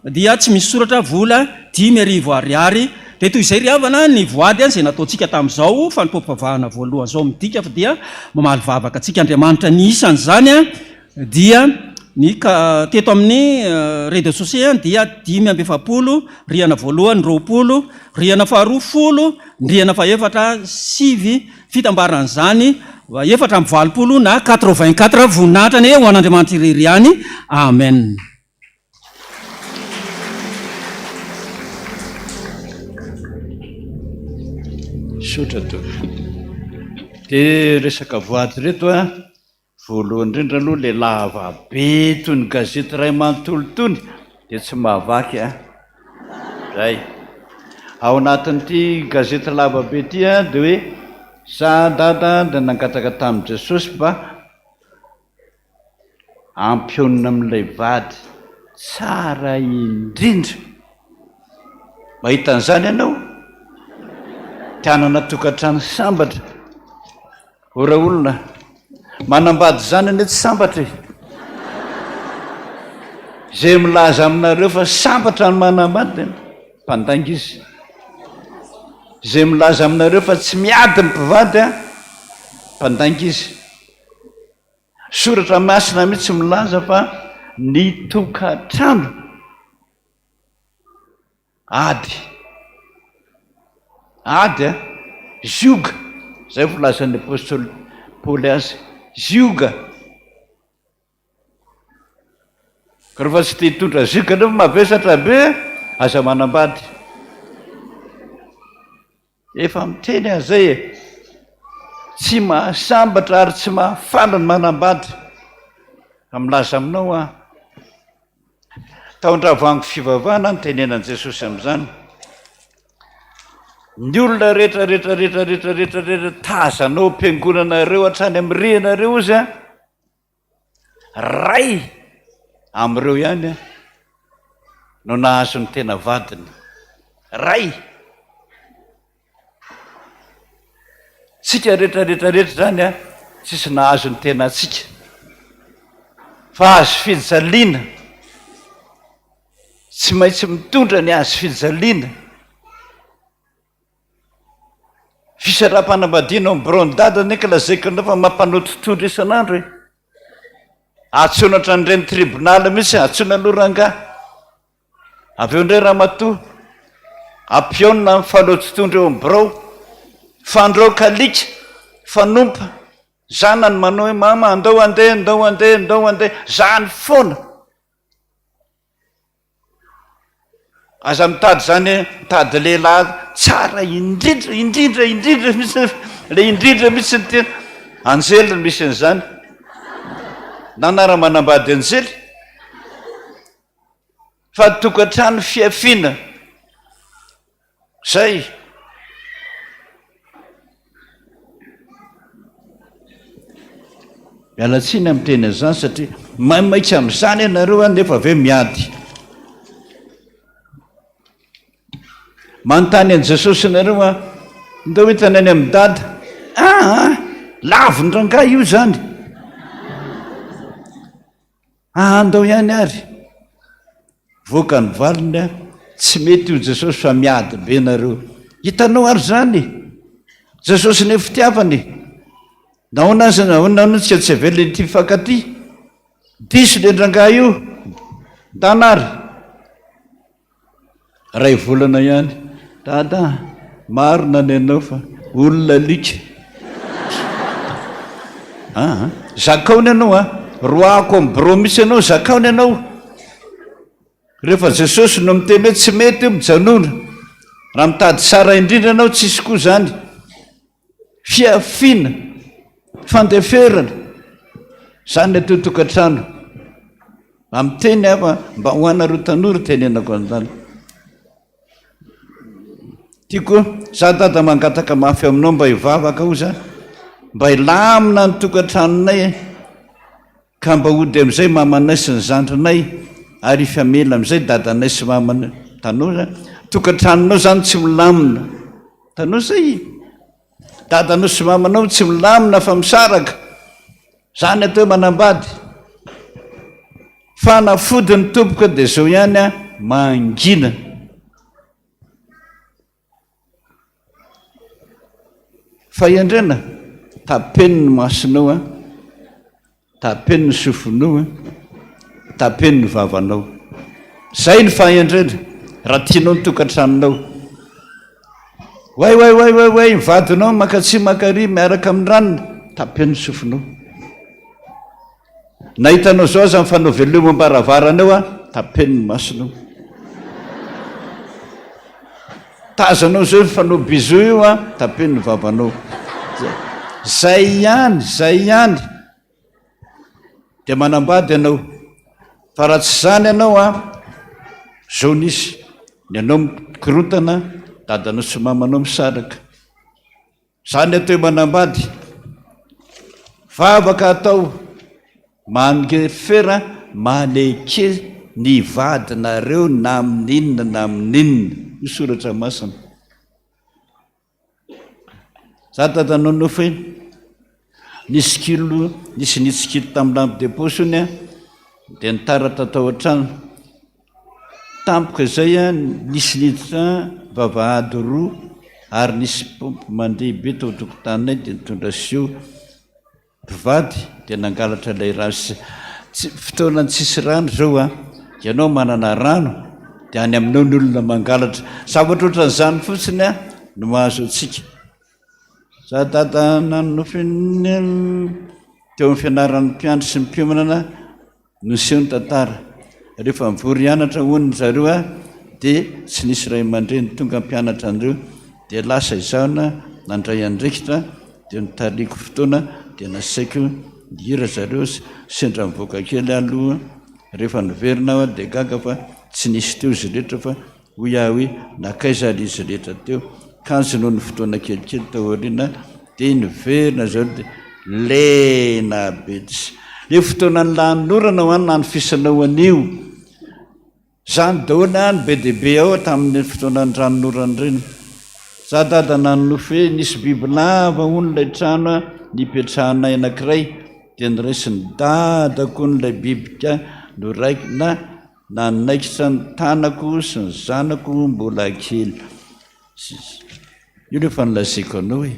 dia tsy misy soratra vola 10,000 ariary dia toy izay ry havana ny voady any izay nataontsika tamin'izao fanompoam-pivavahana voalohany izao midika fa dia mamaly vavaka antsika Andriamanitra ny isan'izany a dia ny teto amin'ny réseaux sociaux dia 5:7 rihana voalohany 20 rihana faharoa 10 rihana fahaefatra 7 fitambaran'izany 4:20 na 84 voninahitra ny ho an'Andriamanitra irery ihany. Amen. Sotra to dia resaka voady reto a voalohany indrindra aloha le lava be toy ny gazety ray manontolo tony dia tsy mahavaky a zay ao anatin'ity gazety lava be ity a dia hoe sadada dia nangataka tamin'i Jesosy mba ampionina amin'ilay vady tsara indrindra. Mahita an'izany ianao tianana tokantrano sambatra ora olona manambady zany ane tsy sambatra zay milaza aminareo fa sambatra ny manambady mpandangy izy zay milaza aminareo fa tsy miady ny mpivady a mpandangy izy. Soratra masina mihitsy milaza fa ny tokantrano ady a zioga zay volazan'ny apôstôly Paoly azy zioga ka rehefa tsy te hitondra zioga nefa mavesatra be aza manambady efa miteny azay e tsy mahasambatra ary tsy mahafaly ny manambady milaza aminao a taondravango fivavahana ny tenenan Jesosy amin'izany. Ny olona rehetra tazanao am-piangonanareo hatrany amin'ny rihanareo izy a ray am'ireo ihany a no nahazo ny tena vadiny ray. Tsika rehetra zany a tsisy nahazo ny tena atsika fa azo fijaliana tsy maintsy mitondra ny azo fijaliana. Fisarapanambadiana am'brondada neka lazaiko nefa mampanotontondra isan'andro e atsonatra n'ireny tribunal mihitsy atsona loranga avy eo indray ramatoa ampiona ny fanotontondra eo am'brao fandreo kalika fanompa zanany manao hoe mama andao andeha zany foana aza mitady zany mitady lehilahy tsara indrindra misy le indrindra misy ny tena anjely ny misy an'izany nanara manambady anjely fa tokantrano fiafiana zay. Mialatsiny amin'ny teny an'izany satria maimaitsy amin'izany ianareo a nefa avy hoe miady manontany an' Jesosy ianareo a ndao hitany any amin'ny dada lavo ny ranga io zany andao ihany ary voaka ny valiny a tsy mety io Jesosy fa miady be nareo. Hitanao ary zany Jesosy ny fitiavany naonazy naonantsika tsy avela ty fankaty diso le ndrangah io tanary ray volana ihany dada maro nanenao fa olona lika zakaony ianao a roako amin'ny bro misy ianao zakaony ianao. Rehefa Jesosy no miteny hoe tsy mety io mijanona raha mitady tsara indrindra ianao tsisy koa zany fiafina fandeferana zany le totokantrano amiteny afa mba hoanareo tanora tenenako an'izany tiako za dada mangataka mafy aminao mba hivavaka ho za mba hilamina ny tokantranonay ka mba hody am'izay mamanay sy ny zandrinay ary ifamela am'izay dadanay sy mamanay tanora tokantranonao zany tsy milamina tanao zay dadanao sy mamanao tsy milamina fa misaraka zany atao hoe manambady fanafody ny tompoka dia zao ihany a mangina fahendrena tapeny ny masonao a, tapeny ny sofonao a, tapeny ny vavanao. Zay ny fahendrena raha tianao ny tokantranonao. Way mivadinao makatsy makary miaraka amin'ny ranona, tapeny ny sofonao. Nahitanao zao aza mifanao veloma am-baravaranao a, tapeny ny masonao. Tazanao zao fanao bizo io a, tapeny ny vavanao. Zay ihany dia manambady ianao. Fa raha tsy zany ianao a, zao nisy ny anao mikorotana, dadanao sy mamanao misaraka. Zany atao manambady, vavaka atao mangerifera maneke ny vadinareo na amin'inona na amin'inona. Io soratra masina. Za dadanao nofo nisy kilo, nisy nitsikilo tamin'ny lampe de poche iny a, dia nitaratra tao an-trano. Tampoka izay a, nisy niditra vavahady roa ary nisy pompy mandeha be tao tokotaninay dia nitondra sio mpivady dia nangalatra ilay rano. Fotoana tsisy rano zao a, ianao manana rano dia any aminao ny olona mangalatra. Zavatra ohatran'izany fotsiny a no mahazo antsika. Za dada nanofiny teo amin'ny fianaran'ny mpiandry sy ny mpiomanana no seho ny tantara. Rehefa mivory hianatra hono zareo a, dia tsy nisy ray aman-dreny tonga mpianatra andreo, dia lasa izaona nandray andraikitra, dia nitariako fotoana dia nasaiko hira zareo sendra mivoaka kely aloha. Rehefa niverina aho dia gaga fa tsy nisy teo izy rehetra fa hoy aho hoe nakaiza ry izy rehetra teo. Kanjo noho ny fotoana kelikely tao aoriana dia niverina zao dia lena be. Le fotoana ny lanorana ho any na ny fisanao anio. Zany daholo ny be dia be ao tamin'ny fotoana ny ranonorana ireny. Za dada nanofo hoe nisy biby lava hono ilay trano a nipetrahanay anankiray, dia niraisy ny dadako n'ilay bibika no raiky na naikitra ny tanako sy ny zanako mbola kely. Io rehefa nilazaiko anao e.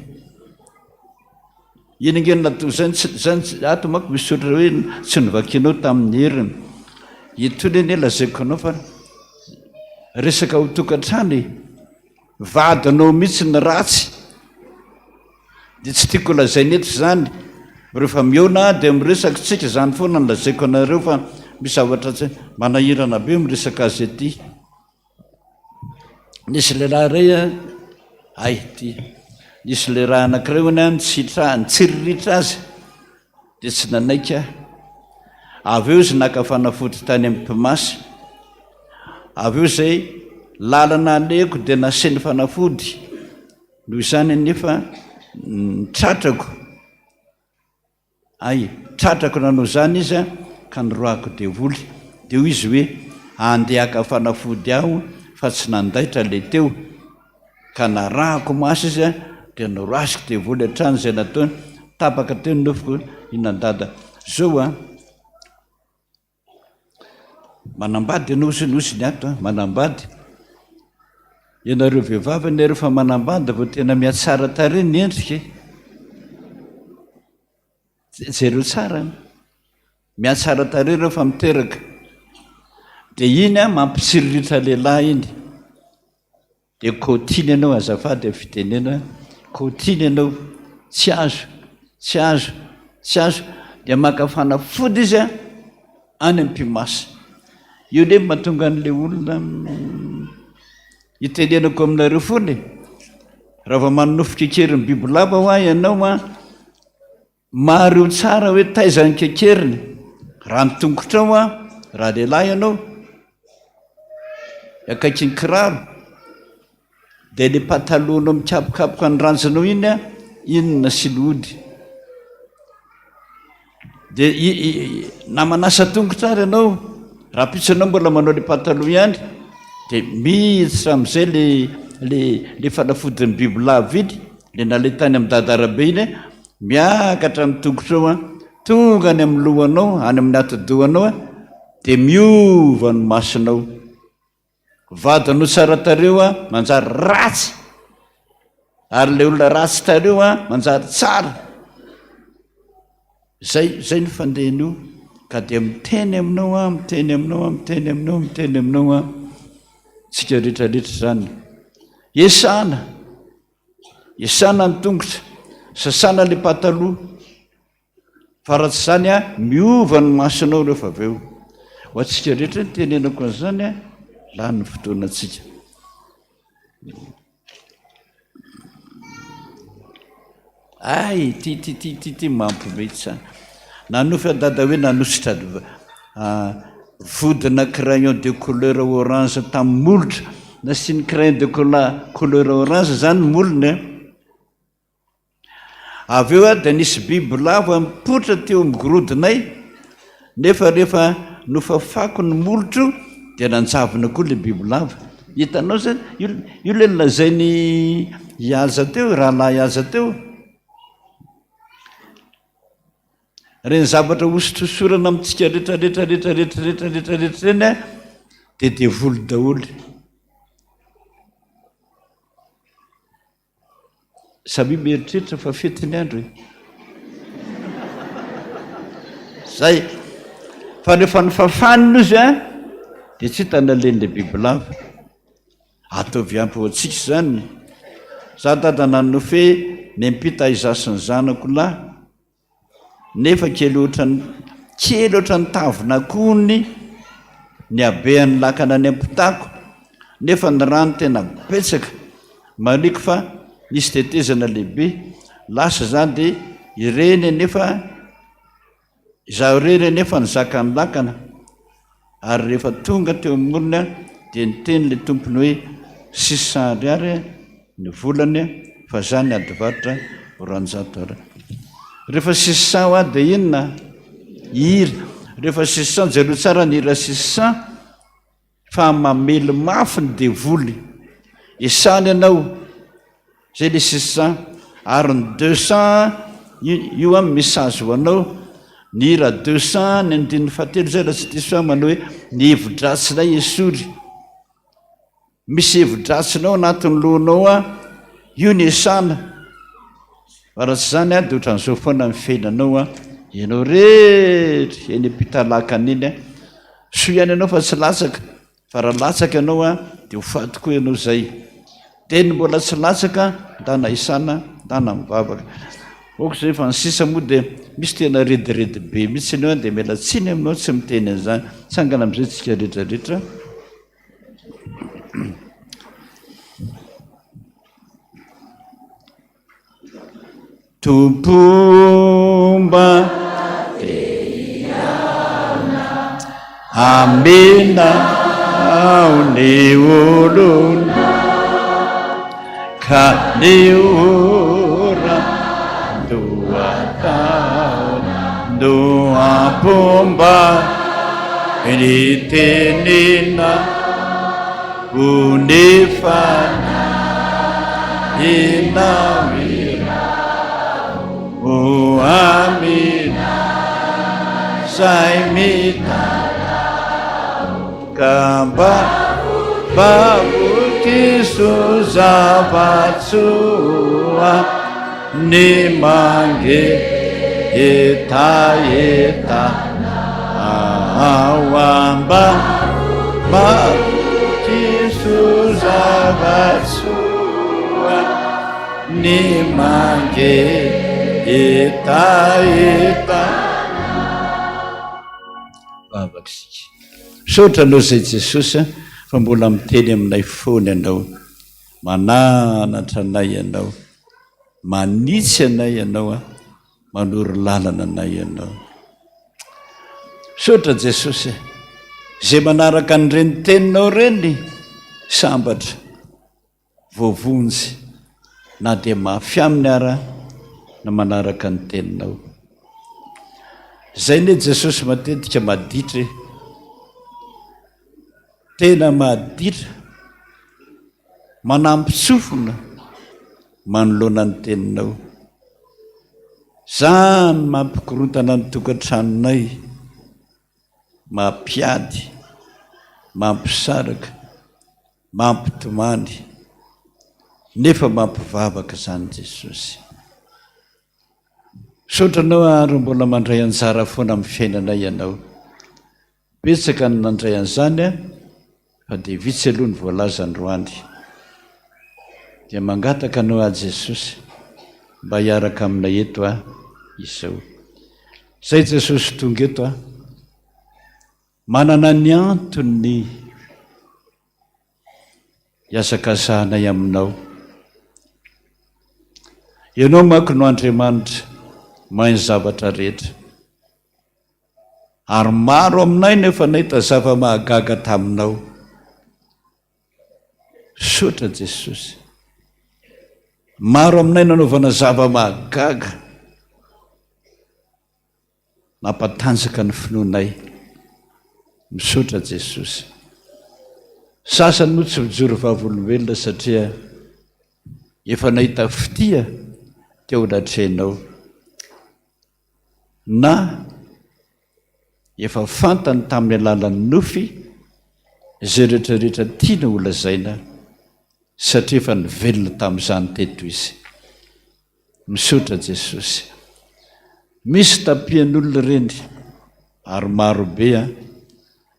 Iny nge natao zany ato manko misy soratra hoe tsy nivakinao tamin'ny heriny. Itony anie lazaiko anao fa resaka ho tokantrano e. Vadinao mihitsy ny ratsy. Dia tsy tiako lazainy eto zany. Rehefa miona dia miresaka tsika zany foana ny lazaiko anareo fa misy zavatra tsy manahirana be miresaka azy ety. Nisy lehilahy ray a, ay ty, nisy le raha anankiray hoany a nitsiriritra azy dia tsy nanaika. Avy eo izy naka fanafody tany amin'ny mpimasy. Avy eo zay lalana aleko dia naseny fanafody. Noho izany nefa tratrako. Ay, tratrako nanao zany izy a, ka niroako devoly. Dia hoy izy hoe andehaka fanafody aho fa tsy nandaitra le teo. Ka narahako maso izy a, dia niroasiko devoly hatrany zay nataony. Tapaka teo ny nofoko inan-dada. Zao a, manambady ianao nosiny ato a, manambady. Ianareo vehivavy ianareo fa manambady vao tena mihatsara tarehy ny endrika. Jereo tsara mihatsara tarehy ireo fa miteraka. Dia iny a mampitsiriritra lehilahy iny. Dia kotiny ianao azafady fitenena, kotiny ianao tsy azo. Dia maka fanafody izy a any amin'ny mpimasy. Io ne mahatonga an'le olona hitenenako aminareo foana. Raha vao manofo kekeriny bibilava ho ahy ianao a, mareo tsara hoe taizany kekeriny. Raha mitongotra ao a, raha lehilahy ianao, akaiky ny kiraro, dia le patalohanao mikapokapoka ny ranjanao iny a, inona sy lody. Dia na manasa tongotra ary ianao, raha pitsanao mbola manao le pataloha ihany, dia miditra amin'izay le fanafodin'ny bibilava iny, le nalay tany amin'ny dadarabe iny, miakatra amin'ny tongotra ao a, tonga any amin'ny lohanao, any amin'ny atidohanao a, dia miova ny masonao. Vadinao tsara tareo a, manjary ratsy. ary le olona ratsy tareo a manjary tsara zay ny fandehan'io ka dia miteny aminao a miteny aminao a miteny aminao miteny aminao a tsika rehetrarehetra zany esana ny tongotra sasana le pataloha fa raha tsy zany a miova ny masonao rehefa avy eo ho atsika rehetra ny tenenako an'izany a lany ny fotoanatsika ay ty mampimetsy nanofa dada hoe nanositra vodina crayon de couleur orange tamin'ny molotra nasiany crayon de couleur orange zany molony avy eo a dia nisy biby lava mipotra teo migorodinay nefa rehefa nofafako ny molotro dia nanjavina koa le biby lava hitanao zany io le lazainy hiaza teo rahalahy hiaza teo reny zavatra osotrosorana amintsika rehetrarehetrarehetrarehetrarehetrarehetra reny a dia devoly daholy samy mieritreritra fa fetiny andro zay fa rehefa nifafanina izy a dia tsy hitana len'le bibilava ataovy ampy ho antsika zany za dada nanofe miampita izasiny zanako lahy nefa kely ohatrany tavina kony ny abehan'ny lakana ny ampitako nefa ny rano tena betsaka mariko fa nisy tetezana lehibe lasa zany dia ireny nefa izaho reny nefa nizaka ny lakana ary rehefa tonga teo amin'olona dia niteny le tompony hoe 600 ariary ny volany fa zany adivarotra 400 ara rehefa 600 a dia inona hira rehefa 600 jereo tsara ny hira 600 fa mamely mafy ny devoly isany ianao zay le 600 ary ny 200 io a message ho anao ny hira 200 ny andininy fahatelo zay raha tsy diso manao hoe ny hevi-dratsinay esory misy hevi-dratsinao anatin'ny lohanao a io ny esana fa raha tsy zany a dia ohatran'izao foana mifenanao a ianao rehetra eny ampitalakana iny a so ihany ianao fa tsy latsaka fa raha latsaka ianao a dia ho faty koa ianao zay teny mbola tsy latsaka ndana isana ndana mivavaka oko zay fa ny sisa moa dia misy tena rediredy be mihitsy anao a dia mila tsiny aminao tsy miteny an'izany tsangana am'izay tsika rehetrarehetra tompomba amena ao ny olona ka ny ora ndoataona ndo ampomba ny tenena unefana inawira o amina saimita kamba babukisuzavatsua ni mange eta awamba babukisuzavatsua ni mange eta vavakisika sotra anao zay Jesosy fa mbola miteny aminay fony ianao mananatra anay ianao manitsy anay ianao manoro lalana anay ianao sotra Jesosy zay manaraka nyreny teninao reny sambatra voavonjy na dia mafy aminy ara na manaraka ny teninao zay ne Jesosy matetika maditra tena maditra manampitsofona manoloana ny teninao zany mampikorotana ny tokantranonay mampiady mampisaraka mampitomany nefa mampivavaka zany Jesosy. Sotranao ary mbola mandray anjara foana amin'ny fiainana ianao. Betsaka ny nandray an'izany a, fa dia vitsy aloha ny voalaza androany. Dia mangataka anao a Jesosy mba hiaraka aminay eto a izao. Zay Jesosy tonga eto a, manana ny antony hiasakasahanay aminao. Ianao manko no Andriamanitra mahay ny zavatra rehetra. Ary maro aminay nefa nahita zava-mahagaga taminao. Sotra Jesosy. Maro aminay nanaovana zava-mahagaga. Nampatanjaka ny finoanay. Misotra Jesosy. Sasany moa tsy mijoro vavolombelona satria efa nahita fitia teo latrenao. Na efa fantany tamin'ny alalan'ny nofy izay rehetrarehetra tiana ho lazaina satria efa nivelona tamin'izany teto izy. Misotra Jesosy. Misy tapian'olona reny ary marobe a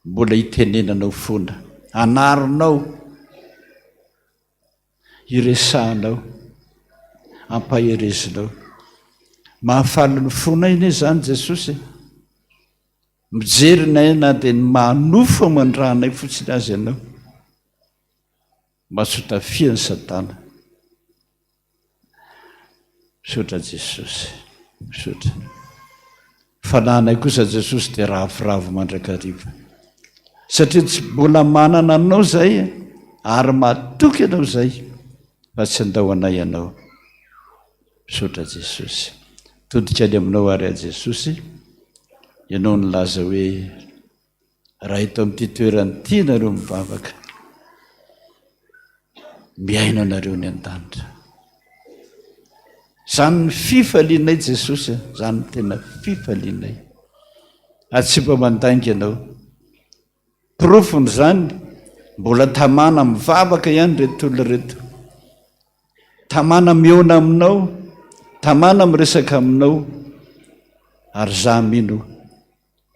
mbola hitenenanao foana, anarinao, iresahanao, ampaherezinao. Mahafaly ny fonay ine zany Jesosy. Mijery nay na dia ny manofo amandrahanay fotsiny azy ianao. Mba tsy hotafiany Satana. Misotra Jesosy. Misotra. Fananay kosa Jesosy dia ravoravo mandrakariva. Satria tsy mbola manana anao zay ary matoky ianao zay fa tsy andao anay ianao. Misotra Jesosy. Todika any aminao ary a Jesosy. Ianao nilaza hoe raha eto amin'ity toerany ity nareo mivavaka, miaina anareo ny an-danitra. Zany ny fifalianay Jesosy, zany ny tena fifalianay. Tsy mba mandainga ianao. Profony zany mbola tamana mivavaka ihany reto olona reto. Tamana miona aminao, tamana miresaka aminao, ary za mino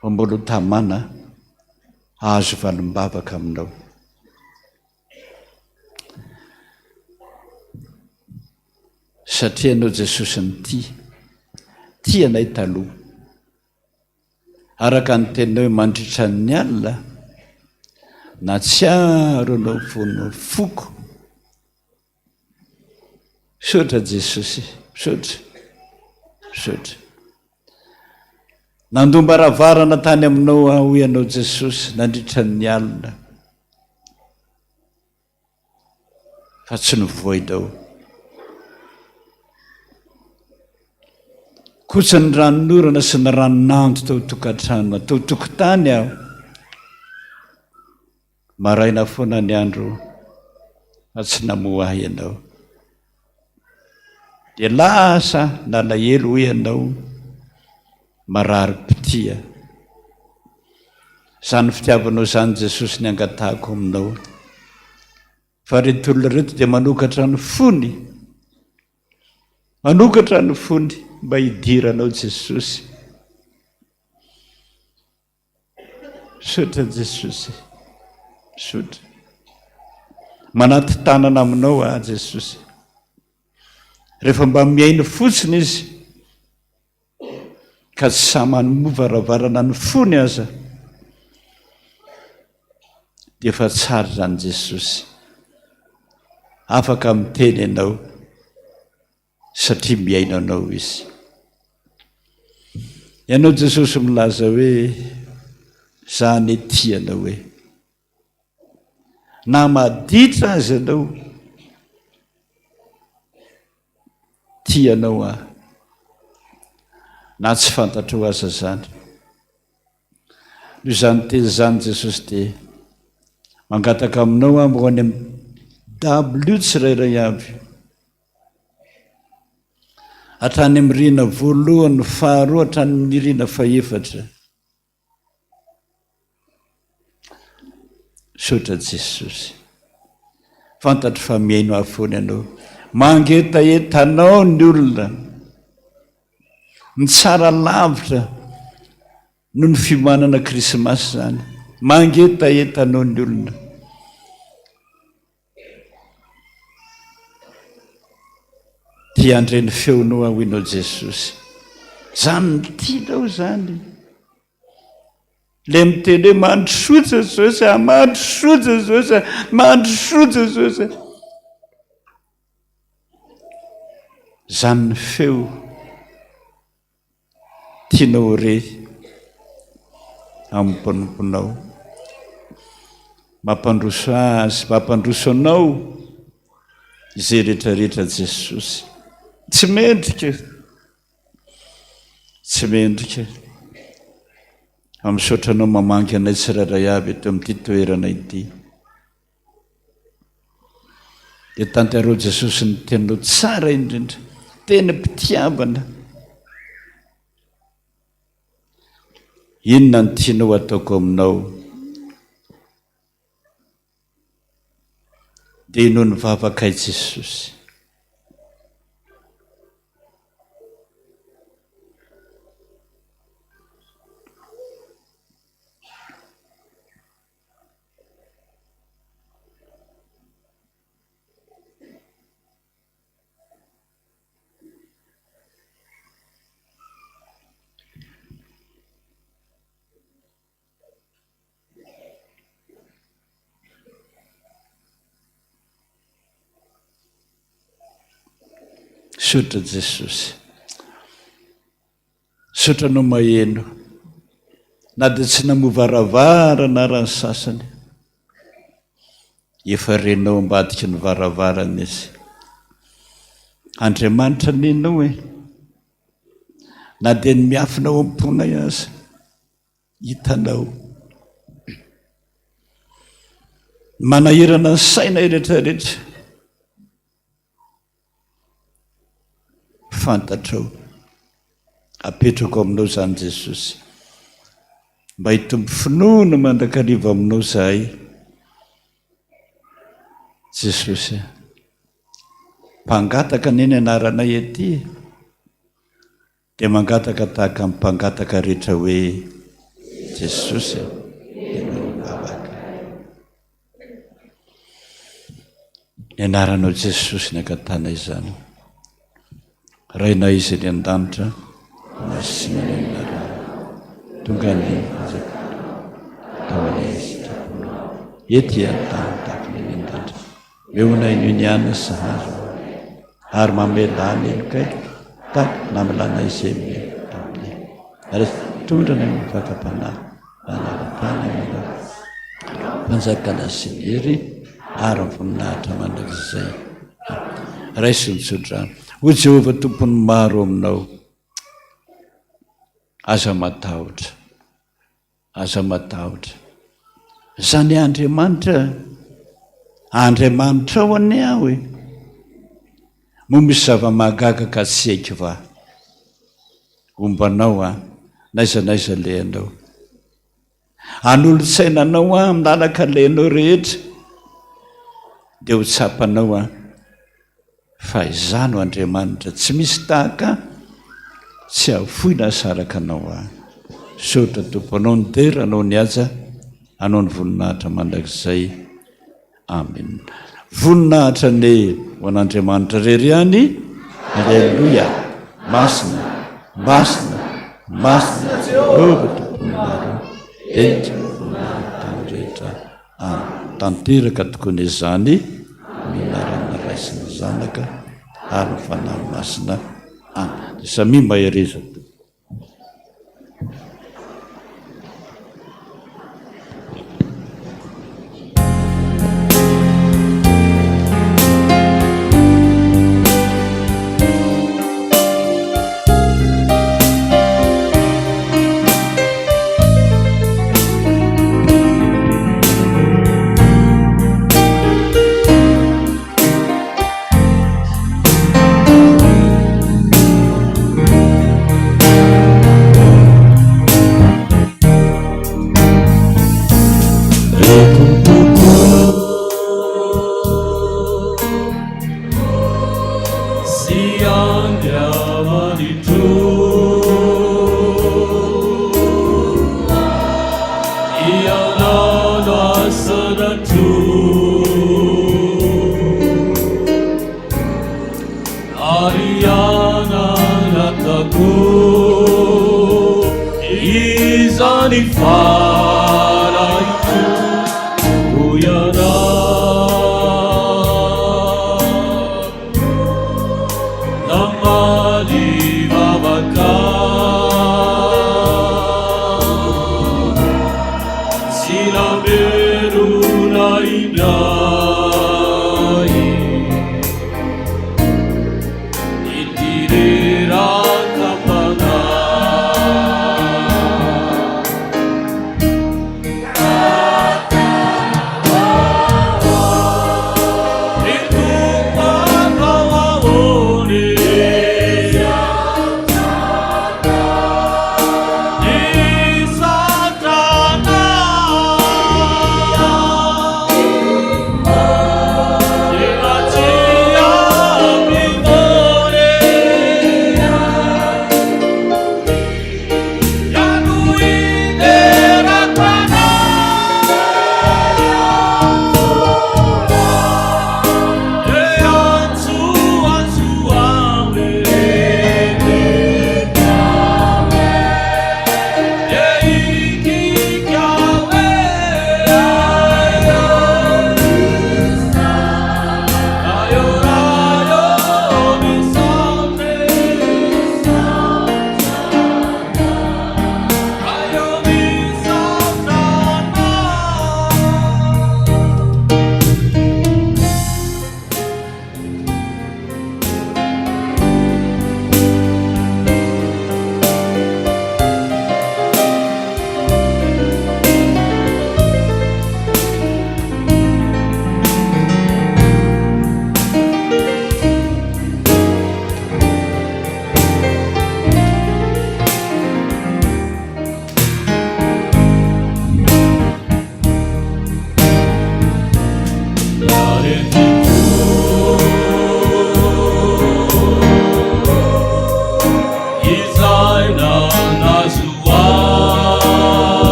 fa mbola tamana azo valim-bavaka aminao. Satria anao Jesosy ny tia anay taloha. Araka ny teninao mandritra ny alina, na tsy aro anao vonao foko. Sotra Jesosy, sotra, sotra. Nandombaravarana tany aminao ho ianao Jesosy nandritra ny alina. Fa tsy nivoainao. Kosa ny ranon'orana sy ny ranon'ando tao tokantrano, tao tokotany aho. Maraina foana ny andro fa tsy namoa ianao. Dia lasa nalahelo ho ianao marary pitia. Zany fitiavanao zany Jesosy ny angatahako aminao. Fa reto olona reto dia manokatra ny fony. Manokatra ny fony mba hidiranao Jesosy. Sotra Jesosy. Sotra. Manaty tanana aminao a Jesosy. Rehefa mba miaino fotsiny izy ka tsy samany movaravarana ny fony aza, dia efa tsara zany Jesosy. Afaka miteny ianao satria miaino anao izy. Ianao Jesosy milaza hoe zany tianao hoe na maditra azy ianao tianao a, na tsy fantatro aza zany. Noho izany teny zany Jesosy dia mangataka aminao aho ho any amin'ny W tsirairay avy, hatrany amin'ny rina voalohany, faharoa, hatrany amin'ny rina faefatra. Sotra Jesosy. fantatry fa miaino afony ianao mangetaetanao ny olona ny tsara lavitra no ny fimanana krismasy zany mangetaetanao ny olona tia andreny feonao ahoinao Jesosy zany ny tianao zany le miteny hoe mandrosoa Jesosy mandrosoa Jesosy mandrosoa Jesosy zany ny feo tianao re amin'ny mpanomponao mampandroso azy mampandroso anao izay rehetrarehetra Jesosy tsy mendrika amisaotranao mamangy anay tsiraray avy eto amin'ity toerana ity dia tantarao Jesosy ny tenao tsara indrindra tena mpitiavana inona ny tianao ataoko aminao dia inao ny vavakay Jesosy sotra Jesosy sotranao maheno na dia tsy namovaravara raha ny sasany efa renao ambadika ny varavarana izy Andriamanitra nenao na dia ny miafinao am-pona aza hitanao manahirana ny saina rehetrarehetra fantatrao apetrako aminao zany Jesosy mba hitombo finoana mandrakariva aminao zahay Jesosy mpangataka neny anaranay ety dia mangataka tahaka amin'ny mpangataka rehetra hoe Jesosy ny anaranao Jesosy ny akatana izany raina izy ny an-danitra masinanara tonga ny ety an-tany takony ny an-danitra meonay ny niana saharo ary mamelany elokaiky tak namelana izay ary tondrana ny fakapanahy anapana panjakana sy hery ary voninahitra mandrakizay raisy nitsodrano ho Jehovah tompony maro aminao aza matahotra zany Andriamanitra ao any aho mo misy zava-mahagaga ka tsy haiko va ombanao naizanaiza leanao an'olo-tsainanao milalaka leanao rehetra dia ho tsapanao fa izano Andriamanitra tsy misy tahaka tsy avoina saraka anao sotra tomponao ny tera anao ny aja anao ny voninahitra mandrakizay amen voninahitra ny ho an'Andriamanitra rery ihany alleluia masina Jehovah tompony maro entra voninahitra rehetra tanteraka tokony izany minarana raisiny zanaka ary fanahy masina samy mahereza Designer